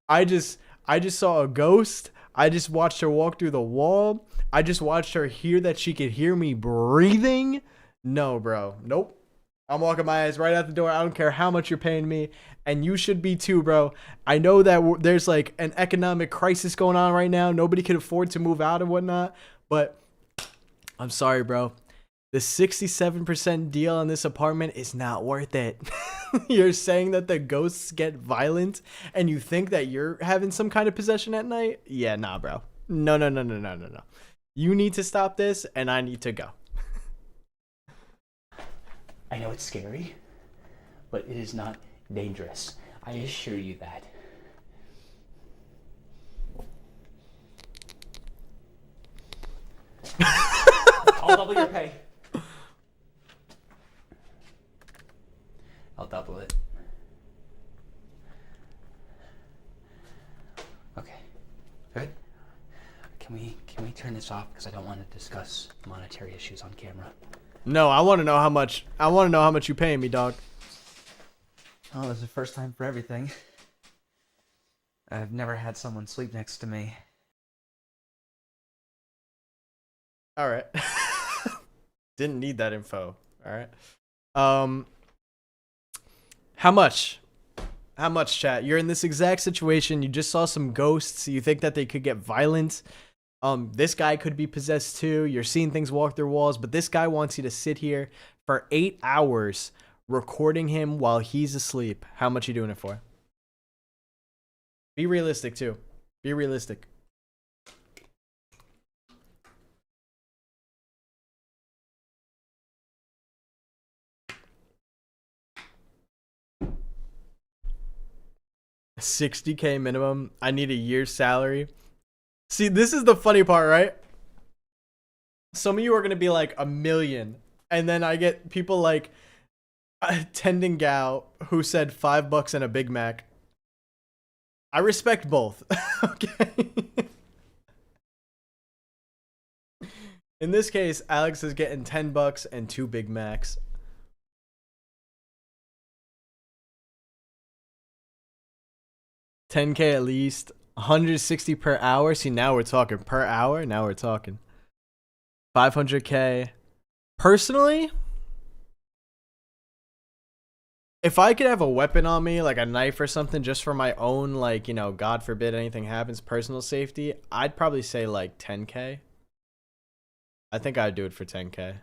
Speaker 1: I just saw a ghost. I just watched her walk through the wall. I just watched her hear that she could hear me breathing. No, bro. Nope. I'm walking my ass right out the door. I don't care how much you're paying me. And you should be too, bro. I know that there's like an economic crisis going on right now. Nobody can afford to move out and whatnot. But I'm sorry, bro. The 67% deal on this apartment is not worth it. You're saying that the ghosts get violent and you think that you're having some kind of possession at night? Yeah, nah, bro. No. You need to stop this and I need to go.
Speaker 11: I know it's scary, but it is not dangerous. I assure you that. double your pay. I'll double it. Okay. Good. Can we turn this off because I don't want to discuss monetary issues on camera.
Speaker 1: No, I want to know how much. I want to know how much you paying me, dog.
Speaker 11: Oh, this is the first time for everything. I've never had someone sleep next to me.
Speaker 1: All right. Didn't need that info. All right. How much? How much, chat? You're in this exact situation. You just saw some ghosts. You think that they could get violent. This guy could be possessed too. You're seeing things walk through walls, but this guy wants you to sit here for 8 hours recording him while he's asleep. How much you doing it for? Be realistic too. Be realistic. $60K minimum. I need a year's salary. See, this is the funny part, right? Some of you are going to be like $1 million. And then I get people like Tending Gal who said $5 and a Big Mac. I respect both. Okay. In this case, Alex is getting $10 and 2 Big Macs. $10K at least. $160 per hour. See, now we're talking per hour. Now we're talking $500K. Personally, if I could have a weapon on me, like a knife or something, just for my own, like, you know, God forbid anything happens, personal safety, I'd probably say like 10K. I think I'd do it for 10K.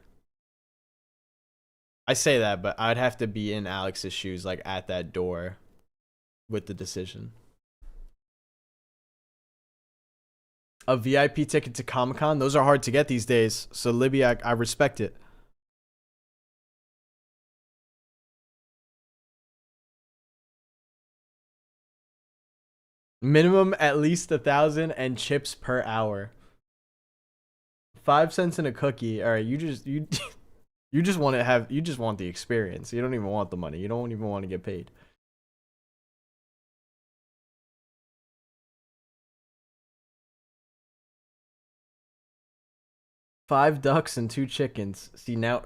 Speaker 1: I say that, but I'd have to be in Alex's shoes, like at that door with the decision. A VIP ticket to Comic-Con, those are hard to get these days. So Libby, I respect it. Minimum at least 1,000 and chips per hour. 5 cents in a cookie. All right, you just want to have, you just want the experience. You don't even want the money. You don't even want to get paid. Five ducks and 2 chickens. See, now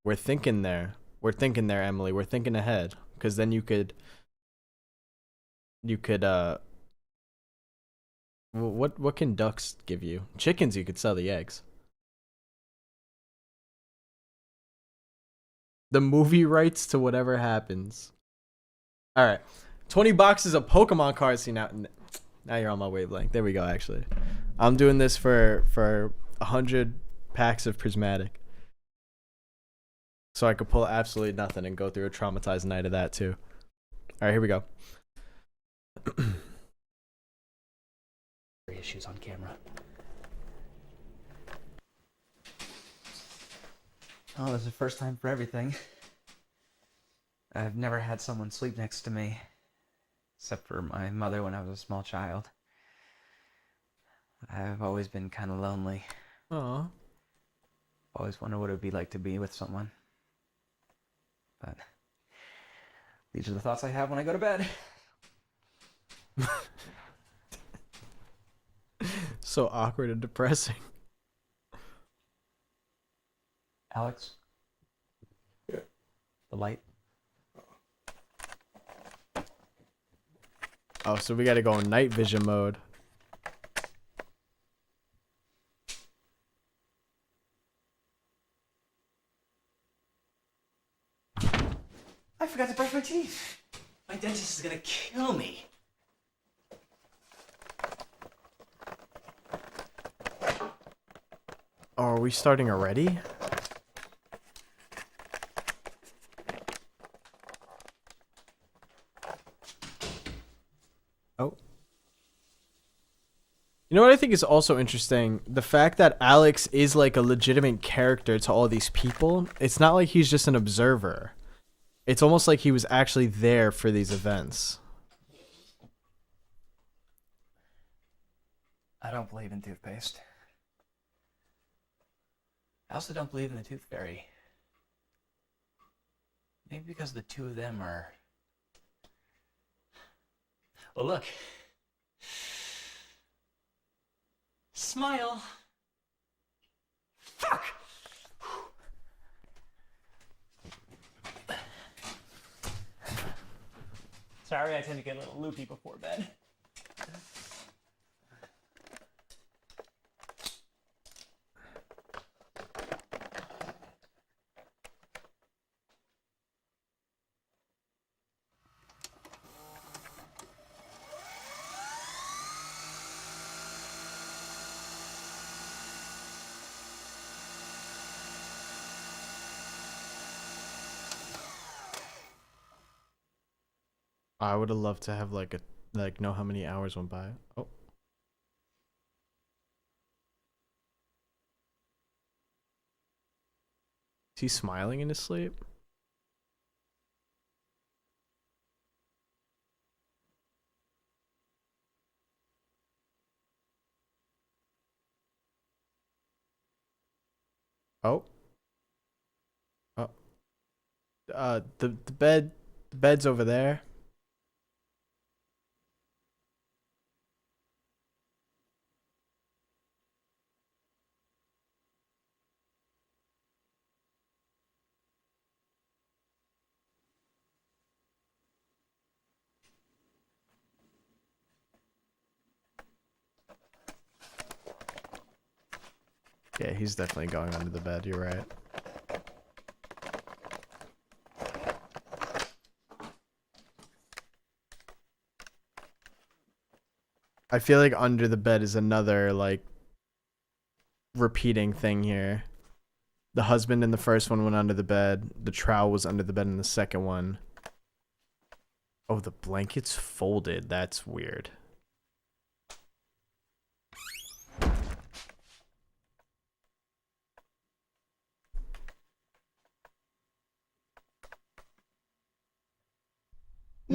Speaker 1: we're thinking there. We're thinking there, Emily. We're thinking ahead. Because then you could what can ducks give you? Chickens, you could sell the eggs. The movie rights to whatever happens. All right. 20 boxes of Pokemon cards. See, now you're on my wavelength. There we go, actually. I'm doing this for 100 packs of prismatic, so I could pull absolutely nothing and go through a traumatized night of that too. All right, here we go.
Speaker 11: Issues on camera. Oh, this is the first time for everything. I've never had someone sleep next to me, except for my mother when I was a small child. I've always been kind of lonely.
Speaker 1: Aww.
Speaker 11: Always wonder what it would be like to be with someone. But these are the thoughts I have when I go to bed.
Speaker 1: So awkward and depressing.
Speaker 11: Alex?
Speaker 3: Yeah.
Speaker 11: The light?
Speaker 1: Oh, so we gotta go in night vision mode.
Speaker 11: I forgot to brush my teeth. My dentist is gonna kill me.
Speaker 1: Oh, are we starting already? Oh. You know what I think is also interesting? The fact that Alex is like a legitimate character to all these people. It's not like he's just an observer. It's almost like he was actually there for these events.
Speaker 11: I don't believe in toothpaste.
Speaker 4: I also don't believe in the tooth fairy. Maybe because the two of them are... Oh, look. Smile. Fuck!
Speaker 11: Sorry, I tend to get a little loopy before bed.
Speaker 1: I would have loved to have like know how many hours went by. Oh. Is he smiling in his sleep? Oh. Oh. The bed's over there. Yeah, he's definitely going under the bed. You're right. I feel like under the bed is another like repeating thing here. The husband in the first one went under the bed. The trowel was under the bed in the second one. Oh, the blanket's folded. That's weird.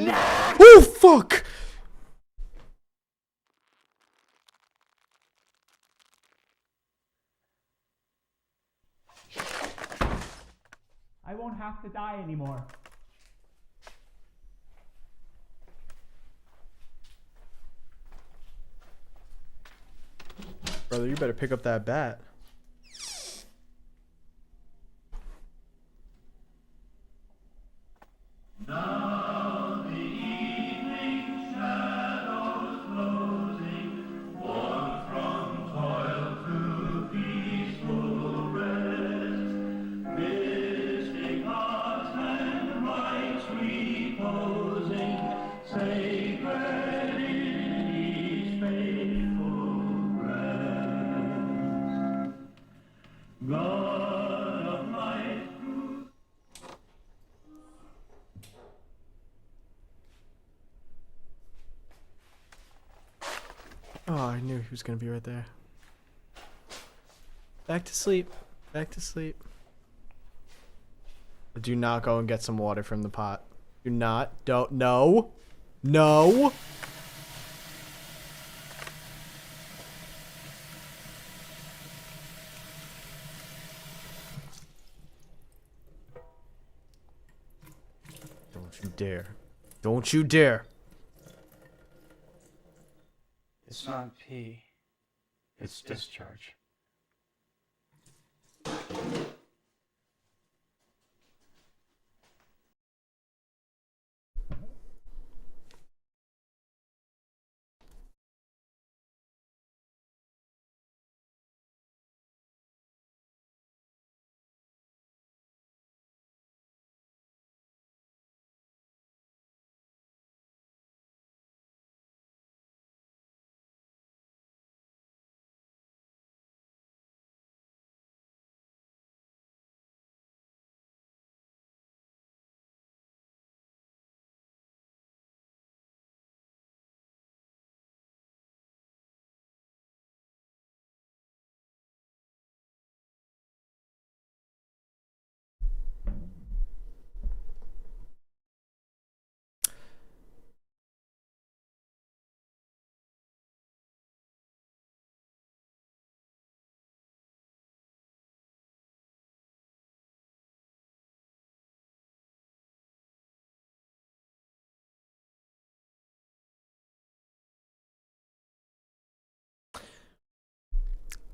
Speaker 1: Oh, fuck!
Speaker 11: I won't have to die anymore.
Speaker 1: Brother, you better pick up that bat.
Speaker 7: Now the evening shadows closing, warm from toil to peaceful rest, mystic hearts and rites reposing, sacred in each faithful breast. God of light,
Speaker 1: Oh, I knew he was gonna be right there. Back to sleep. Back to sleep. Do not go and get some water from the pot. Do not. Don't. No. No. Don't you dare. Don't you dare.
Speaker 4: It's not pee. It's discharge.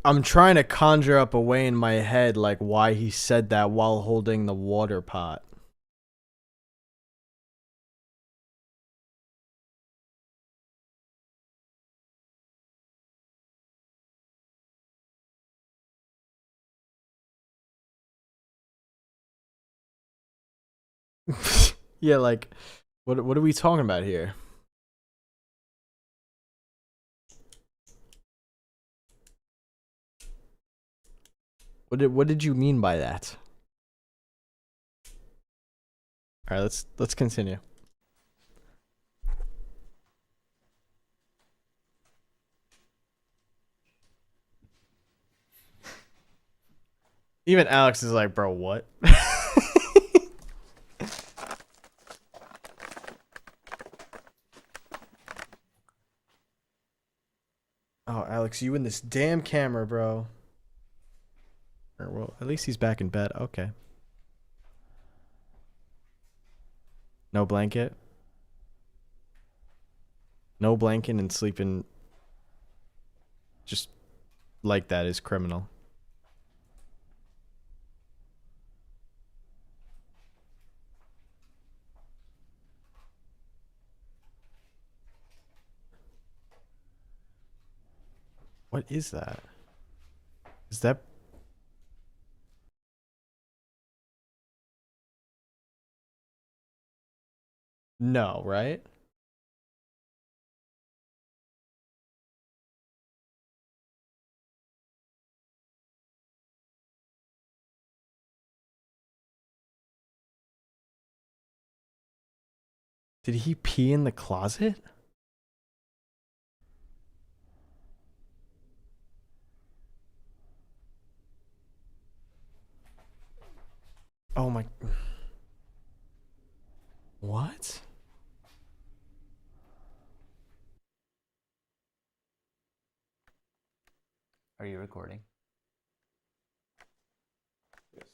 Speaker 1: I'm trying to conjure up a way in my head like why he said that while holding the water pot. Yeah, like what are we talking about here? What did you mean by that? All right, let's continue. Even Alex is like, bro, what? Oh, Alex, you and this damn camera, bro. Or, well, at least he's back in bed. Okay. No blanket. No blanket and sleeping just like that is criminal. What is that? Is that... No, right? Did he pee in the closet? Oh my... What?
Speaker 11: Are you recording?
Speaker 3: Yes.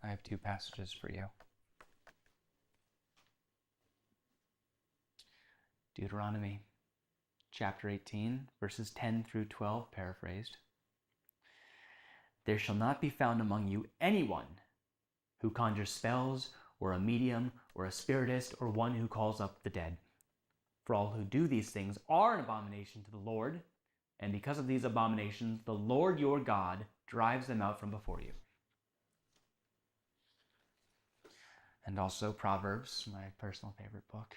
Speaker 11: I have 2 passages for you. Deuteronomy chapter 18, verses 10 through 12, paraphrased. There shall not be found among you anyone who conjures spells, or a medium, or a spiritist, or one who calls up the dead. For all who do these things are an abomination to the Lord, and because of these abominations, the Lord your God drives them out from before you. And also Proverbs, my personal favorite book.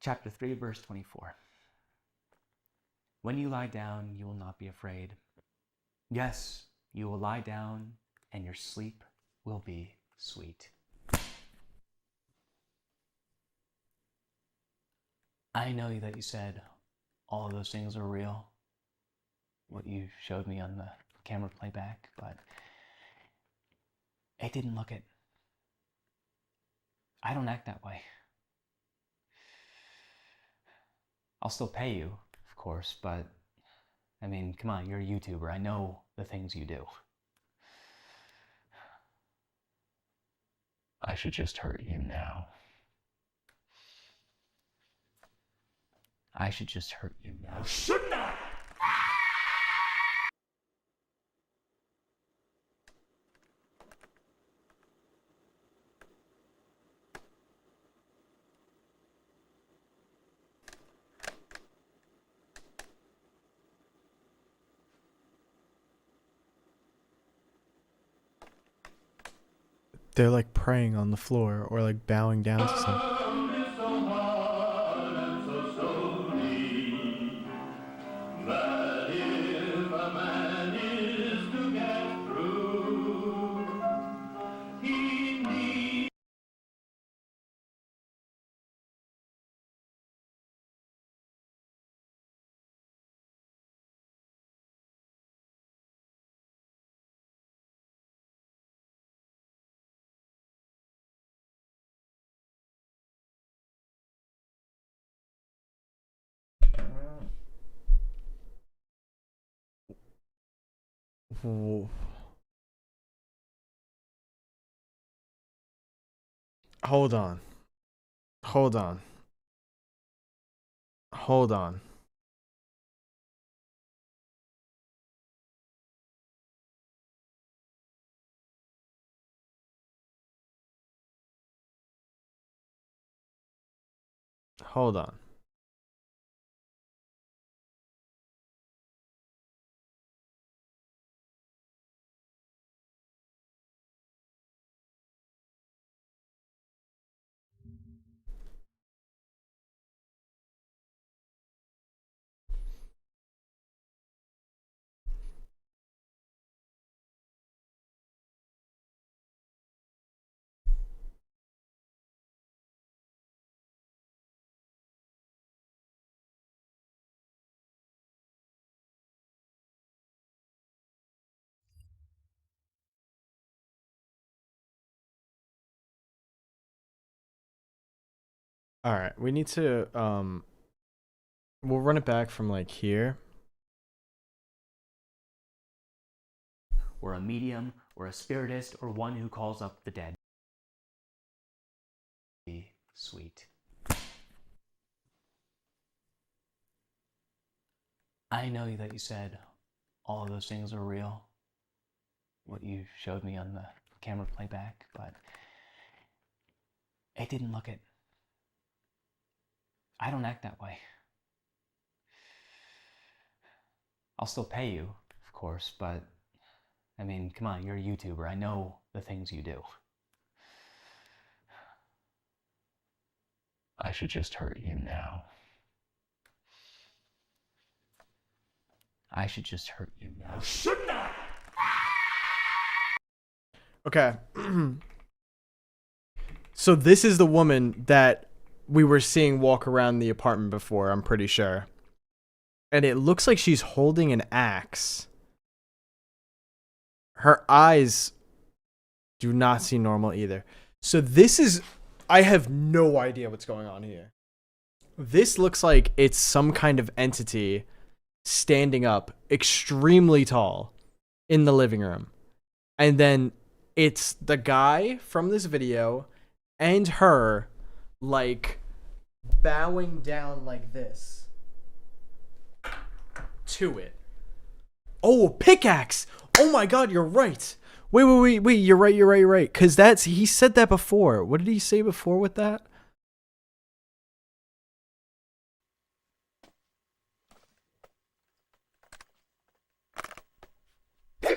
Speaker 11: Chapter 3, verse 24. When you lie down, you will not be afraid. Yes, you will lie down, and your sleep will be sweet. I know that you said all of those things are real, what you showed me on the camera playback, but it didn't look it. I don't act that way. I'll still pay you, of course, but I mean, come on, you're a YouTuber. I know the things you do. I should just hurt you now. I should just hurt you now. Shouldn't I?
Speaker 1: They're like praying on the floor or like bowing down to something. Whoa. Hold on. Hold on. Hold on. Hold on. All right, we need to we'll run it back from like here.
Speaker 12: Or a medium, or a spiritist, or one who calls up the dead. Be sweet. I know that you said all of those things are real, what you showed me on the camera playback, but it didn't look it. I don't act that way. I'll still pay you, of course, but I mean, come on, you're a YouTuber. I know the things you do. I should just hurt you now. I should just hurt you now. Shouldn't I?
Speaker 1: Okay. So this is the woman that we were seeing walk around the apartment before, I'm pretty sure. And it looks like she's holding an axe. Her eyes do not seem normal either. So this is... I have no idea what's going on here. This looks like it's some kind of entity standing up extremely tall in the living room. And then it's the guy from this video and her like bowing down like this to it. Oh, pickaxe! Oh my god, you're right. Wait, you're right. Cause he said that before. What did he say before with that?
Speaker 11: I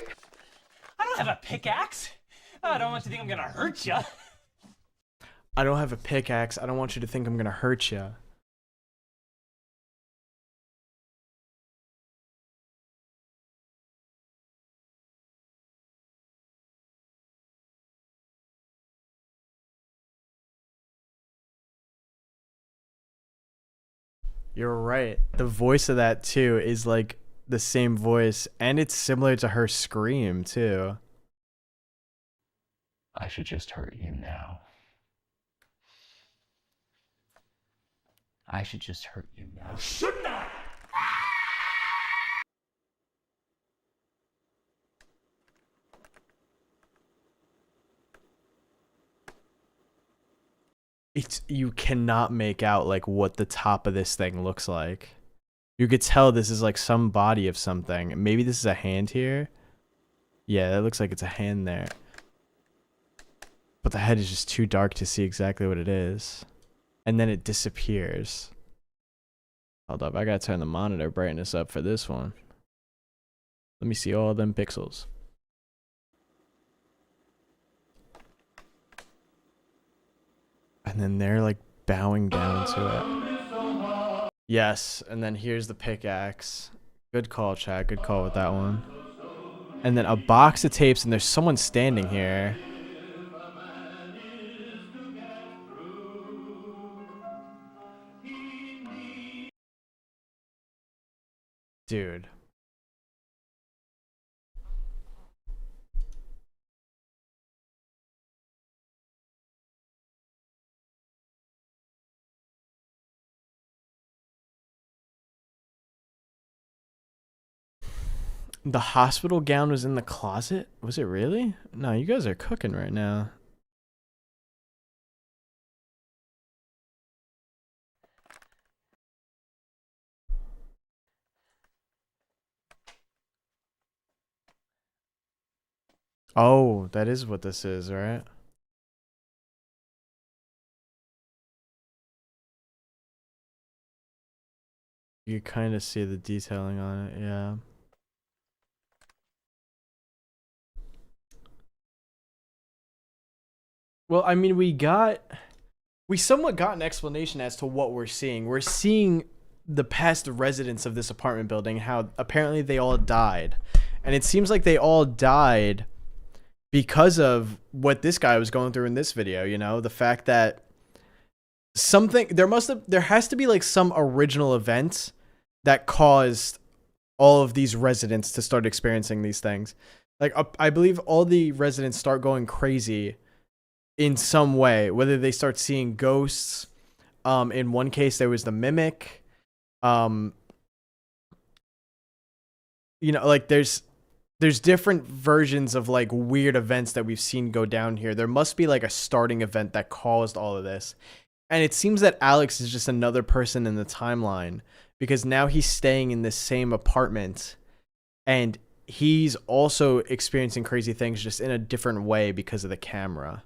Speaker 11: don't have a pickaxe. I don't want you to think I'm gonna hurt you.
Speaker 1: I don't have a pickaxe. I don't want you to think I'm gonna hurt you. You're right. The voice of that too is like the same voice, and it's similar to her scream too.
Speaker 12: I should just hurt you now. I should just hurt you now. Shouldn't I?
Speaker 1: You cannot make out like what the top of this thing looks like. You could tell this is like some body of something. Maybe this is a hand here. Yeah, that looks like it's a hand there. But the head is just too dark to see exactly what it is. And then it disappears. Hold up, I gotta turn the monitor brightness up for this one. Let me see all them pixels. And then they're like bowing down to it. Yes, and then here's the pickaxe. Good call, Chad. Good call with that one. And then a box of tapes, and there's someone standing here. Dude. The hospital gown was in the closet? Was it really? No, you guys are cooking right now. Oh, that is what this is, right? You kind of see the detailing on it, yeah. Well, I mean, we somewhat got an explanation as to what we're seeing. We're seeing the past residents of this apartment building, how apparently they all died. And it seems like they all died because of what this guy was going through in this video, you know, the fact that there has to be like some original event that caused all of these residents to start experiencing these things. Like, I believe all the residents start going crazy in some way, whether they start seeing ghosts. In one case, there was the mimic. You know, like there's different versions of like weird events that we've seen go down here. There must be like a starting event that caused all of this. And it seems that Alex is just another person in the timeline, because now he's staying in this same apartment and he's also experiencing crazy things just in a different way because of the camera.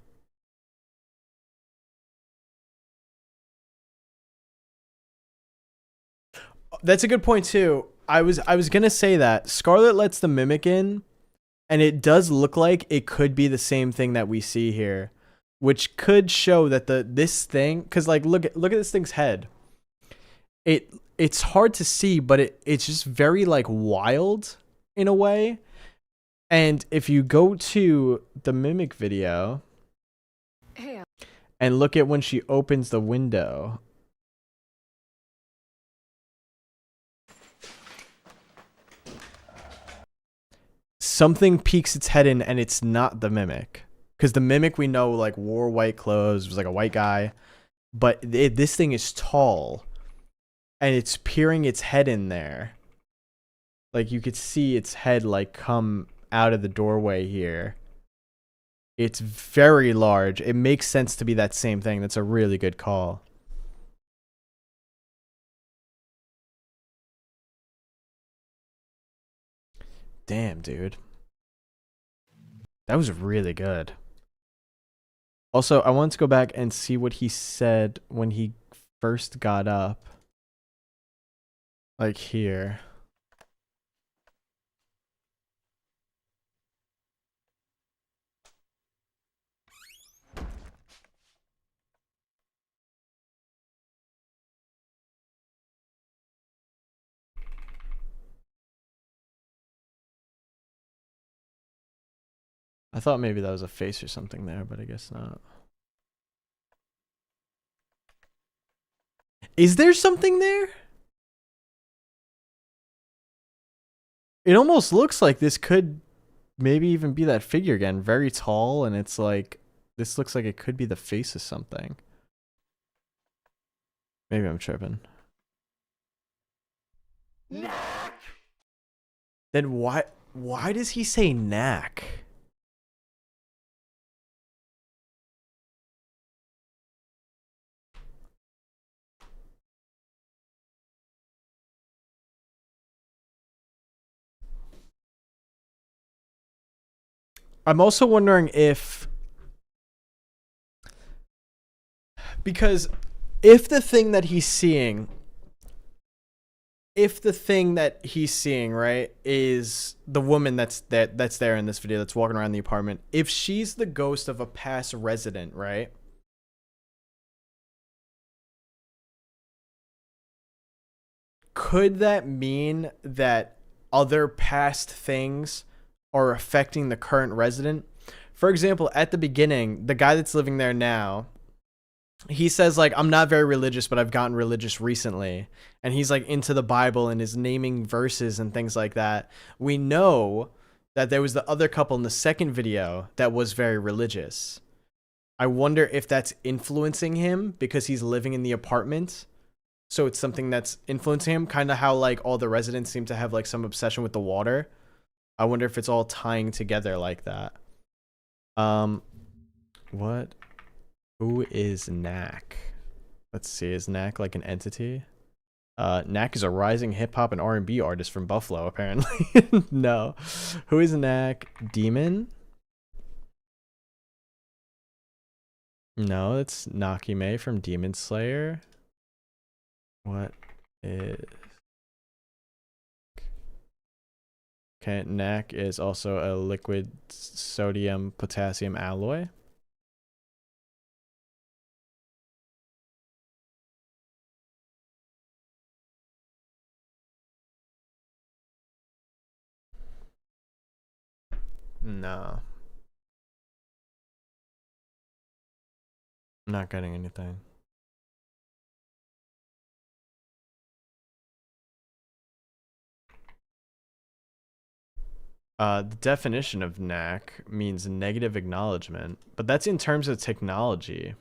Speaker 1: That's a good point too. I was going to say that Scarlet lets the mimic in, and it does look like it could be the same thing that we see here, which could show that this thing, cuz like look at this thing's head. It's hard to see, but it's just very like wild in a way. And if you go to the mimic video and look at when she opens the window, something peeks its head in, and it's not the mimic. Because the mimic, we know, like, wore white clothes, was like a white guy. But this thing is tall, and it's peering its head in there. Like, you could see its head, like, come out of the doorway here. It's very large. It makes sense to be that same thing. That's a really good call. Damn, dude. That was really good. Also, I wanted to go back and see what he said when he first got up. Like here. I thought maybe that was a face or something there, but I guess not. Is there something there? It almost looks like this could maybe even be that figure again. Very tall, and it's like, this looks like it could be the face of something. Maybe I'm tripping.
Speaker 3: Knack!
Speaker 1: Then why does he say knack? I'm also wondering if, because if the thing that he's seeing, right, is the woman that's there in this video that's walking around the apartment, if she's the ghost of a past resident, right? Could that mean that other past things are affecting the current resident? For example, at the beginning, the guy that's living there now, he says like, I'm not very religious, but I've gotten religious recently. And he's like into the Bible and is naming verses and things like that. We know that there was the other couple in the second video that was very religious. I wonder if that's influencing him because he's living in the apartment. So it's something that's influencing him, kind of how like all the residents seem to have like some obsession with the water. I wonder if it's all tying together like that. What? Who is Knack? Let's see. Is Knack like an entity? Knack is a rising hip hop and R&B artist from Buffalo, apparently. No. Who is Knack? Demon? No, it's Nakime from Demon Slayer. What is Okay, NaC is also a liquid sodium potassium alloy. No. I'm not getting anything. The definition of NaC means negative acknowledgement, but that's in terms of technology.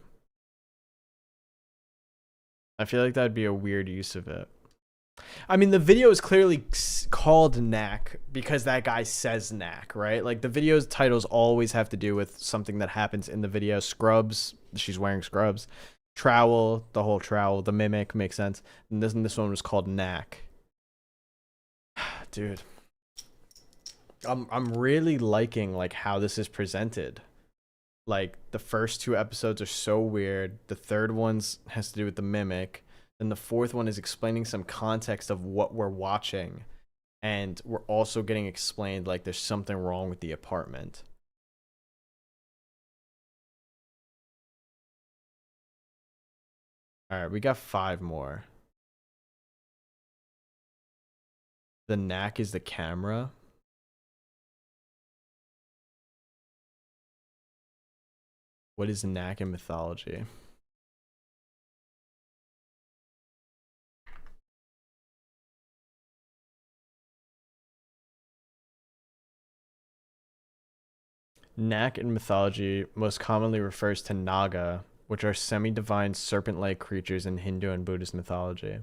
Speaker 1: I feel like that'd be a weird use of it. I mean, the video is clearly called NaC because that guy says NaC, right? Like the video's titles always have to do with something that happens in the video. Scrubs, she's wearing scrubs. Trowel, the whole trowel, the mimic makes sense. And this one was called NaC. Dude. I'm really liking like how this is presented. Like the first 2 episodes are so weird. The third one's has to do with the mimic. And the fourth one is explaining some context of what we're watching. And we're also getting explained like there's something wrong with the apartment. All right, we got 5 more. The NaC is the camera. What is NaC in mythology? NaC in mythology most commonly refers to Naga, which are semi-divine serpent-like creatures in Hindu and Buddhist mythology.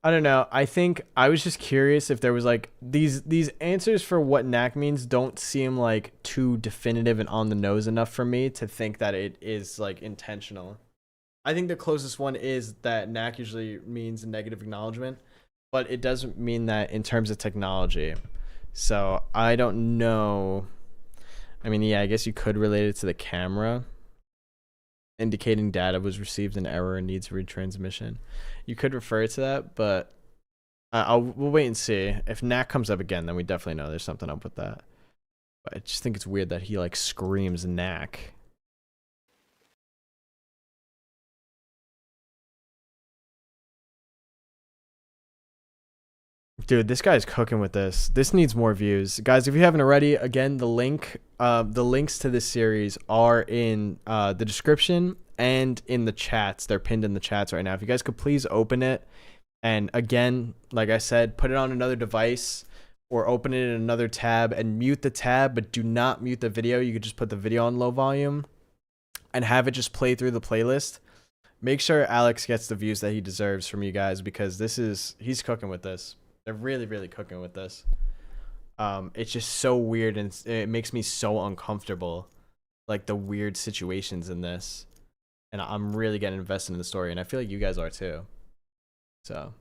Speaker 1: I don't know. I think I was just curious if there was like these answers for what NaC means don't seem like too definitive and on the nose enough for me to think that it is like intentional. I think the closest one is that NaC usually means negative acknowledgement, but it doesn't mean that in terms of technology. So I don't know. I mean, yeah, I guess you could relate it to the camera. Indicating data was received in error and needs retransmission. You could refer to that, but we'll wait and see. If NaC comes up again, then we definitely know there's something up with that. But I just think it's weird that he like screams NaC. Dude, this guy's cooking with this. This needs more views. Guys, if you haven't already, again, the links to this series are in the description and in the chats. They're pinned in the chats right now. If you guys could please open it. And again, like I said, put it on another device or open it in another tab and mute the tab, but do not mute the video. You could just put the video on low volume and have it just play through the playlist. Make sure Alex gets the views that he deserves from you guys because he's cooking with this. They're really, really cooking with this. It's just so weird and it makes me so uncomfortable. Like the weird situations in this. And I'm really getting invested in the story. And I feel like you guys are too. So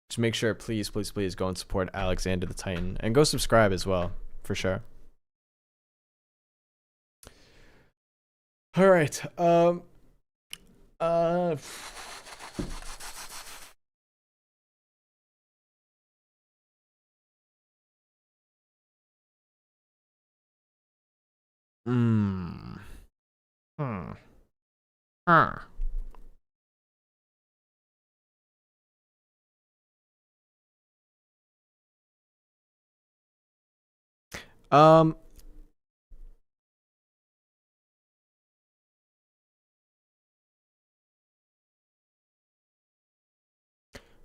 Speaker 1: just make sure, please, please, please go and support Alexander the Titan. And go subscribe as well, for sure. All right.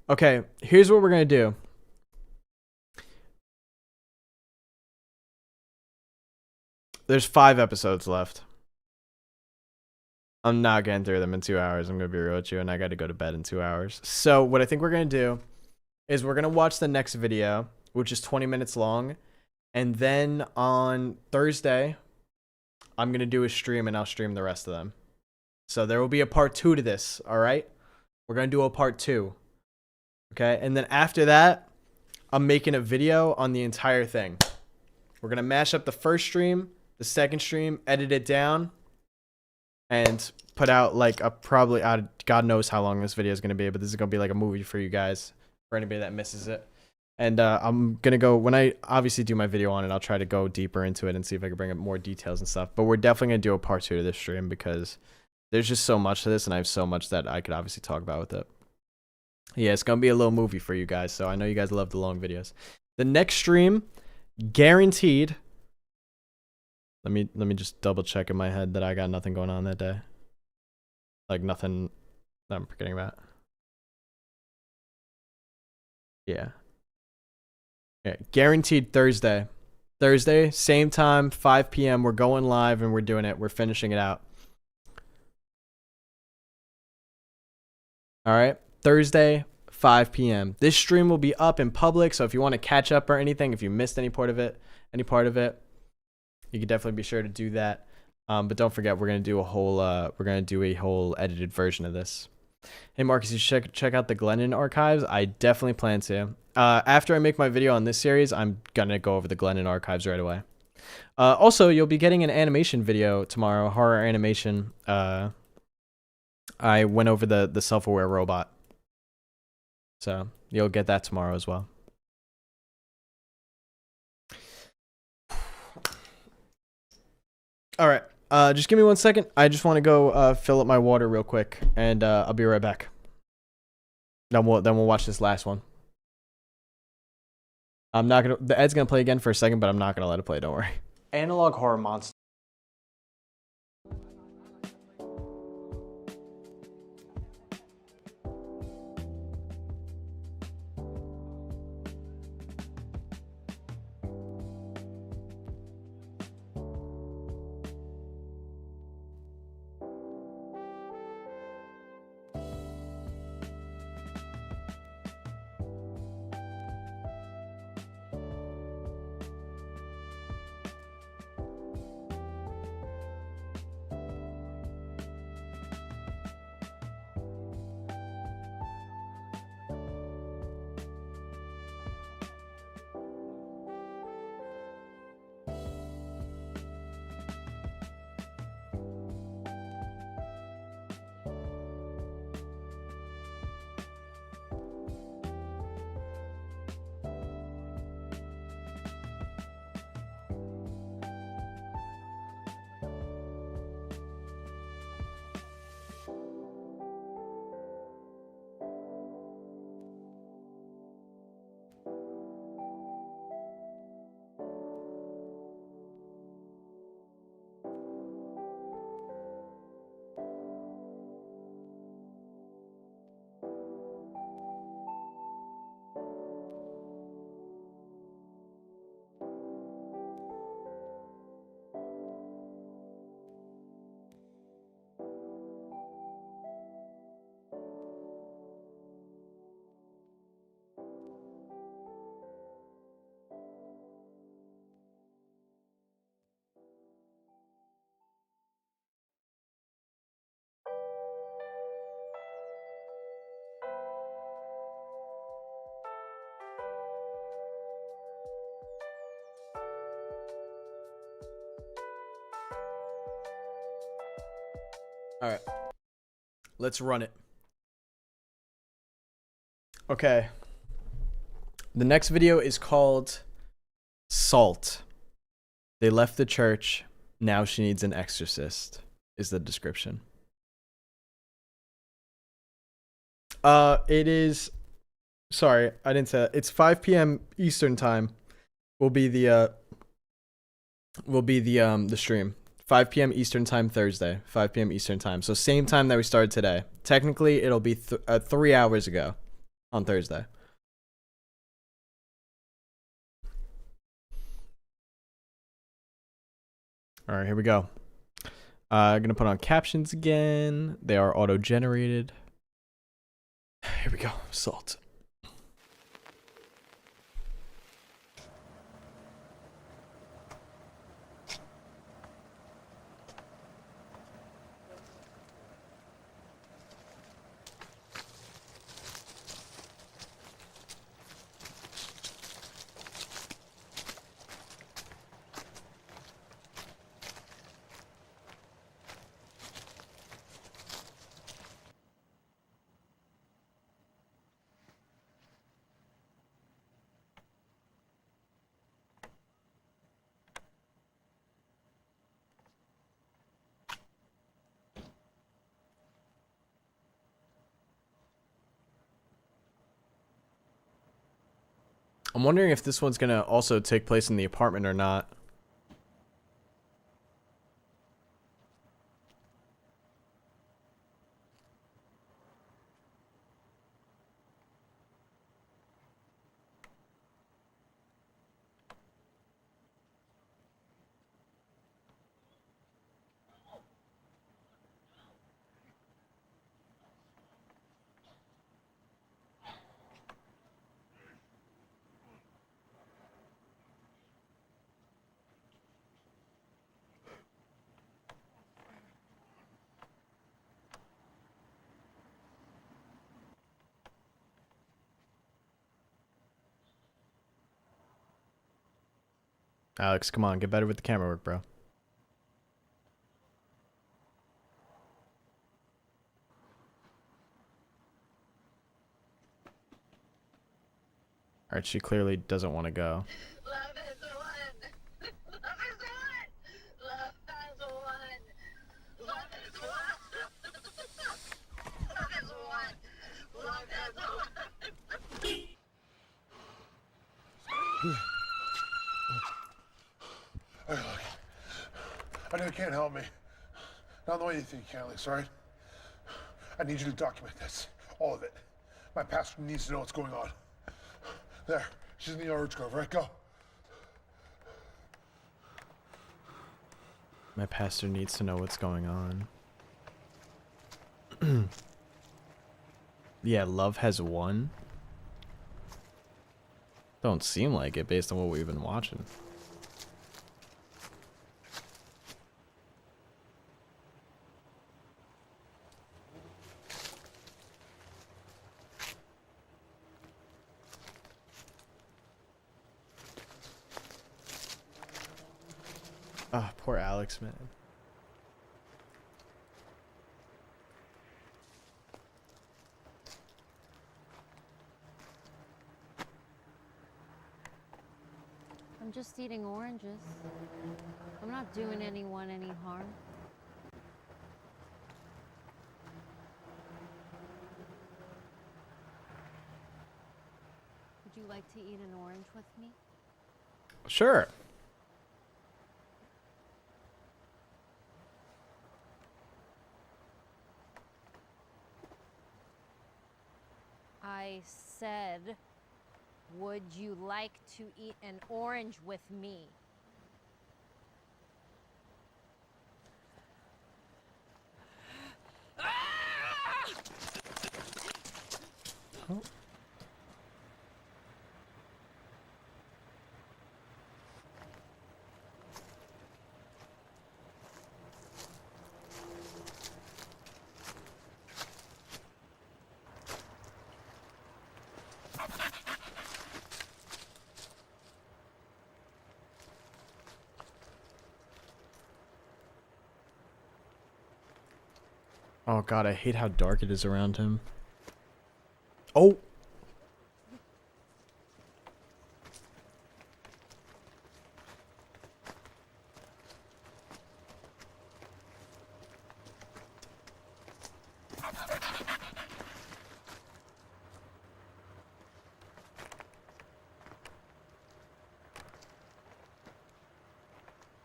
Speaker 1: Okay, here's what we're gonna do. There's 5 episodes left. I'm not getting through them in 2 hours. I'm gonna be real with you, and I gotta go to bed in 2 hours. So what I think we're gonna do is we're gonna watch the next video, which is 20 minutes long, and then on Thursday, I'm gonna do a stream and I'll stream the rest of them. So there will be a part 2 to this, all right? We're gonna do a part 2. Okay, and then after that, I'm making a video on the entire thing. We're gonna mash up the first stream, the second stream, edit it down, and put out like a probably God knows how long this video is gonna be, but this is gonna be like a movie for you guys, for anybody that misses it. And I'm gonna go, when I obviously do my video on it, I'll try to go deeper into it and see if I can bring up more details and stuff. But we're definitely gonna do a part 2 to this stream because there's just so much to this, and I have so much that I could obviously talk about with it. Yeah, it's gonna be a little movie for you guys, so I know you guys love the long videos. The next stream, guaranteed. Let me just double check in my head that I got nothing going on that day. Like nothing that I'm forgetting about. Yeah. Yeah, guaranteed Thursday. Thursday, same time, 5 p.m. We're going live and we're doing it. We're finishing it out. All right, Thursday, 5 p.m. This stream will be up in public, so if you want to catch up or anything, if you missed any part of it, you can definitely be sure to do that. But don't forget, we're gonna do a whole edited version of this. Hey Marcus, you should check out the Glennon archives. I definitely plan to. After I make my video on this series, I'm gonna go over the Glennon archives right away. Also, you'll be getting an animation video tomorrow, horror animation. I went over the self-aware robot, so you'll get that tomorrow as well. All right. Just give me 1 second. I just want to go fill up my water real quick, and I'll be right back. Then we'll watch this last one. I'm not gonna. The Ed's gonna play again for a second, but I'm not gonna let it play. Don't worry. Analog horror monster. All right, let's run it. Okay. The next video is called Salt. They left the church. Now she needs an exorcist, is the description. It is, sorry, I didn't say that. It's 5 p.m. Eastern time will be the stream. 5 p.m. Eastern time Thursday, 5 p.m. Eastern time. So same time that we started today. Technically, it'll be 3 hours ago on Thursday. All right, here we go. I'm going to put on captions again. They are auto-generated. Here we go. Salt. I'm wondering if this one's gonna also take place in the apartment or not. Alex, come on, get better with the camera work, bro. Alright, she clearly doesn't want to go.
Speaker 13: Hey, look. I know you can't help me. Not the way you think you can, Alex, alright? I need you to document this. All of it. My pastor needs to know what's going on. There. She's in the orange grove, right? Go.
Speaker 1: My pastor needs to know what's going on. Yeah, love has won. Don't seem like it based on what we've been watching. Oh, poor Alex, man.
Speaker 14: I'm just eating oranges. I'm not doing anyone any harm. Would you like to eat an orange with me?
Speaker 1: Sure.
Speaker 14: I said, would you like to eat an orange with me?
Speaker 1: Oh. Oh god, I hate how dark it is around him. Oh!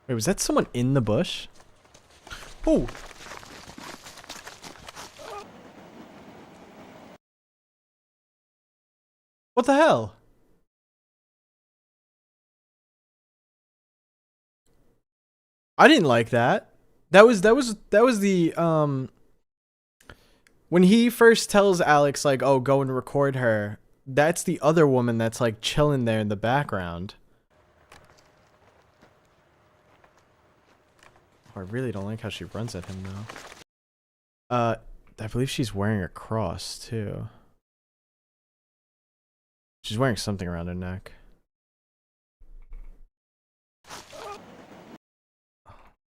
Speaker 1: Wait, was that someone in the bush? Oh! What the hell? I didn't like that. That was the when he first tells Alex like, "Oh, go and record her." That's the other woman that's like chilling there in the background. Oh, I really don't like how she runs at him now. I believe she's wearing a cross too. She's wearing something around her neck.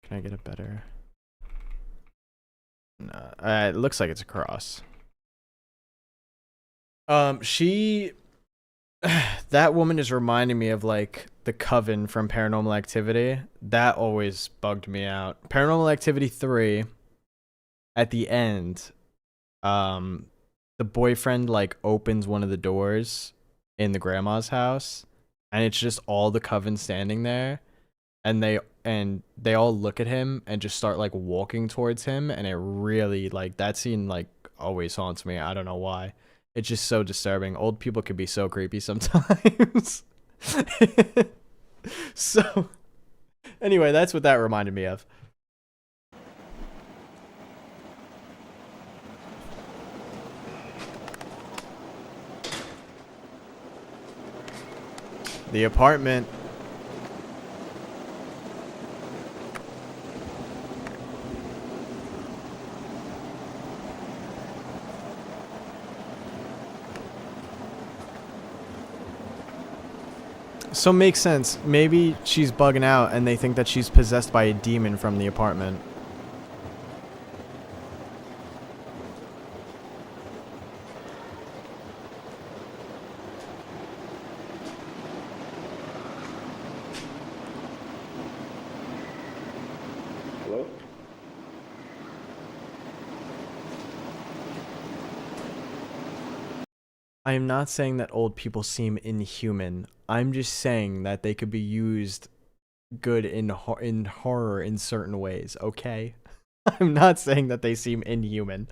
Speaker 1: Can I get a better? No, it looks like it's a cross. She that woman is reminding me of like the Coven from Paranormal Activity. That always bugged me out. Paranormal Activity 3, at the end, the boyfriend like opens one of the doors in the grandma's house, and it's just all the coven standing there, and they all look at him and just start like walking towards him, and it really like that scene like always haunts me. I don't know why. It's just so disturbing. Old people can be so creepy sometimes. So anyway, that's what that reminded me of. The apartment. So makes sense. Maybe she's bugging out and they think that she's possessed by a demon from the apartment.
Speaker 15: Hello?
Speaker 1: I am not saying that old people seem inhuman. I'm just saying that they could be used good in horror in certain ways, okay? I'm not saying that they seem inhuman.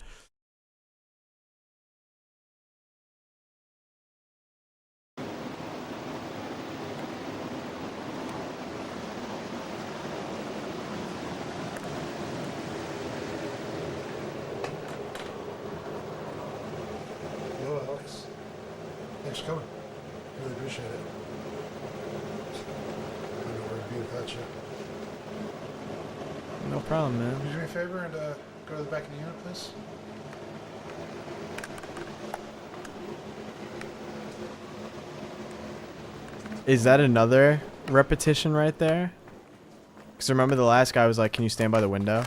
Speaker 13: Hello, Alex. Thanks for coming. Really appreciate it. I don't know where to be without you.
Speaker 1: No problem, man.
Speaker 13: Could you do me a favor and go to the back of the unit, please?
Speaker 1: Is that another repetition right there? Because remember the last guy was like, can you stand by the window?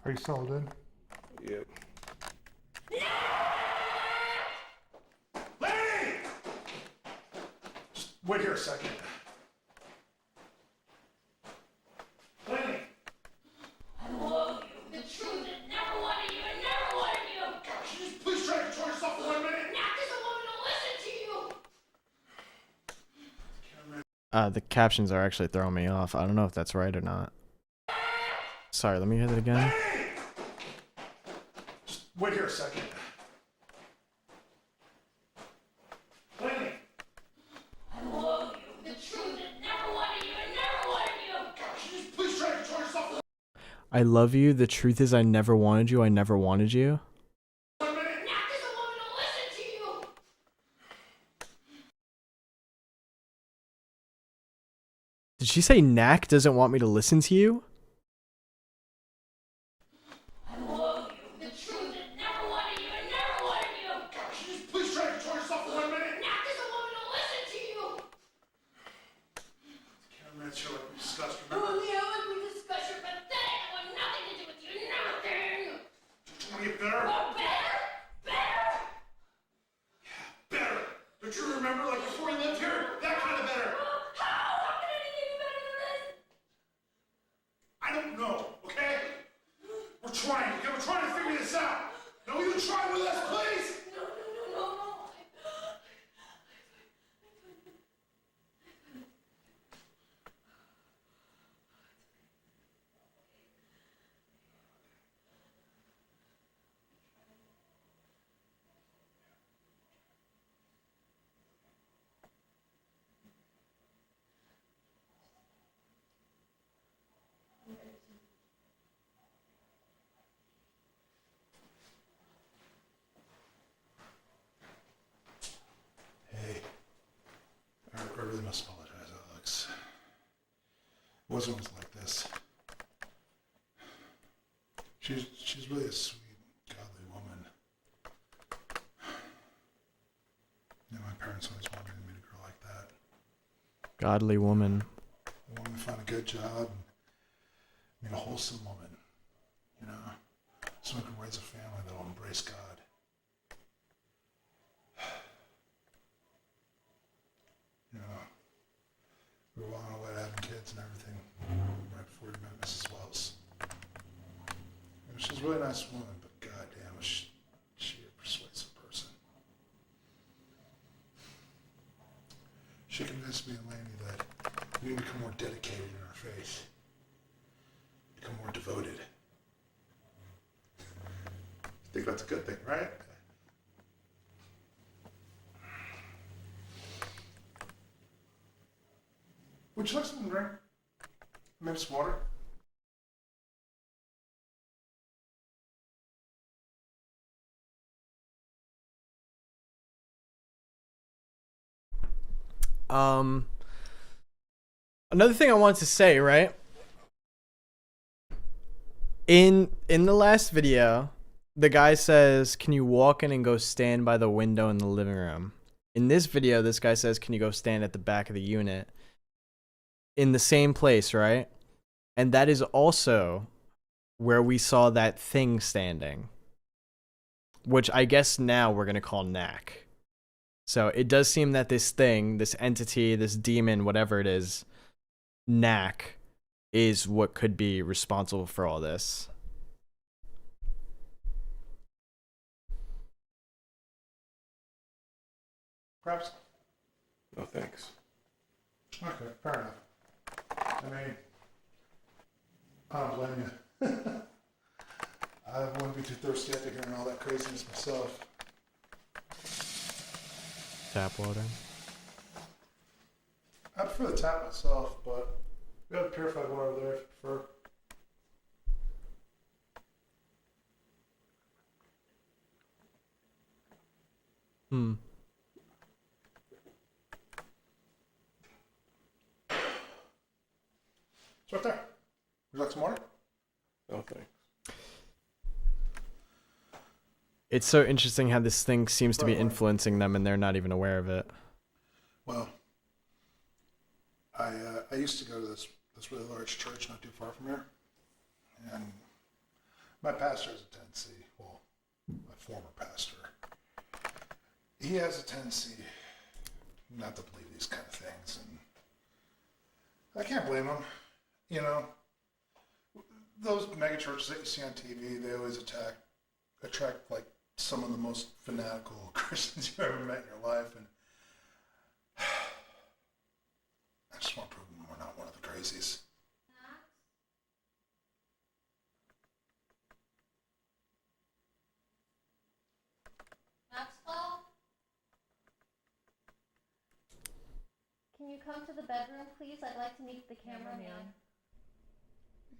Speaker 13: Are you settled in?
Speaker 15: Yep.
Speaker 13: Lenny! Just wait here a second. Lenny!
Speaker 16: I love you. The truth is never wanted you. I never wanted you.
Speaker 13: Gosh, you just please try to control yourself for 1 minute?
Speaker 16: Not because I want to listen to you.
Speaker 1: The captions are actually throwing me off. I don't know if that's right or not. Sorry, let me hear that again.
Speaker 13: Just wait here a second. Lenny!
Speaker 16: I love you. The truth is never wanted you. I never wanted you.
Speaker 13: Gosh, you just please try to control yourself for
Speaker 1: I love you. The truth is I never wanted you. I never wanted you.
Speaker 13: 1 minute?
Speaker 16: Not because I want to listen to you.
Speaker 1: Did she say Knack doesn't want me to listen to you?
Speaker 16: I love you. The truth is never wanted you. I never wanted you.
Speaker 13: Gosh, you just please try to control yourself for 1 minute?
Speaker 16: Not because I want to listen to you.
Speaker 13: Cameraman show like we discussed,
Speaker 16: Oh,
Speaker 13: remember?
Speaker 16: yeah, like we discussed, you're pathetic. I want nothing to do with you. Nothing.
Speaker 13: Don't you want to get better?
Speaker 16: Oh, better? Better?
Speaker 13: Better! Don't you remember, like before we lived here? That kind of better!
Speaker 16: How? How can anything be better than this?
Speaker 13: I don't know, okay? We're trying, okay? We're trying to figure this out. No, you try with us, please!
Speaker 16: No.
Speaker 13: Hey, I really must apologize, Alex. It wasn't always like this. She's really a sweet, godly woman. You know, my parents always wanted me to meet a girl like that.
Speaker 1: Godly woman.
Speaker 13: A woman to find a good job and meet a wholesome woman. You know, someone who can raise a family that will embrace God. You know, we were on our way to having kids and everything right before we met Mrs. Wells. You know, she's a really nice woman, but goddamn, is she a persuasive person. me and Laney that we need to become more dedicated in our faith. Become more devoted. I think that's a good thing, right? Would you like something to drink? Maybe some water?
Speaker 1: Another thing I wanted to say, right? In the last video, the guy says, "Can you walk in and go stand by the window in the living room?" In this video, this guy says, "Can you go stand at the back of the unit?" In the same place, right? And that is also where we saw that thing standing, which I guess now we're going to call Knack. So it does seem that this thing, this entity, this demon, whatever it is, Knack, is what could be responsible for all this.
Speaker 13: Perhaps?
Speaker 5: No thanks.
Speaker 13: Okay, fair enough. I mean, I don't blame you. I wouldn't be too thirsty after hearing all that craziness myself.
Speaker 1: Tap water.
Speaker 13: I prefer the tap myself, but we have purified water over there if you prefer. It's right there. Would you like some water?
Speaker 5: No thanks.
Speaker 1: It's so interesting how this thing seems to be influencing them and they're not even aware of it.
Speaker 13: Well, I used to go to this really large church not too far from here, and my pastor has a tendency, well, my former pastor, he has a tendency not to believe these kind of things, and I can't blame him. You know, those mega churches that you see on TV, they always attract like some of the most fanatical Christians you've ever met in your life, and I just want to prove we're not one of the crazies.
Speaker 14: Maxwell? Can you come to the bedroom, please? I'd like to meet the cameraman.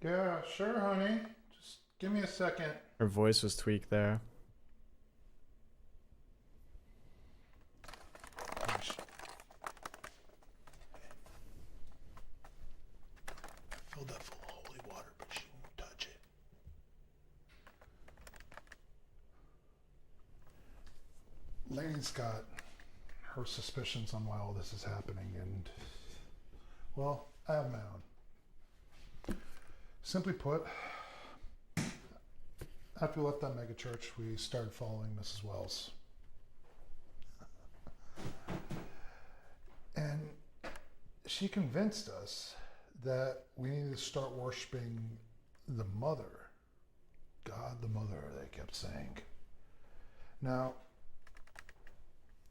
Speaker 13: Yeah, sure, honey. Just give me a second.
Speaker 1: Her voice was tweaked there.
Speaker 13: Filled that full of holy water, but she won't touch it. Lane's got her suspicions on why all this is happening, and, well, I have my own. Simply put, after we left that mega church, we started following Mrs. Wells. And she convinced us that we needed to start worshiping the mother. God the mother, they kept saying. Now,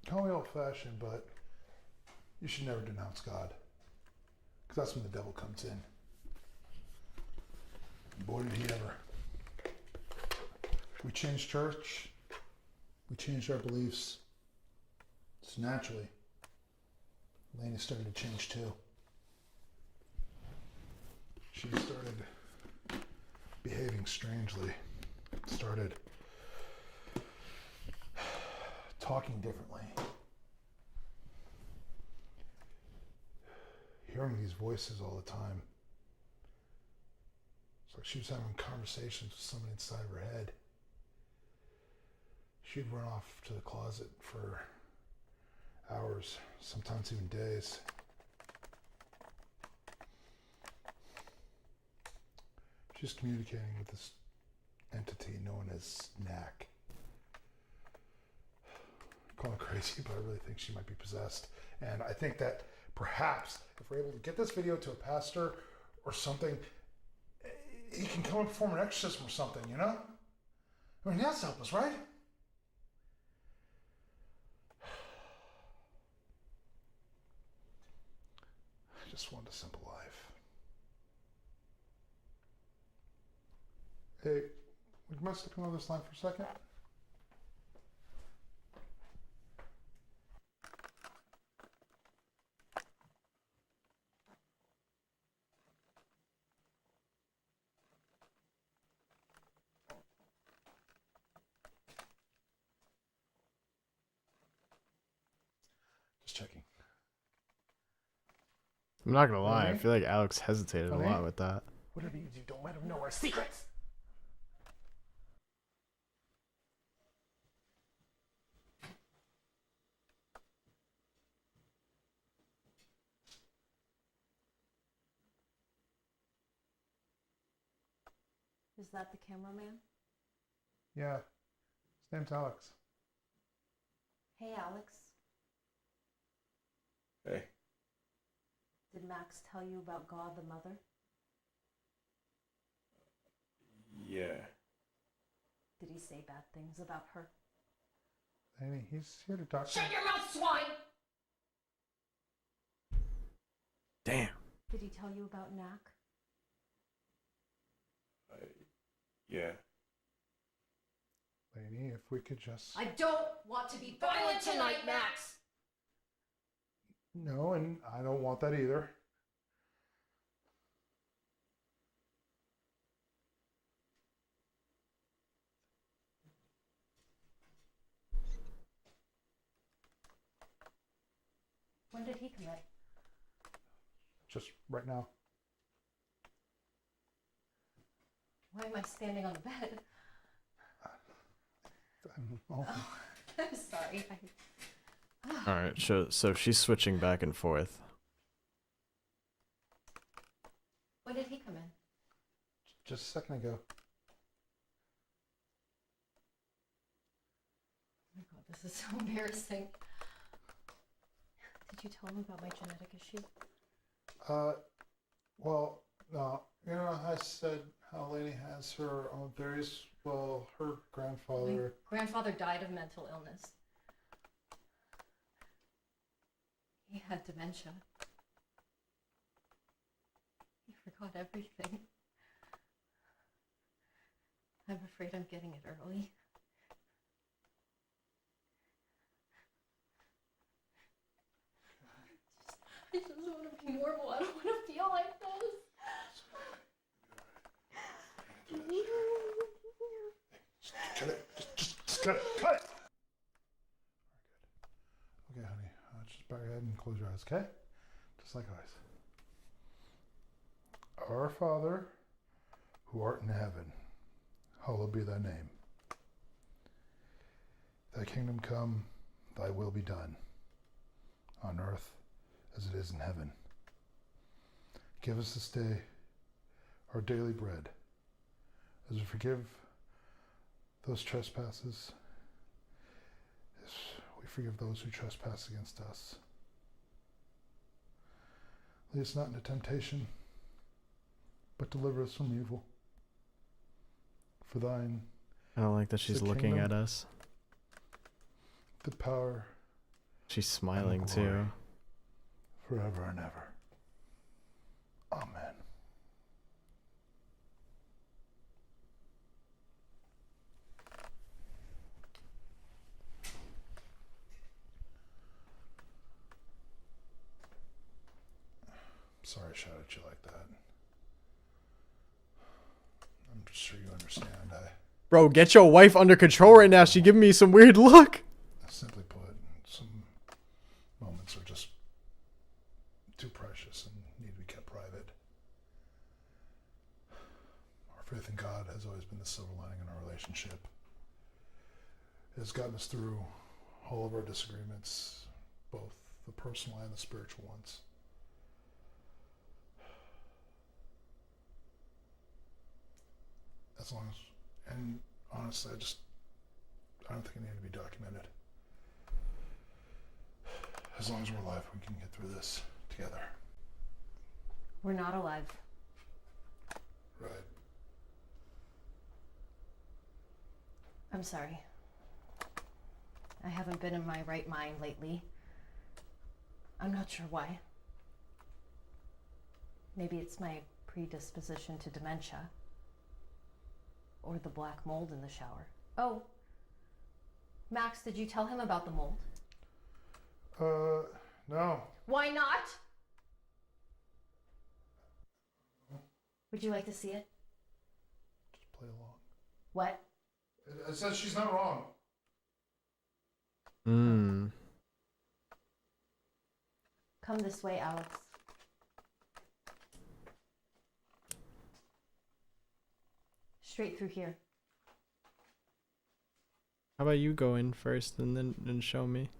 Speaker 13: call me old-fashioned, but you should never denounce God, because that's when the devil comes in. Boy, did he ever. We changed church. We changed our beliefs. So naturally, Lainey started to change too. She started behaving strangely. Started talking differently. Hearing these voices all the time. It's like she was having conversations with somebody inside of her head. She'd run off to the closet for hours, sometimes even days. She's communicating with this entity known as Knack. I call it crazy, but I really think she might be possessed. And I think that perhaps if we're able to get this video to a pastor or something, he can come and perform an exorcism or something, you know? I mean, that's help us, right? just want a simple life. Hey, would you mind sticking on this line for a second? Just checking.
Speaker 1: I'm not gonna lie, I
Speaker 13: Honey?
Speaker 1: feel like Alex hesitated a
Speaker 13: Honey?
Speaker 1: lot with that.
Speaker 13: Whatever you do, don't let him know our secrets.
Speaker 14: Is that the cameraman?
Speaker 13: Yeah, his name's Alex.
Speaker 14: Hey, Alex.
Speaker 5: Hey.
Speaker 14: Did Max tell you about God the Mother?
Speaker 5: Yeah.
Speaker 14: Did he say bad things about her?
Speaker 13: Amy, he's here to talk to
Speaker 16: Shut
Speaker 13: you.
Speaker 16: your mouth, swine!
Speaker 1: Damn.
Speaker 14: Did he tell you about Knack?
Speaker 5: Yeah.
Speaker 13: Lainey, if we could just...
Speaker 16: I don't want to be violent tonight, Max!
Speaker 13: No, and I don't want that either.
Speaker 14: When did he commit?
Speaker 13: Just right now.
Speaker 14: Why am I standing on the bed?
Speaker 13: Oh.
Speaker 14: I'm sorry.
Speaker 1: All right, so she's switching back and forth.
Speaker 14: When did he come in?
Speaker 13: Just a second ago.
Speaker 14: Oh my god, this is so embarrassing. Did you tell him about my genetic issue?
Speaker 13: Well, no. You know, I said how Lainey has her own theories. Well, her grandfather...
Speaker 14: My grandfather died of mental illness. He had dementia. He forgot everything. I'm afraid I'm getting it early. I just want to be normal. I don't want to feel like this.
Speaker 13: Cut it. Just cut it. Cut it! Okay, honey. Just bow your head and close your eyes, okay? Just like always. Our Father, who art in heaven, hallowed be thy name. Thy kingdom come, thy will be done, on earth as it is in heaven. Give us this day our daily bread, as we forgive those trespasses, as we forgive those who trespass against us. Lead us not into temptation, but deliver us from evil. For thine
Speaker 1: I don't like that she's
Speaker 13: the
Speaker 1: looking
Speaker 13: kingdom,
Speaker 1: at us.
Speaker 13: the power,
Speaker 1: She's smiling
Speaker 13: and the glory,
Speaker 1: too.
Speaker 13: forever and ever. Amen. Sorry I shot at you like that. I'm just sure you understand.
Speaker 1: Bro, get your wife under control right now. She giving me some weird look.
Speaker 13: Simply put, some moments are just too precious and need to be kept private. Our faith in God has always been the silver lining in our relationship. It has gotten us through all of our disagreements, both the personal and the spiritual ones. As long as, and honestly, I don't think it needs to be documented. As long as we're alive, we can get through this together.
Speaker 14: We're not alive.
Speaker 13: Right.
Speaker 14: I'm sorry. I haven't been in my right mind lately. I'm not sure why.
Speaker 15: Maybe it's my predisposition to dementia. Or the black mold in the shower. Oh, Max, did you tell him about the mold?
Speaker 13: No.
Speaker 15: Why not? Would you like to see it?
Speaker 13: Just play along.
Speaker 15: What?
Speaker 13: It says she's not wrong.
Speaker 15: Come this way, Alex. Straight through here.
Speaker 1: How about you go in first and then show me?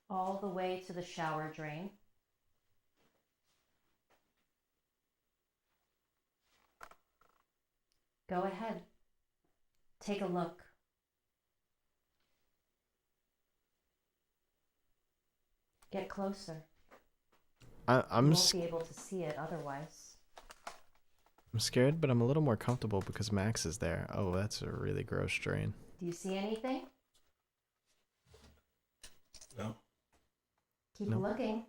Speaker 15: All the way to the shower drain. Go ahead. Take a look. Get closer. You won't be able to see it otherwise.
Speaker 1: I'm scared, but I'm a little more comfortable because Max is there. Oh, that's a really gross drain.
Speaker 15: Do you see anything?
Speaker 5: No.
Speaker 15: Keep looking.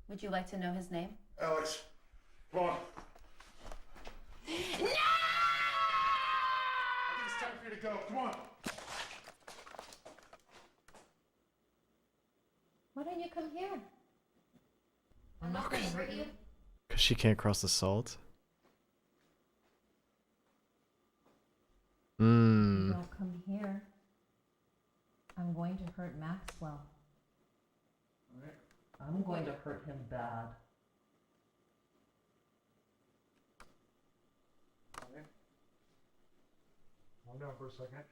Speaker 15: Would you like to know his name?
Speaker 13: Alex, come on.
Speaker 15: No!
Speaker 13: I think it's time for you to go. Come on.
Speaker 15: Why don't you come here? I'm not gonna hurt you.
Speaker 1: Because she can't cross the salt?
Speaker 15: If you don't come here, I'm going to hurt Maxwell. I'm going to hurt him bad.
Speaker 13: Calm down for a second.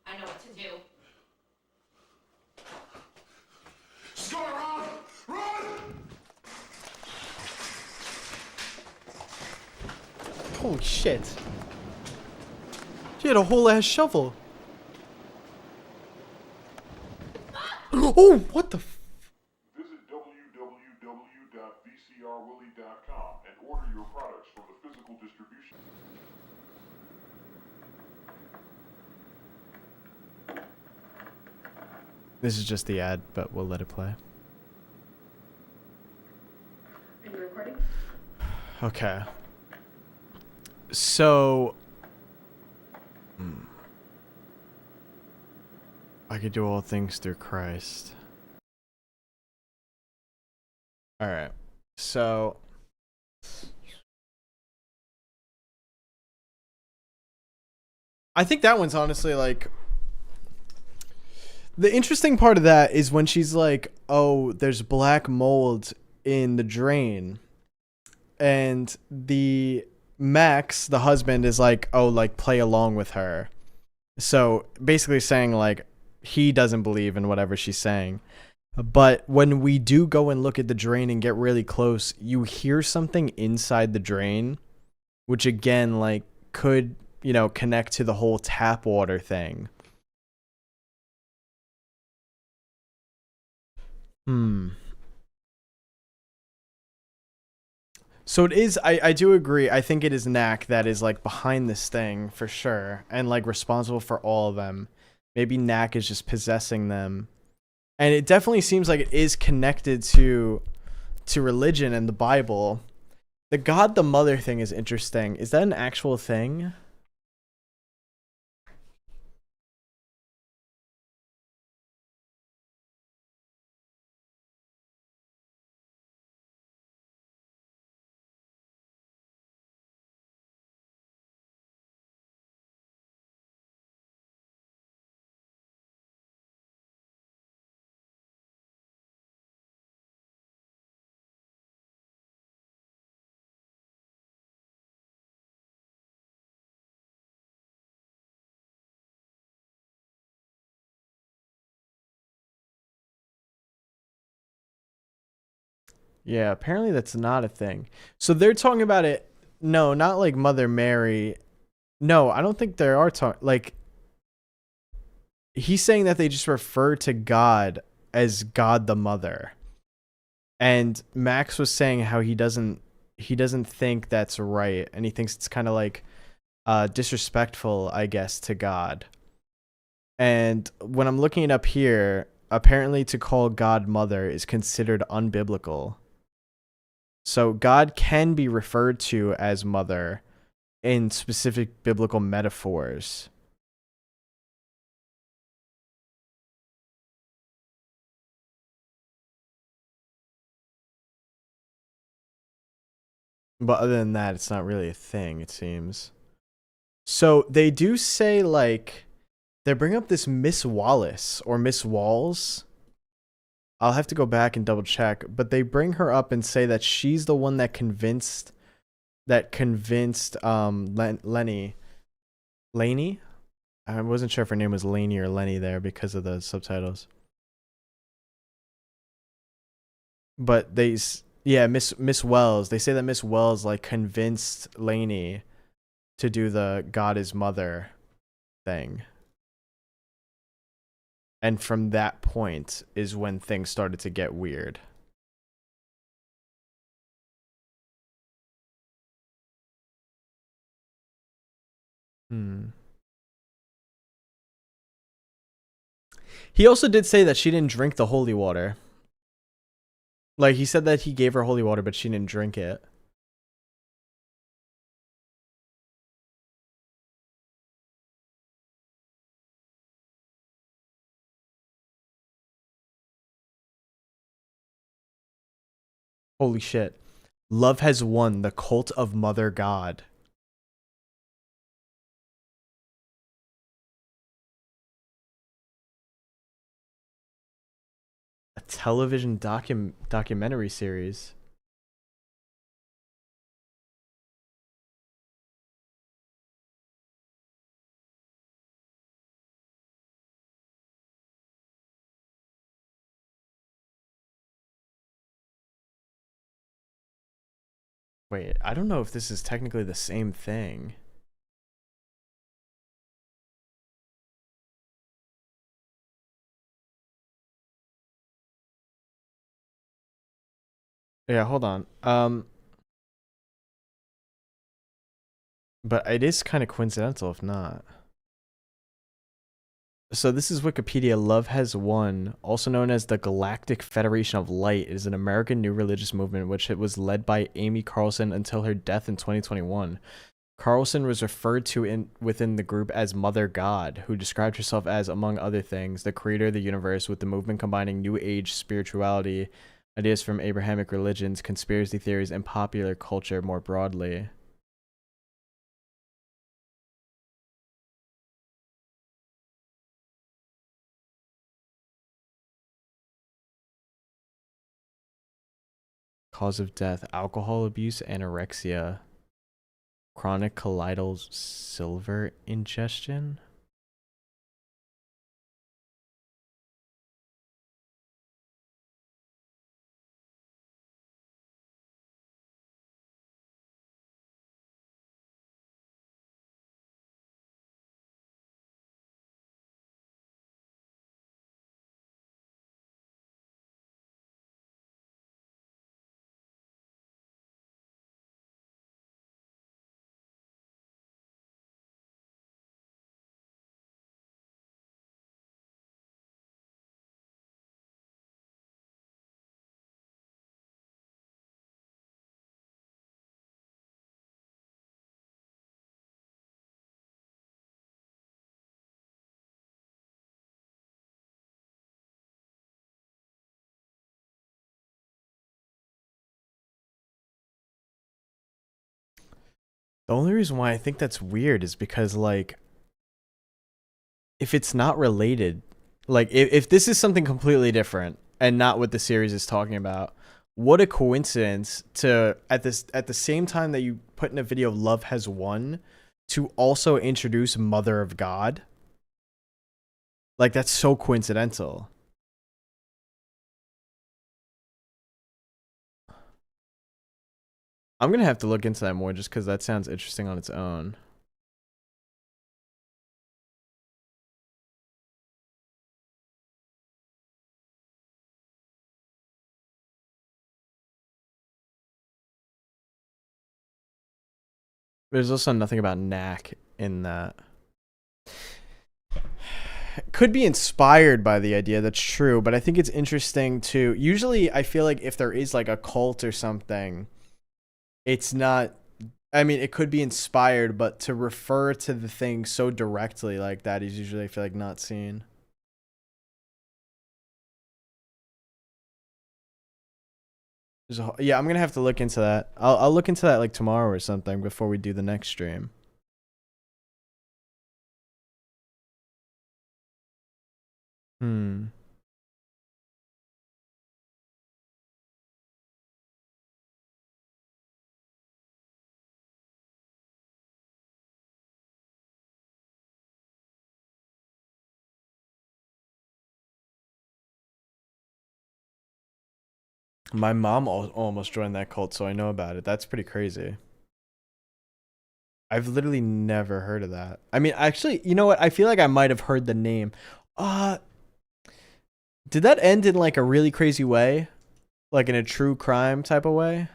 Speaker 15: I know what to do.
Speaker 13: She's going around! Run!
Speaker 1: Holy shit. She had a whole ass shovel. Oh, what the f—
Speaker 7: Visit www.vcrwillie.com and order your products from the physical distribution.
Speaker 1: This is just the ad, but we'll let it play.
Speaker 2: Are you recording?
Speaker 1: Okay. So I could do all things through Christ. All right. So I think that one's honestly like the interesting part of that is when she's like, "Oh, there's black mold in the drain." And the Max, the husband, is like, "Oh, like play along with her." So basically saying like he doesn't believe in whatever she's saying. But when we do go and look at the drain and get really close, you hear something inside the drain, which again, like could, you know, connect to the whole tap water thing. So it is, I do agree. I think it is Knack that is like behind this thing for sure and like responsible for all of them. Maybe Knack is just possessing them. And it definitely seems like it is connected to religion and the Bible. The God the Mother thing is interesting. Is that an actual thing? Yeah, apparently that's not a thing. So they're talking about it. No, not like Mother Mary. No, I don't think there are like he's saying that they just refer to God as God the Mother. And Max was saying how he doesn't think that's right, and he thinks it's kind of like disrespectful, I guess, to God. And when I'm looking it up here, apparently to call God Mother is considered unbiblical. So God can be referred to as Mother in specific biblical metaphors. But other than that, it's not really a thing, it seems. So they do say, like, they bring up this Miss Wallace or Miss Walls. I'll have to go back and double check, but they bring her up and say that she's the one that convinced Lenny. Laney? I wasn't sure if her name was Laney or Lenny there because of the subtitles. But Miss Wells. They say that Miss Wells like convinced Laney to do the God is Mother thing. And from that point is when things started to get weird. He also did say that she didn't drink the holy water. Like, he said that he gave her holy water, but she didn't drink it. Holy shit. Love has won. The cult of Mother God. A television documentary series. Wait, I don't know if this is technically the same thing. Yeah, hold on. But it is kind of coincidental if not. So this is Wikipedia. Love Has Won, also known as the Galactic Federation of Light, is an American new religious movement which it was led by Amy Carlson until her death in 2021. Carlson was referred to within the group as Mother God, who described herself as, among other things, the creator of the universe, with the movement combining New Age spirituality, ideas from Abrahamic religions, conspiracy theories, and popular culture more broadly. Cause of death: alcohol abuse, anorexia, chronic colloidal silver ingestion. The only reason why I think that's weird is because, like, if it's not related, like, if this is something completely different and not what the series is talking about, what a coincidence to, at the same time that you put in a video Love Has Won, to also introduce Mother of God. Like, that's so coincidental. I'm gonna have to look into that more just because that sounds interesting on its own. There's also nothing about knack in that. Could be inspired by the idea, that's true, but I think it's interesting to usually I feel like if there is like a cult or something, it's not, I mean, it could be inspired, but to refer to the thing so directly like that is usually, I feel like, not seen. Yeah, I'm gonna have to look into that. I'll look into that like tomorrow or something before we do the next stream. My mom almost joined that cult, so I know about it. That's pretty crazy. I've literally never heard of that. I mean, actually, you know what? I feel like I might have heard the name. Did that end in like a really crazy way? Like in a true crime type of way?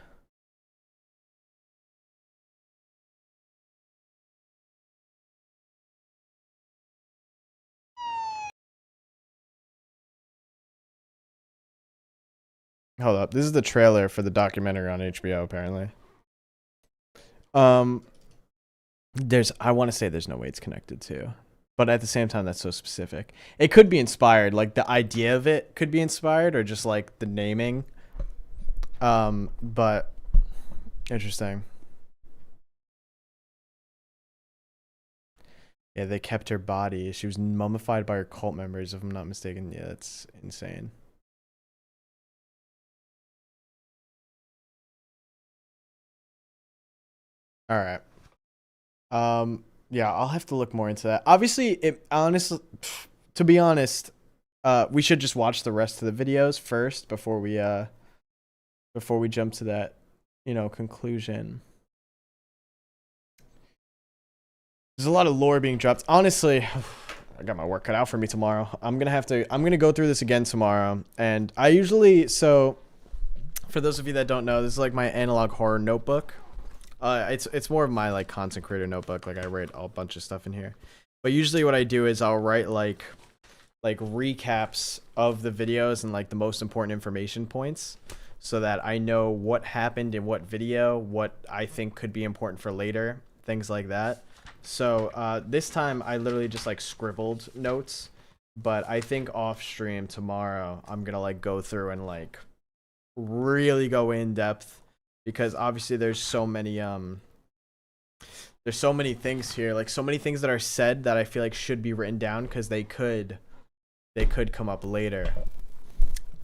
Speaker 1: Hold up. This is the trailer for the documentary on HBO, apparently. I want to say there's no way it's connected to, but at the same time, that's so specific. It could be inspired, like the idea of it could be inspired, or just like the naming. But interesting. Yeah, they kept her body. She was mummified by her cult members, if I'm not mistaken. Yeah, that's insane. All right. Yeah, I'll have to look more into that. Obviously, to be honest, we should just watch the rest of the videos first before we jump to that, conclusion. There's a lot of lore being dropped. Honestly, I got my work cut out for me tomorrow. I'm gonna go through this again tomorrow, and I usually, so for those of you that don't know, this is like my analog horror notebook. It's more of my like content creator notebook. Like I write a bunch of stuff in here, but usually what I do is I'll write like recaps of the videos and like the most important information points, so that I know what happened in what video, what I think could be important for later, things like that. So this time I literally just like scribbled notes, but I think off stream tomorrow I'm gonna like go through and like really go in depth, because obviously there's so many things here, like so many things that are said that I feel like should be written down, because they could come up later.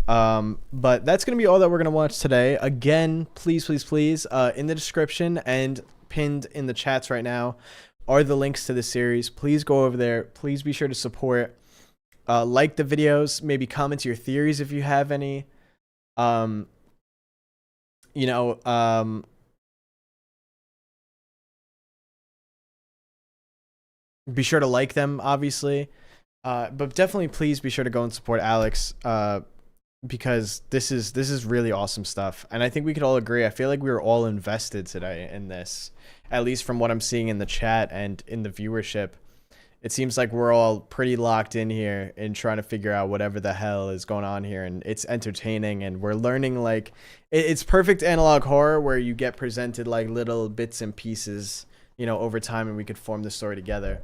Speaker 1: But that's gonna be all that we're gonna watch today. Again, please in the description and pinned in the chats right now are the links to the series. Please go over there. Please be sure to support, like the videos, maybe comment your theories if you have any. Be sure to like them, obviously, but definitely please be sure to go and support Alex, because this is really awesome stuff, and I think we could all agree. I feel like we were all invested today in this, at least from what I'm seeing in the chat and in the viewership. It seems like we're all pretty locked in here in trying to figure out whatever the hell is going on here, and it's entertaining, and we're learning. Like, it's perfect analog horror where you get presented like little bits and pieces, over time, and we could form the story together.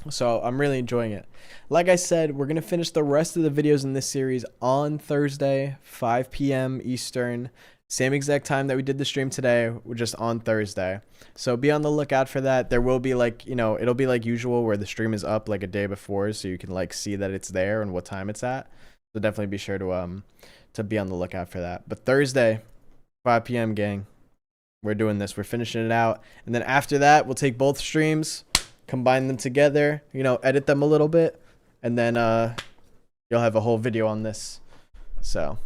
Speaker 1: So I'm really enjoying it. Like I said, we're going to finish the rest of the videos in this series on Thursday, 5 p.m. Eastern. Same exact time that we did the stream today, we're just on Thursday. So be on the lookout for that. There will be like, it'll be like usual where the stream is up like a day before, so you can like see that it's there and what time it's at. So definitely be sure to be on the lookout for that. But Thursday, 5 p.m. gang, we're doing this. We're finishing it out. And then after that, we'll take both streams, combine them together, edit them a little bit, and then you'll have a whole video on this. So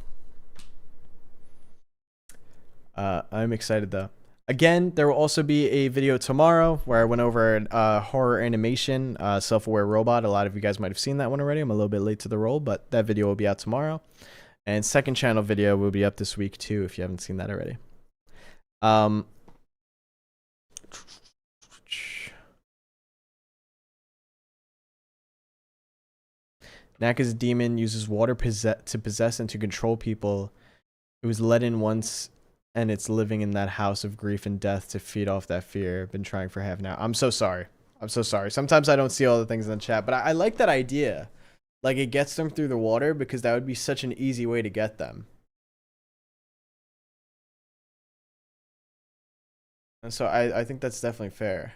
Speaker 1: I'm excited though. Again, there will also be a video tomorrow where I went over horror animation, self-aware robot. A lot of you guys might have seen that one already. I'm a little bit late to the roll, but that video will be out tomorrow. And second channel video will be up this week too, if you haven't seen that already. Naka's demon uses water to possess and to control people. It was let in once, and it's living in that house of grief and death to feed off that fear. Been trying for half now. I'm so sorry. I'm so sorry. Sometimes I don't see all the things in the chat, but I like that idea. Like, it gets them through the water, because that would be such an easy way to get them. And so I think that's definitely fair.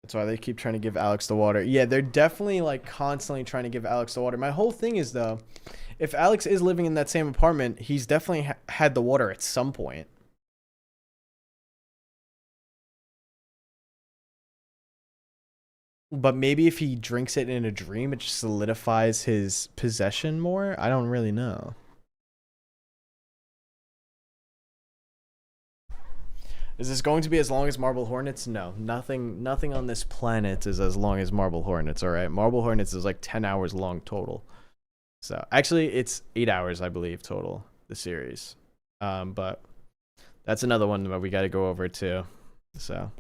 Speaker 1: That's why they keep trying to give Alex the water. Yeah, they're definitely like constantly trying to give Alex the water. My whole thing is though, if Alex is living in that same apartment, he's definitely had the water at some point. But maybe if he drinks it in a dream, it just solidifies his possession more. I don't really know. Is this going to be as long as Marble Hornets? No, nothing on this planet is as long as Marble Hornets, all right? Marble Hornets is like 10 hours long total. So, actually, it's 8 hours, I believe, total, the series. But that's another one that we got to go over, too. So.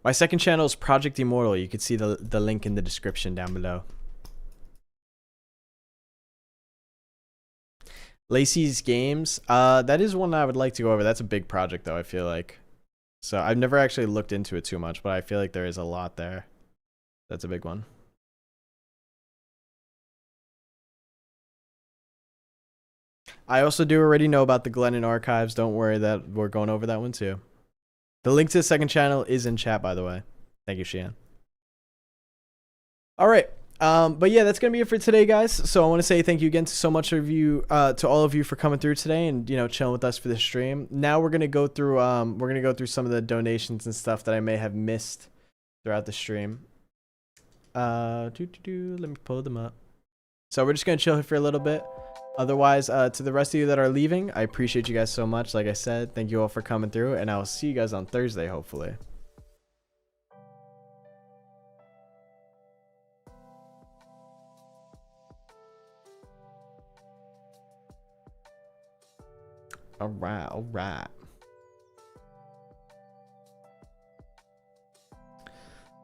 Speaker 1: My second channel is Project Immortal. You can see the link in the description down below. Lacey's Games, that is one I would like to go over. That's a big project though, I feel like. So I've never actually looked into it too much, but I feel like there is a lot there. That's a big one. I also do already know about the Glennon archives. Don't worry, that we're going over that one too. The link to the second channel is in chat, by the way. Thank you, Shian. All right. But yeah, that's gonna be it for today, guys. So I want to say thank you again to so much of you, to all of you for coming through today and chilling with us for the stream. Now we're gonna go through some of the donations and stuff that I may have missed throughout the stream. Let me pull them up. So we're just gonna chill here for a little bit. Otherwise, to the rest of you that are leaving, I appreciate you guys so much. Like I said, thank you all for coming through, and I will see you guys on Thursday, hopefully. All right.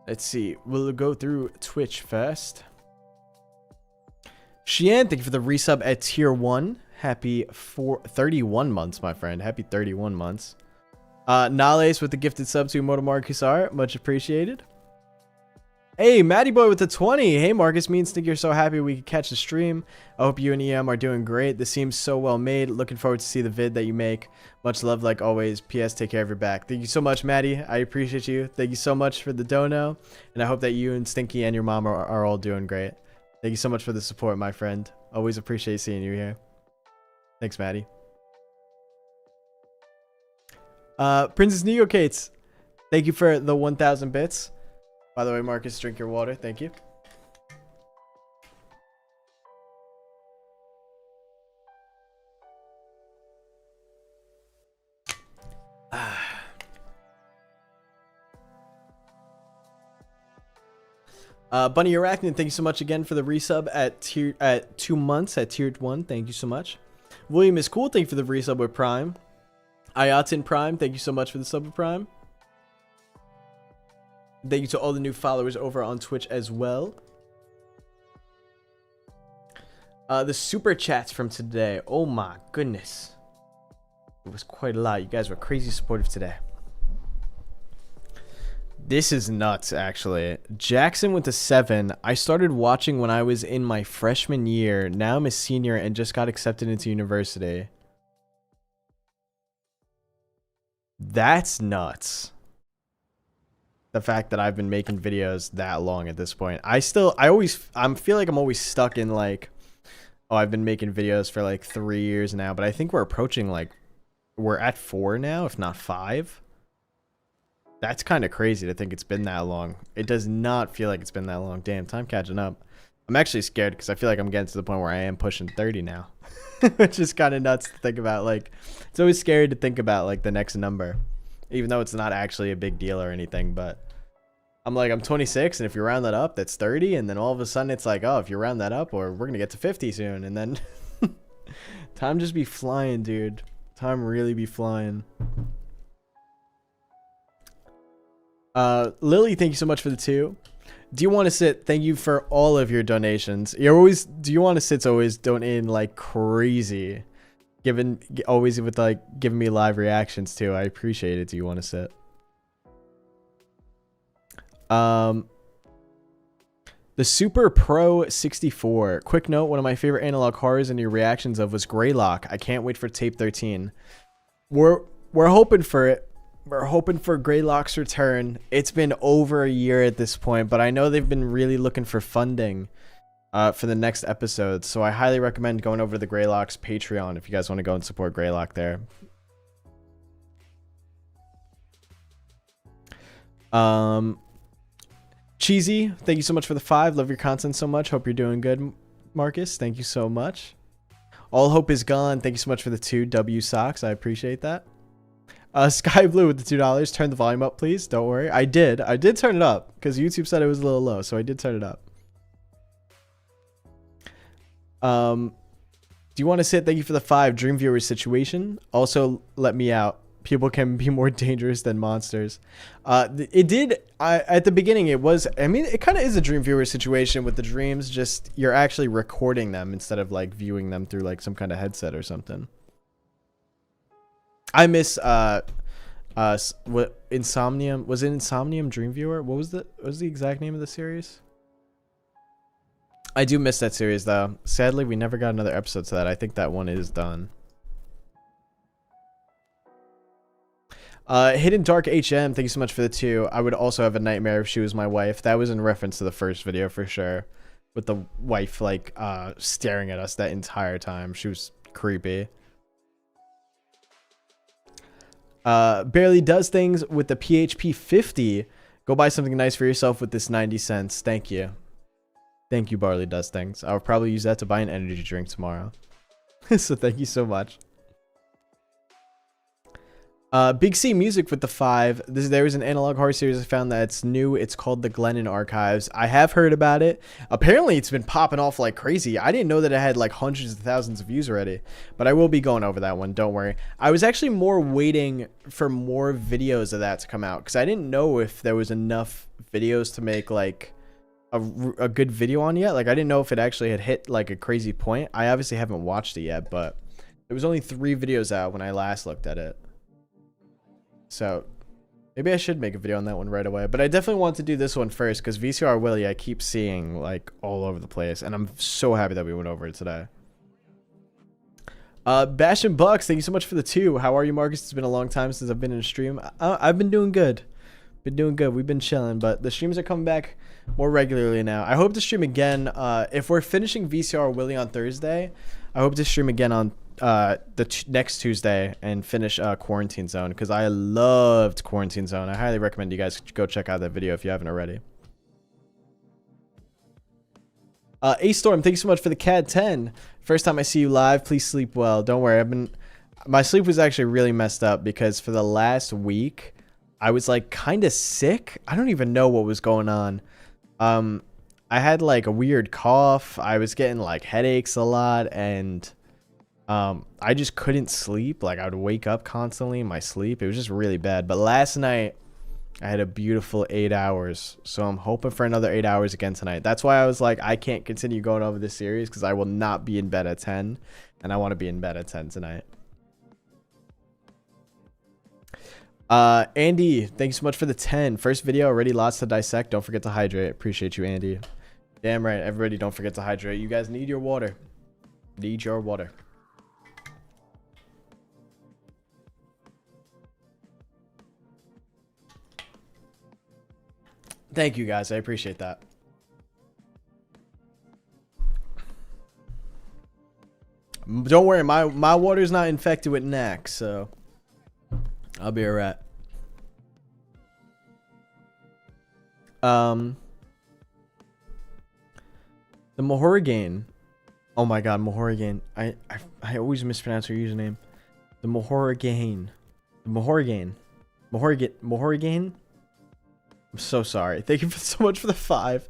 Speaker 1: Let's see. We'll go through Twitch first. Shian, thank you for the resub at tier 1. Happy 31 months, my friend. Happy 31 months. Nales with the gifted sub to EmortalMarcus art. Much appreciated. Hey, Matty Boy with the 20. Hey, Marcus, me and Stinky are so happy we could catch the stream. I hope you and EM are doing great. This seems so well made. Looking forward to see the vid that you make. Much love like always. PS, take care of your back. Thank you so much, Maddie. I appreciate you. Thank you so much for the dono. And I hope that you and Stinky and your mom are all doing great. Thank you so much for the support, my friend. Always appreciate seeing you here. Thanks, Maddie. Princess Neo Kates, thank you for the 1,000 bits. By the way, Marcus, drink your water. Thank you. Bunny Arachnid, thank you so much again for the resub at 2 months at tier 1. Thank you so much. William is cool. Thank you for the resub with Prime. Ayatin Prime, thank you so much for the sub with Prime. Thank you to all the new followers over on Twitch as well. The super chats from today. Oh my goodness. It was quite a lot. You guys were crazy supportive today. This is nuts, actually. Jackson with a 7. I started watching when I was in my freshman year. Now I'm a senior and just got accepted into university. That's nuts. The fact that I've been making videos that long at this point. I feel like I'm always stuck in like oh, I've been making videos for like 3 years now, but I think we're approaching like, we're at 4 now, if not 5. That's kind of crazy to think it's been that long. It does not feel like it's been that long. Damn, time catching up. I'm actually scared because I feel like I'm getting to the point where I am pushing 30 now. Which is kind of nuts to think about. Like, it's always scary to think about like the next number, even though it's not actually a big deal or anything. But I'm like, I'm 26, and if you round that up, that's 30. And then all of a sudden it's like, oh, if you round that up, or we're going to get to 50 soon. And then time just be flying, dude. Time really be flying. Lily, thank you so much for the 2. Do you want to sit? Thank you for all of your donations. You're always, do you want to sit's always donating like crazy, always with like giving me live reactions too. I appreciate it. Do you want to sit? The Super Pro 64. Quick note: one of my favorite analog horrors and your reactions of was Greylock. I can't wait for tape 13. We're hoping for it. We're hoping for Greylock's return. It's been over a year at this point, but I know they've been really looking for funding for the next episode. So I highly recommend going over to the Greylock's Patreon if you guys want to go and support Greylock there. Cheesy, thank you so much for the 5. Love your content so much. Hope you're doing good, Marcus. Thank you so much. All Hope is Gone. Thank you so much for the 2 W socks. I appreciate that. Sky Blue with the $2. Turn the volume up, please. Don't worry. I did turn it up because YouTube said it was a little low, so I did turn it up. Do you want to sit? Thank you for the 5. Dream Viewer situation. Also, let me out. People can be more dangerous than monsters. It did. At the beginning, it was. I mean, it kind of is a Dream Viewer situation with the dreams. Just you're actually recording them instead of like viewing them through like some kind of headset or something. I miss what Insomnium was it? Insomnium Dream Viewer. What was the exact name of the series? I do miss that series though. Sadly, we never got another episode to that. I think that one is done. Hidden Dark HM, thank you so much for the 2. I would also have a nightmare if she was my wife. That was in reference to the first video for sure, with the wife like staring at us that entire time. She was creepy. Barely Does Things with the PHP 50. Go buy something nice for yourself with this 90 cents. Thank you. Thank you, Barley Does Things. I'll probably use that to buy an energy drink tomorrow. So thank you so much. Big C Music with the 5. There was an analog horror series I found that's new. It's called The Glennon Archives. I have heard about it. Apparently, it's been popping off like crazy. I didn't know that it had like hundreds of thousands of views already. But I will be going over that one. Don't worry. I was actually more waiting for more videos of that to come out because I didn't know if there was enough videos to make like a good video on yet. Like I didn't know if it actually had hit like a crazy point. I obviously haven't watched it yet, but there was only 3 videos out when I last looked at it. So maybe I should make a video on that one right away, but I definitely want to do this one first because VCR Willie I keep seeing like all over the place, and I'm so happy that we went over it today. Bash and Bucks, thank you so much for the 2. How are you, Marcus? It's been a long time since I've been in a stream. I've been doing good. We've been chilling, but the streams are coming back more regularly now. I hope to stream again. If we're finishing VCR Willie on Thursday, I hope to stream again on next Tuesday and finish Quarantine Zone because I loved Quarantine Zone. I highly recommend you guys go check out that video if you haven't already. A Storm, thank you so much for the CAD 10. First time I see you live. Please sleep well. Don't worry. My sleep was actually really messed up because for the last week I was like kind of sick. I don't even know what was going on. I had like a weird cough. I was getting like headaches a lot, and I just couldn't sleep. Like I would wake up constantly in my sleep. It was just really bad. But last night I had a beautiful 8 hours. So I'm hoping for another 8 hours again tonight. That's why I was like, I can't continue going over this series because I will not be in bed at 10. And I want to be in bed at 10 tonight. Andy, thank you so much for the 10. First video already, lots to dissect. Don't forget to hydrate. Appreciate you, Andy. Damn right. Everybody don't forget to hydrate. You guys need your water. Need your water. Thank you guys. I appreciate that. Don't worry, my water's not infected with knack, so I'll be alright. The Mahorigane. Oh my god, Mahorigane. I always mispronounce her username. The Mahorigane. Mahorigane. I'm so sorry. Thank you so much for the 5.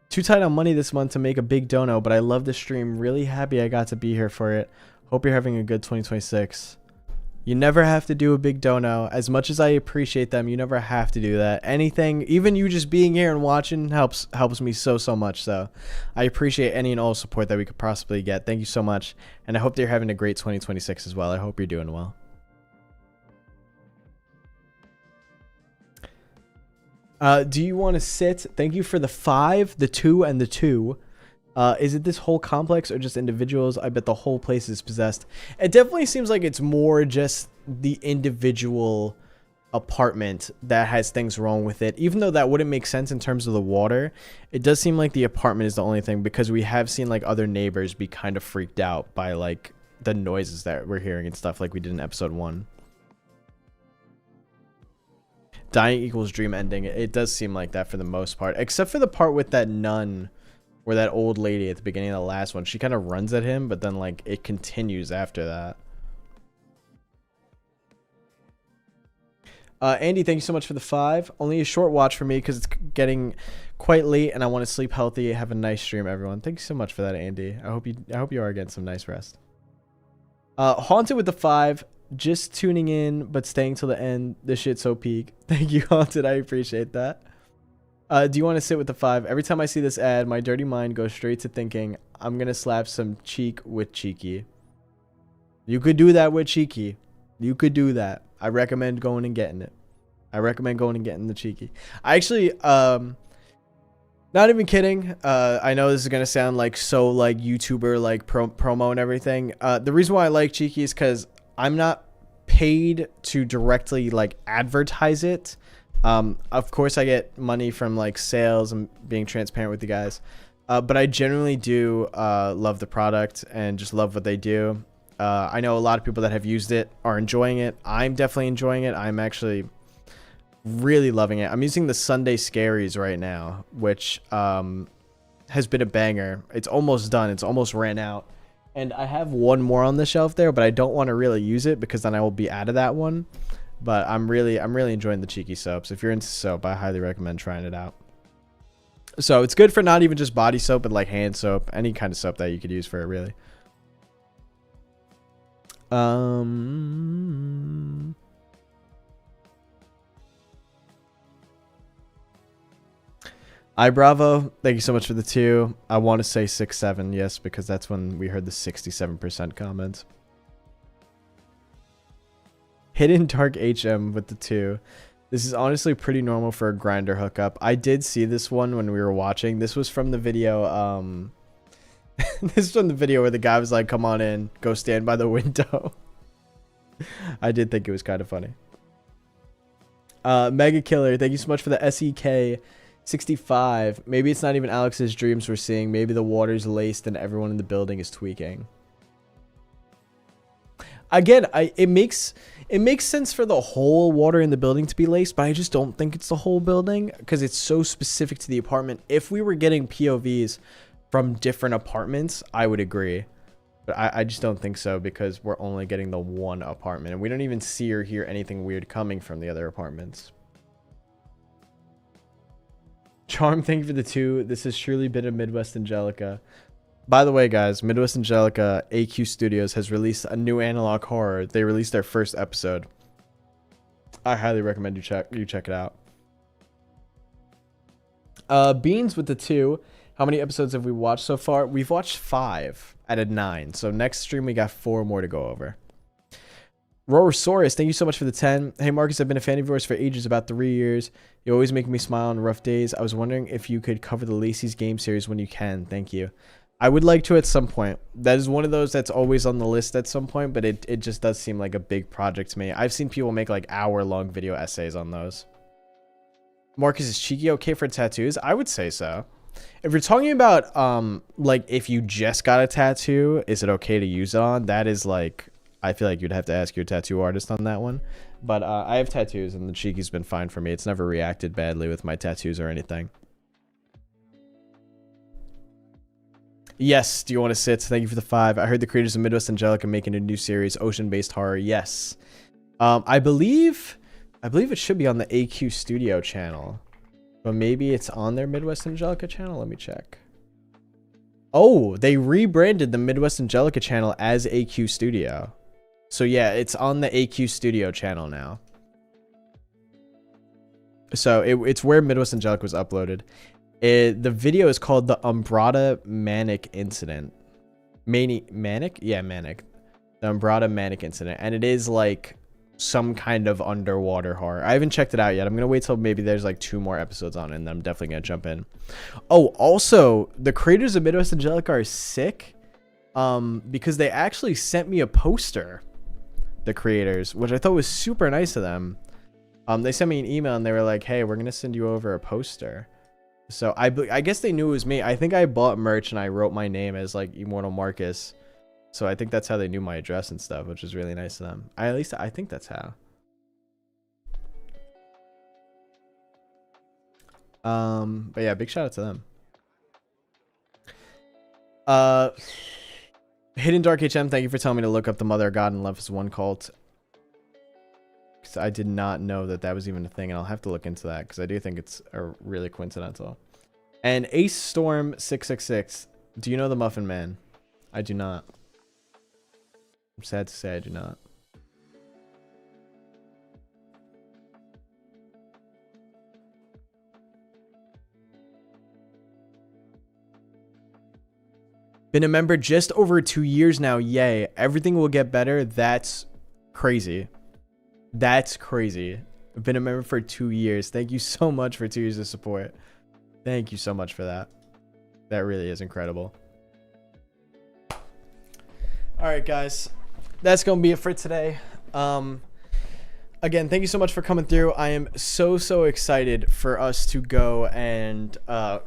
Speaker 1: Too tight on money this month to make a big dono, but I love the stream. Really happy I got to be here for it. Hope you're having a good 2026. You never have to do a big dono. As much as I appreciate them, you never have to do that. Anything, even you just being here and watching helps me so much. So I appreciate any and all support that we could possibly get. Thank you so much. And I hope that you're having a great 2026 as well. I hope you're doing well. Do you want to sit? Thank you for the 5, the 2, and the 2. Is it this whole complex or just individuals? I bet the whole place is possessed. It definitely seems like it's more just the individual apartment that has things wrong with it. Even though that wouldn't make sense in terms of the water, it does seem like the apartment is the only thing, because we have seen like other neighbors be kind of freaked out by like the noises that we're hearing and stuff, like we did in episode 1. Dying equals dream ending. It does seem like that for the most part, except for the part with that nun, where that old lady at the beginning of the last one, she kind of runs at him, but then like it continues after that. Andy, thank you so much for the 5. Only a short watch for me because it's getting quite late and I want to sleep healthy. Have a nice stream, everyone. Thank you so much for that, Andy. I hope you are getting some nice rest. Haunted with the 5. Just tuning in, but staying till the end. This shit's so peak. Thank you, Haunted. I appreciate that. Do you want to sit with the 5? Every time I see this ad, my dirty mind goes straight to thinking, I'm going to slap some cheek with Cheeky. You could do that with Cheeky. You could do that. I recommend going and getting it. I recommend going and getting the Cheeky. I actually, not even kidding. I know this is going to sound like so like YouTuber, like promo and everything. The reason why I like Cheeky is because I'm not paid to directly like advertise it. Of course I get money from like sales and being transparent with you guys. But I generally do love the product and just love what they do. I know a lot of people that have used it are enjoying it. I'm definitely enjoying it. I'm actually really loving it. I'm using the Sunday Scaries right now, which has been a banger. It's almost done. It's almost ran out. And I have one more on the shelf there, but I don't want to really use it because then I will be out of that one. But I'm really enjoying the Cheeky soaps. If you're into soap, I highly recommend trying it out. So it's good for not even just body soap, but like hand soap, any kind of soap that you could use for it, really. Bravo, thank you so much for the 2. I want to say 6-7, yes, because that's when we heard the 67% comments. Hidden Dark HM with the 2. This is honestly pretty normal for a grinder hookup. I did see this one when we were watching. This was from the video, this is from the video where the guy was like, come on in, go stand by the window. I did think it was kind of funny. Mega Killer, thank you so much for the SEK 65. Maybe it's not even Alex's dreams we're seeing. Maybe the water's laced and everyone in the building is tweaking. Again, it makes sense for the whole water in the building to be laced, but I just don't think it's the whole building because it's so specific to the apartment. If we were getting POVs from different apartments, I would agree. But I just don't think so because we're only getting the one apartment and we don't even see or hear anything weird coming from the other apartments. Charm, thank you for the 2. This has surely been a Midwest Angelica. By the way, guys, Midwest Angelica AQ Studios has released a new analog horror. They released their first episode. I highly recommend you check it out. Beans with the 2. How many episodes have we watched so far? We've watched 5 out of 9. So next stream we got 4 more to go over. Rorosaurus, thank you so much for the 10. Hey Marcus, I've been a fan of yours for ages, about 3 years. You always make me smile on rough days. I was wondering if you could cover the Lacey's game series when you can. Thank you. I would like to at some point. That is one of those that's always on the list at some point, but it just does seem like a big project to me. I've seen people make like hour-long video essays on those. Marcus, is Cheeky okay for tattoos? I would say so. If you're talking about like if you just got a tattoo, is it okay to use it on? That is like, I feel like you'd have to ask your tattoo artist on that one. But I have tattoos and the cheeky's been fine for me. It's never reacted badly with my tattoos or anything. Yes, do you want to sit? Thank you for the 5. I heard the creators of Midwest Angelica making a new series, ocean-based horror. Yes. I believe it should be on the AQ Studio channel. But maybe it's on their Midwest Angelica channel. Let me check. Oh, they rebranded the Midwest Angelica channel as AQ Studio. So yeah, it's on the AQ Studio channel now. So it's where Midwest Angelica was uploaded. The video is called the Umbrata Manic Incident. Manic? Yeah, Manic. The Umbrata Manic Incident. And it is like some kind of underwater horror. I haven't checked it out yet. I'm going to wait till maybe there's like 2 more episodes on it, and then I'm definitely going to jump in. Oh, also, the creators of Midwest Angelica are sick because they actually sent me a poster, the creators, which I thought was super nice of them. They sent me an email and they were like, hey, we're going to send you over a poster. So I guess they knew it was me. I think I bought merch and I wrote my name as like EmortalMarcus. So I think that's how they knew my address and stuff, which is really nice of them. At least I think that's how. But yeah, big shout out to them. Hidden Dark HM, thank you for telling me to look up the Mother of God and Love is One cult. Because I did not know that that was even a thing, and I'll have to look into that because I do think it's really coincidental. And Ace Storm 666, do you know the Muffin Man? I do not. I'm sad to say I do not. Been a member just over 2 years now. Yay. Everything will get better. That's crazy. That's crazy. I've been a member for 2 years. Thank you so much for 2 years of support. Thank you so much for that. That really is incredible. All right, guys. That's going to be it for today. Again, thank you so much for coming through. I am so excited for us to go and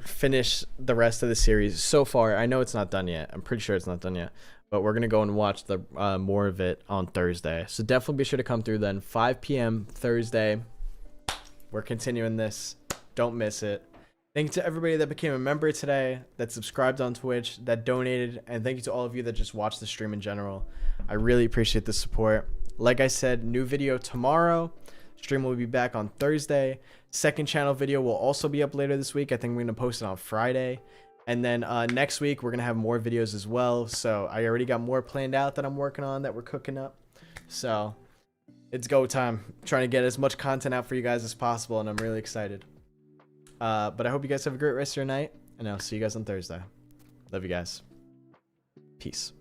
Speaker 1: finish the rest of the series. So far, I know it's not done yet. I'm pretty sure it's not done yet. But we're going to go and watch the more of it on Thursday. So definitely be sure to come through then. 5 p.m. Thursday. We're continuing this. Don't miss it. Thank you to everybody that became a member today, that subscribed on Twitch, that donated, and thank you to all of you that just watched the stream in general. I really appreciate the support. Like I said, new video tomorrow. Stream will be back on Thursday. Second channel video will also be up later this week. I think we're going to post it on Friday. And then next week, we're going to have more videos as well. So I already got more planned out that I'm working on, that we're cooking up. So it's go time. I'm trying to get as much content out for you guys as possible, and I'm really excited. But I hope you guys have a great rest of your night, and I'll see you guys on Thursday. Love you guys. Peace.